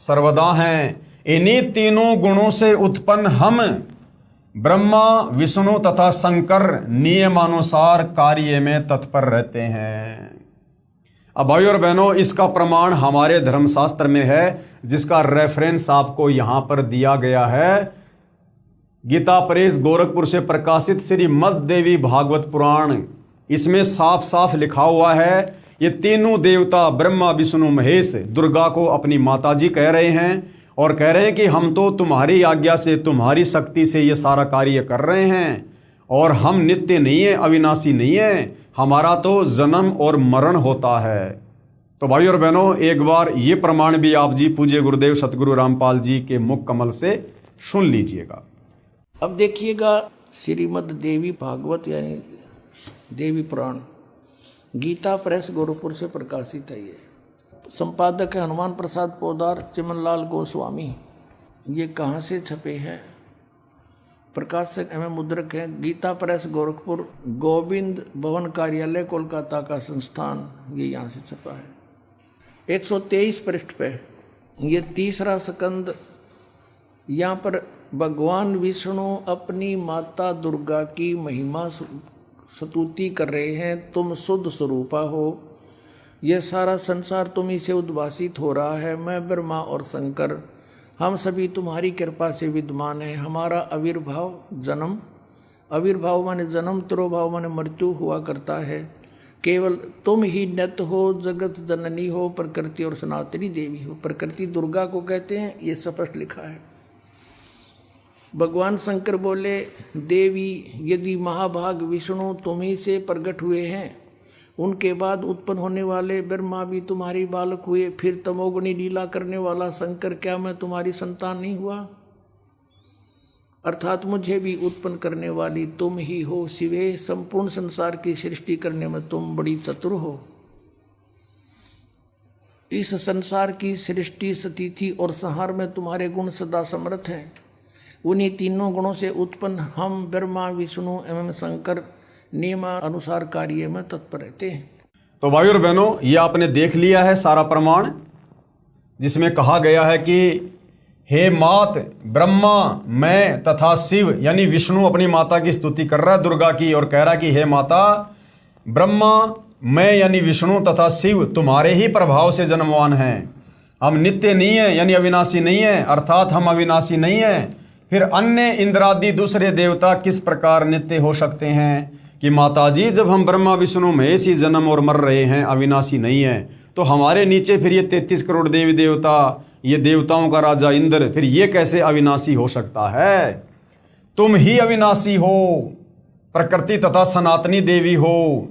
सर्वदा हैं। इन्हीं तीनों गुणों से उत्पन्न हम ब्रह्मा विष्णु तथा शंकर नियमानुसार कार्य में तत्पर रहते हैं। अब भाइयों और बहनों, इसका प्रमाण हमारे धर्मशास्त्र में है, जिसका रेफरेंस आपको यहां पर दिया गया है। गीता प्रेस गोरखपुर से प्रकाशित श्रीमद देवी भागवत पुराण, इसमें साफ साफ लिखा हुआ है, ये तीनों देवता ब्रह्मा विष्णु महेश दुर्गा को अपनी माताजी कह रहे हैं और कह रहे हैं कि हम तो तुम्हारी आज्ञा से, तुम्हारी शक्ति से ये सारा कार्य कर रहे हैं और हम नित्य नहीं है, अविनाशी नहीं है, हमारा तो जन्म और मरण होता है। तो भाई और बहनों, एक बार ये प्रमाण भी आप जी पूज्य गुरुदेव सतगुरु रामपाल जी के मुख कमल से सुन लीजिएगा। अब देखिएगा, श्रीमद देवी भागवत यानी देवी पुराण गीता प्रेस गोरखपुर से प्रकाशित है। ये संपादक है हनुमान प्रसाद पोदार, चिमनलाल गोस्वामी। ये कहाँ से छपे हैं? प्रकाशक एवं मुद्रक है गीता प्रेस गोरखपुर, गोविंद भवन कार्यालय कोलकाता का संस्थान, ये यहाँ से छपा है। 123 पृष्ठ पे ये तीसरा स्कंद। यहाँ पर भगवान विष्णु अपनी माता दुर्गा की महिमा स्तुति कर रहे हैं। तुम शुद्ध स्वरूपा हो, यह सारा संसार तुम्ही से उद्भासित हो रहा है। मैं ब्रह्मा और शंकर हम सभी तुम्हारी कृपा से विद्यमान हैं। हमारा आविर्भाव जन्म, आविर्भाव माने जन्म, तिरोभाव माने मृत्यु हुआ करता है। केवल तुम ही नित्य हो, जगत जननी हो, प्रकृति और सनातनी देवी हो। प्रकृति दुर्गा को कहते हैं, ये स्पष्ट लिखा है। भगवान शंकर बोले, देवी यदि महाभाग विष्णु तुम्ही से प्रकट हुए हैं, उनके बाद उत्पन्न होने वाले ब्रह्मा भी तुम्हारी बालक हुए, फिर तमोगुणी लीला करने वाला शंकर, क्या मैं तुम्हारी संतान नहीं हुआ? अर्थात मुझे भी उत्पन्न करने वाली तुम ही हो। शिवे, संपूर्ण संसार की सृष्टि करने में तुम बड़ी चतुर हो। इस संसार की सृष्टि, स्थिति और संहार में तुम्हारे गुण सदा समर्थ हैं। उन्हीं तीनों गुणों से उत्पन्न हम ब्रह्मा, विष्णु एवं शंकर नियमानुसार कार्य में तत्पर रहते हैं। तो भाइयों और बहनों, ये आपने देख लिया है सारा प्रमाण, जिसमें कहा गया है कि हे मात, ब्रह्मा, मैं तथा शिव, यानी विष्णु अपनी माता की स्तुति कर रहा है दुर्गा की, और कह रहा है कि हे माता, ब्रह्मा, मैं यानी विष्णु तथा शिव तुम्हारे ही प्रभाव से जन्मवान हैं। हम नित्य नहीं है, यानी अविनाशी नहीं है, अर्थात हम अविनाशी नहीं है। फिर अन्य इंद्रादि दूसरे देवता किस प्रकार नित्य हो सकते हैं? कि माताजी, जब हम ब्रह्मा विष्णु महेश ही जन्म और मर रहे हैं, अविनाशी नहीं है, तो हमारे नीचे फिर ये 33 करोड़ देवी देवता, ये देवताओं का राजा इंद्र, फिर ये कैसे अविनाशी हो सकता है? तुम ही अविनाशी हो, प्रकृति तथा सनातनी देवी हो।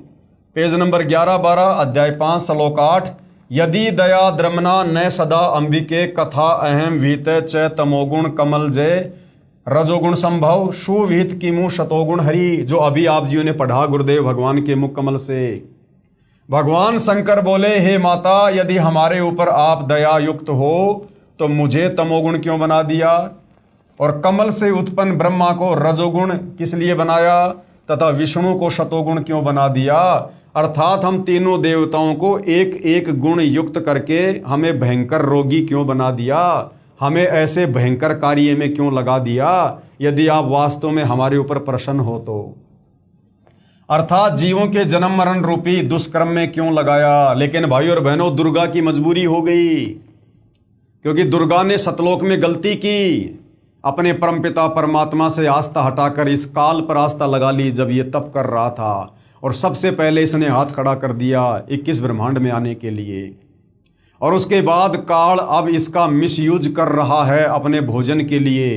पेज नंबर 11-12, अध्याय 5, श्लोक 8। यदि दया द्रमना न सदा अंबिके, कथा अहम विहित च तमोगुण कमल जय, रजोगुण संभव सुविहित किमु शतोगुण हरि। जो अभी आप जी ने पढ़ा गुरुदेव भगवान के मुख कमल से। भगवान शंकर बोले, हे माता, यदि हमारे ऊपर आप दया युक्त हो तो मुझे तमोगुण क्यों बना दिया? और कमल से उत्पन्न ब्रह्मा को रजोगुण किस लिए बनाया? तथा विष्णु को शतोगुण क्यों बना दिया? अर्थात हम तीनों देवताओं को एक एक गुण युक्त करके हमें भयंकर रोगी क्यों बना दिया? हमें ऐसे भयंकर कार्य में क्यों लगा दिया? यदि आप वास्तव में हमारे ऊपर प्रसन्न हो तो। अर्थात जीवों के जन्म मरण रूपी दुष्कर्म में क्यों लगाया? लेकिन भाई और बहनों, दुर्गा की मजबूरी हो गई, क्योंकि दुर्गा ने सतलोक में गलती की। अपने परमपिता परमात्मा से आस्था हटाकर इस काल पर आस्था लगा ली जब ये तप कर रहा था, और सबसे पहले इसने हाथ खड़ा कर दिया 21 ब्रह्मांड में आने के लिए। और उसके बाद काल अब इसका मिसयूज कर रहा है अपने भोजन के लिए।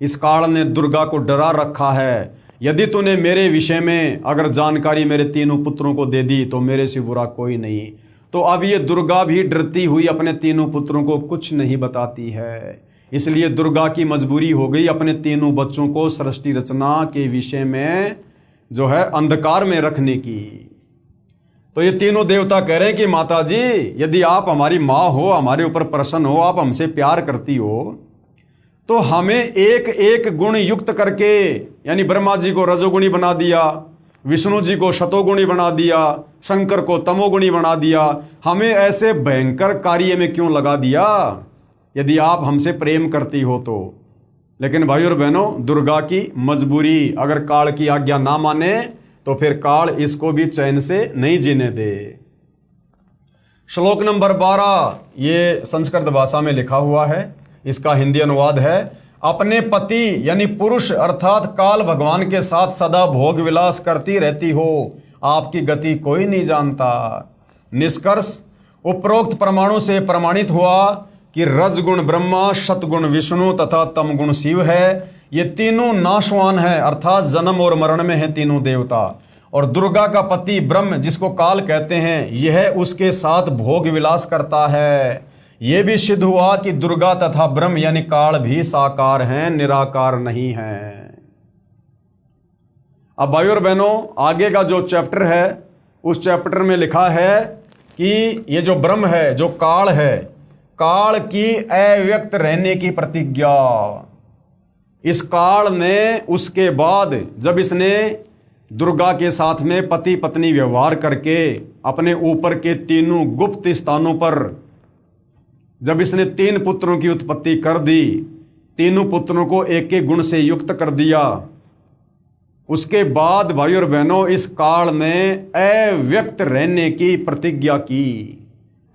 इस काल ने दुर्गा को डरा रखा है, यदि तूने मेरे विषय में अगर जानकारी मेरे तीनों पुत्रों को दे दी तो मेरे से बुरा कोई नहीं। तो अब ये दुर्गा भी डरती हुई अपने तीनों पुत्रों को कुछ नहीं बताती है। इसलिए दुर्गा की मजबूरी हो गई अपने तीनों बच्चों को सृष्टि रचना के विषय में जो है अंधकार में रखने की। तो ये तीनों देवता कह रहे हैं कि माता जी, यदि आप हमारी माँ हो, हमारे ऊपर प्रसन्न हो, आप हमसे प्यार करती हो, तो हमें एक एक गुण युक्त करके, यानी ब्रह्मा जी को रजोगुणी बना दिया, विष्णु जी को शतोगुणी बना दिया, शंकर को तमोगुणी बना दिया, हमें ऐसे भयंकर कार्य में क्यों लगा दिया यदि आप हमसे प्रेम करती हो तो। लेकिन भाई और बहनों, दुर्गा की मजबूरी, अगर काल की आज्ञा ना माने तो फिर काल इसको भी चैन से नहीं जीने दे। श्लोक नंबर 12 ये संस्कृत भाषा में लिखा हुआ है, इसका हिंदी अनुवाद है। अपने पति यानी पुरुष अर्थात काल भगवान के साथ सदा भोग विलास करती रहती हो, आपकी गति कोई नहीं जानता। निष्कर्ष, उपरोक्त प्रमाणों से प्रमाणित हुआ कि रजगुण ब्रह्मा, शतगुण विष्णु तथा तमगुण शिव है। ये तीनों नाशवान है, अर्थात जन्म और मरण में है तीनों देवता। और दुर्गा का पति ब्रह्म, जिसको काल कहते हैं, यह उसके साथ भोग विलास करता है। यह भी सिद्ध हुआ कि दुर्गा तथा ब्रह्म यानी काल भी साकार हैं, निराकार नहीं हैं। अब भाइयों और बहनों, आगे का जो चैप्टर है उस चैप्टर में लिखा है कि ये जो ब्रह्म है, जो काल है, काल की अव्यक्त रहने की प्रतिज्ञा। इस काल ने उसके बाद जब इसने दुर्गा के साथ में पति पत्नी व्यवहार करके अपने ऊपर के तीनों गुप्त स्थानों पर जब इसने 3 पुत्रों की उत्पत्ति कर दी, तीनों पुत्रों को एक एक गुण से युक्त कर दिया, उसके बाद भाई और बहनों इस काल ने अव्यक्त रहने की प्रतिज्ञा की।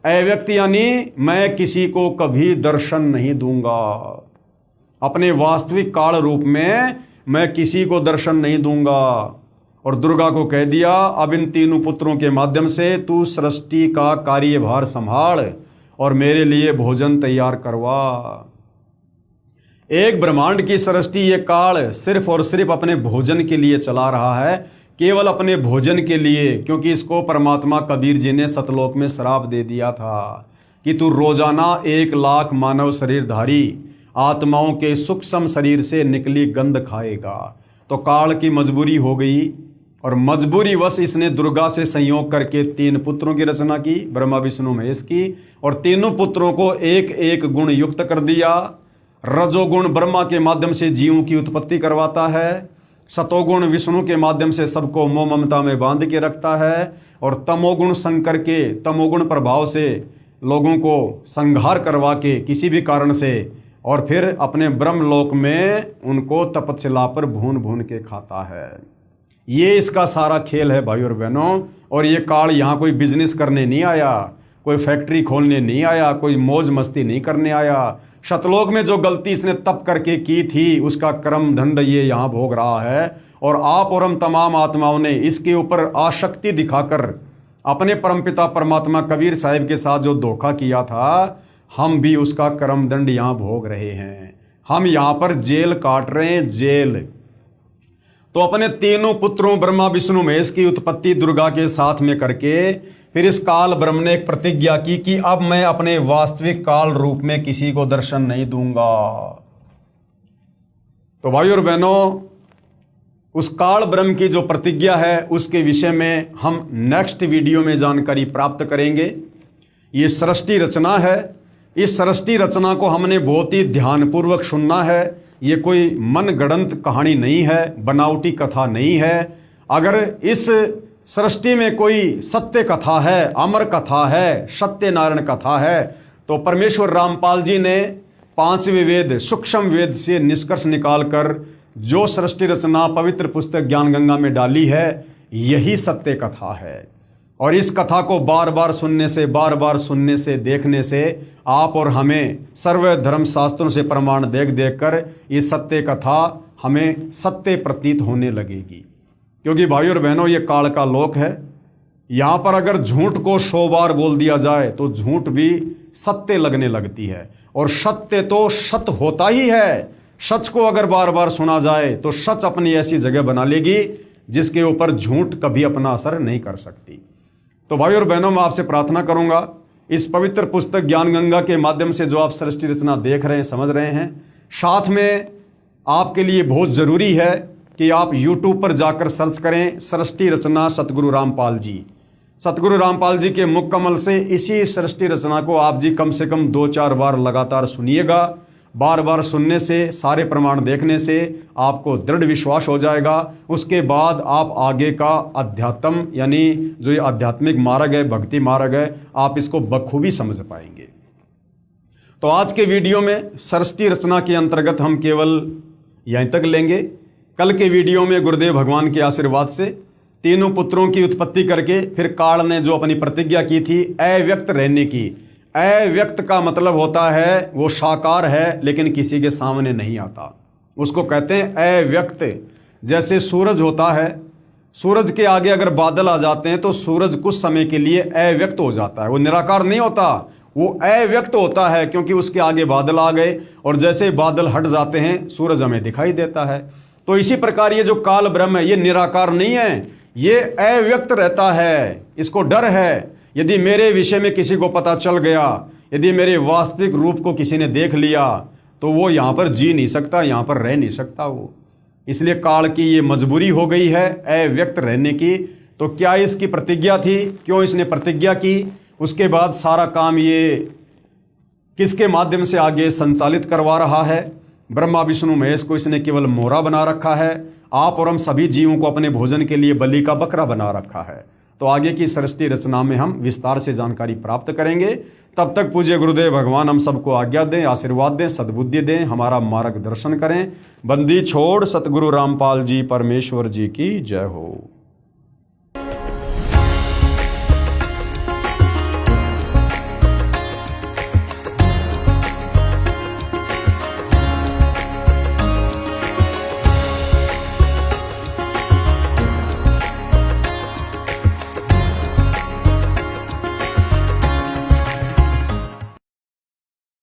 अव्यक्त यानी मैं किसी को कभी दर्शन नहीं दूंगा, अपने वास्तविक काल रूप में मैं किसी को दर्शन नहीं दूंगा। और दुर्गा को कह दिया, अब इन तीनों पुत्रों के माध्यम से तू सृष्टि का कार्यभार संभाल और मेरे लिए भोजन तैयार करवा। एक ब्रह्मांड की सृष्टि ये काल सिर्फ और सिर्फ अपने भोजन के लिए चला रहा है, केवल अपने भोजन के लिए, क्योंकि इसको परमात्मा कबीर जी ने सतलोक में श्राप दे दिया था कि तू रोजाना 1 लाख मानव शरीरधारी आत्माओं के सूक्ष्म शरीर से निकली गंध खाएगा। तो काल की मजबूरी हो गई और मजबूरी वश इसने दुर्गा से संयोग करके 3 पुत्रों की रचना की, ब्रह्मा विष्णु महेश की, और तीनों पुत्रों को एक एक गुण युक्त कर दिया। रजोगुण ब्रह्मा के माध्यम से जीवों की उत्पत्ति करवाता है, सतोगुण विष्णु के माध्यम से सबको मोह ममता में बांध के रखता है, और तमोगुण शंकर के तमोगुण प्रभाव से लोगों को संहार करवा के किसी भी कारण से, और फिर अपने ब्रह्मलोक में उनको तपस्या पर भून भून के खाता है। ये इसका सारा खेल है भाई और बहनों। और ये काल यहाँ कोई बिजनेस करने नहीं आया, कोई फैक्ट्री खोलने नहीं आया, कोई मौज मस्ती नहीं करने आया। शतलोक में जो गलती इसने तप करके की थी उसका कर्म दंड ये यहाँ भोग रहा है। और आप और हम तमाम आत्माओं ने इसके ऊपर आसक्ति दिखाकर अपने परमपिता परमात्मा कबीर साहिब के साथ जो धोखा किया था, हम भी उसका कर्म दंड यहाँ भोग रहे हैं। हम यहाँ पर जेल काट रहे हैं, जेल। तो अपने तीनों पुत्रों ब्रह्मा विष्णु महेश की उत्पत्ति दुर्गा के साथ में करके फिर इस काल ब्रह्म ने एक प्रतिज्ञा की कि अब मैं अपने वास्तविक काल रूप में किसी को दर्शन नहीं दूंगा। तो भाई और बहनों, उस काल ब्रह्म की जो प्रतिज्ञा है उसके विषय में हम नेक्स्ट वीडियो में जानकारी प्राप्त करेंगे। ये सृष्टि रचना है, इस सृष्टि रचना को हमने बहुत ही ध्यानपूर्वक सुनना है। ये कोई मनगढ़ंत कहानी नहीं है, बनावटी कथा नहीं है। अगर इस सृष्टि में कोई सत्य कथा है, अमर कथा है, सत्यनारायण कथा है, तो परमेश्वर रामपाल जी ने 5वें वेद सूक्ष्म वेद से निष्कर्ष निकालकर जो सृष्टि रचना पवित्र पुस्तक ज्ञान गंगा में डाली है, यही सत्य कथा है। और इस कथा को बार बार सुनने से, बार बार सुनने से, देखने से आप और हमें सर्व धर्म शास्त्रों से प्रमाण देख देख कर ये सत्य कथा हमें सत्य प्रतीत होने लगेगी। क्योंकि भाई और बहनों, ये काल का लोक है। यहाँ पर अगर झूठ को 100 बार बोल दिया जाए तो झूठ भी सत्य लगने लगती है, और सत्य तो सत्य होता ही है। सच को अगर बार बार सुना जाए तो सच अपनी ऐसी जगह बना लेगी जिसके ऊपर झूठ कभी अपना असर नहीं कर सकती। तो भाई और बहनों, मैं आपसे प्रार्थना करूंगा, इस पवित्र पुस्तक ज्ञान गंगा के माध्यम से जो आप सृष्टि रचना देख रहे हैं, समझ रहे हैं, साथ में आपके लिए बहुत ज़रूरी है कि आप YouTube पर जाकर सर्च करें सृष्टि रचना सतगुरु रामपाल जी। सतगुरु रामपाल जी के मुख कमल से इसी सृष्टि रचना को आप जी कम से कम 2-4 बार लगातार सुनिएगा। बार बार सुनने से, सारे प्रमाण देखने से आपको दृढ़ विश्वास हो जाएगा। उसके बाद आप आगे का अध्यात्म यानी जो ये आध्यात्मिक मार्ग है, भक्ति मार्ग है, आप इसको बखूबी समझ पाएंगे। तो आज के वीडियो में सृष्टि रचना के अंतर्गत हम केवल यहीं तक लेंगे। कल के वीडियो में गुरुदेव भगवान के आशीर्वाद से तीनों पुत्रों की उत्पत्ति करके फिर काल ने जो अपनी प्रतिज्ञा की थी अव्यक्त रहने की। अव्यक्त का मतलब होता है वो साकार है लेकिन किसी के सामने नहीं आता, उसको कहते हैं अव्यक्त। जैसे सूरज होता है, सूरज के आगे अगर बादल आ जाते हैं तो सूरज कुछ समय के लिए अव्यक्त हो जाता है, वो निराकार नहीं होता, वो अव्यक्त होता है क्योंकि उसके आगे बादल आ गए और जैसे बादल हट जाते हैं सूरज हमें दिखाई देता है। तो इसी प्रकार ये जो काल ब्रह्म है ये निराकार नहीं है, ये अव्यक्त रहता है। इसको डर है, यदि मेरे विषय में किसी को पता चल गया, यदि मेरे वास्तविक रूप को किसी ने देख लिया तो वो यहाँ पर जी नहीं सकता, यहाँ पर रह नहीं सकता वो। इसलिए काल की ये मजबूरी हो गई है अव्यक्त रहने की। तो क्या इसकी प्रतिज्ञा थी, क्यों इसने प्रतिज्ञा की, उसके बाद सारा काम ये किसके माध्यम से आगे संचालित करवा रहा है? ब्रह्मा विष्णु महेश को इसने केवल मोहरा बना रखा है, आप और हम सभी जीवों को अपने भोजन के लिए बलि का बकरा बना रखा है। तो आगे की सृष्टि रचना में हम विस्तार से जानकारी प्राप्त करेंगे। तब तक पूज्य गुरुदेव भगवान हम सबको आज्ञा दें, आशीर्वाद दें, सद्बुद्धि दें, हमारा मार्गदर्शन करें। बंदी छोड़ सतगुरु रामपाल जी परमेश्वर जी की जय हो।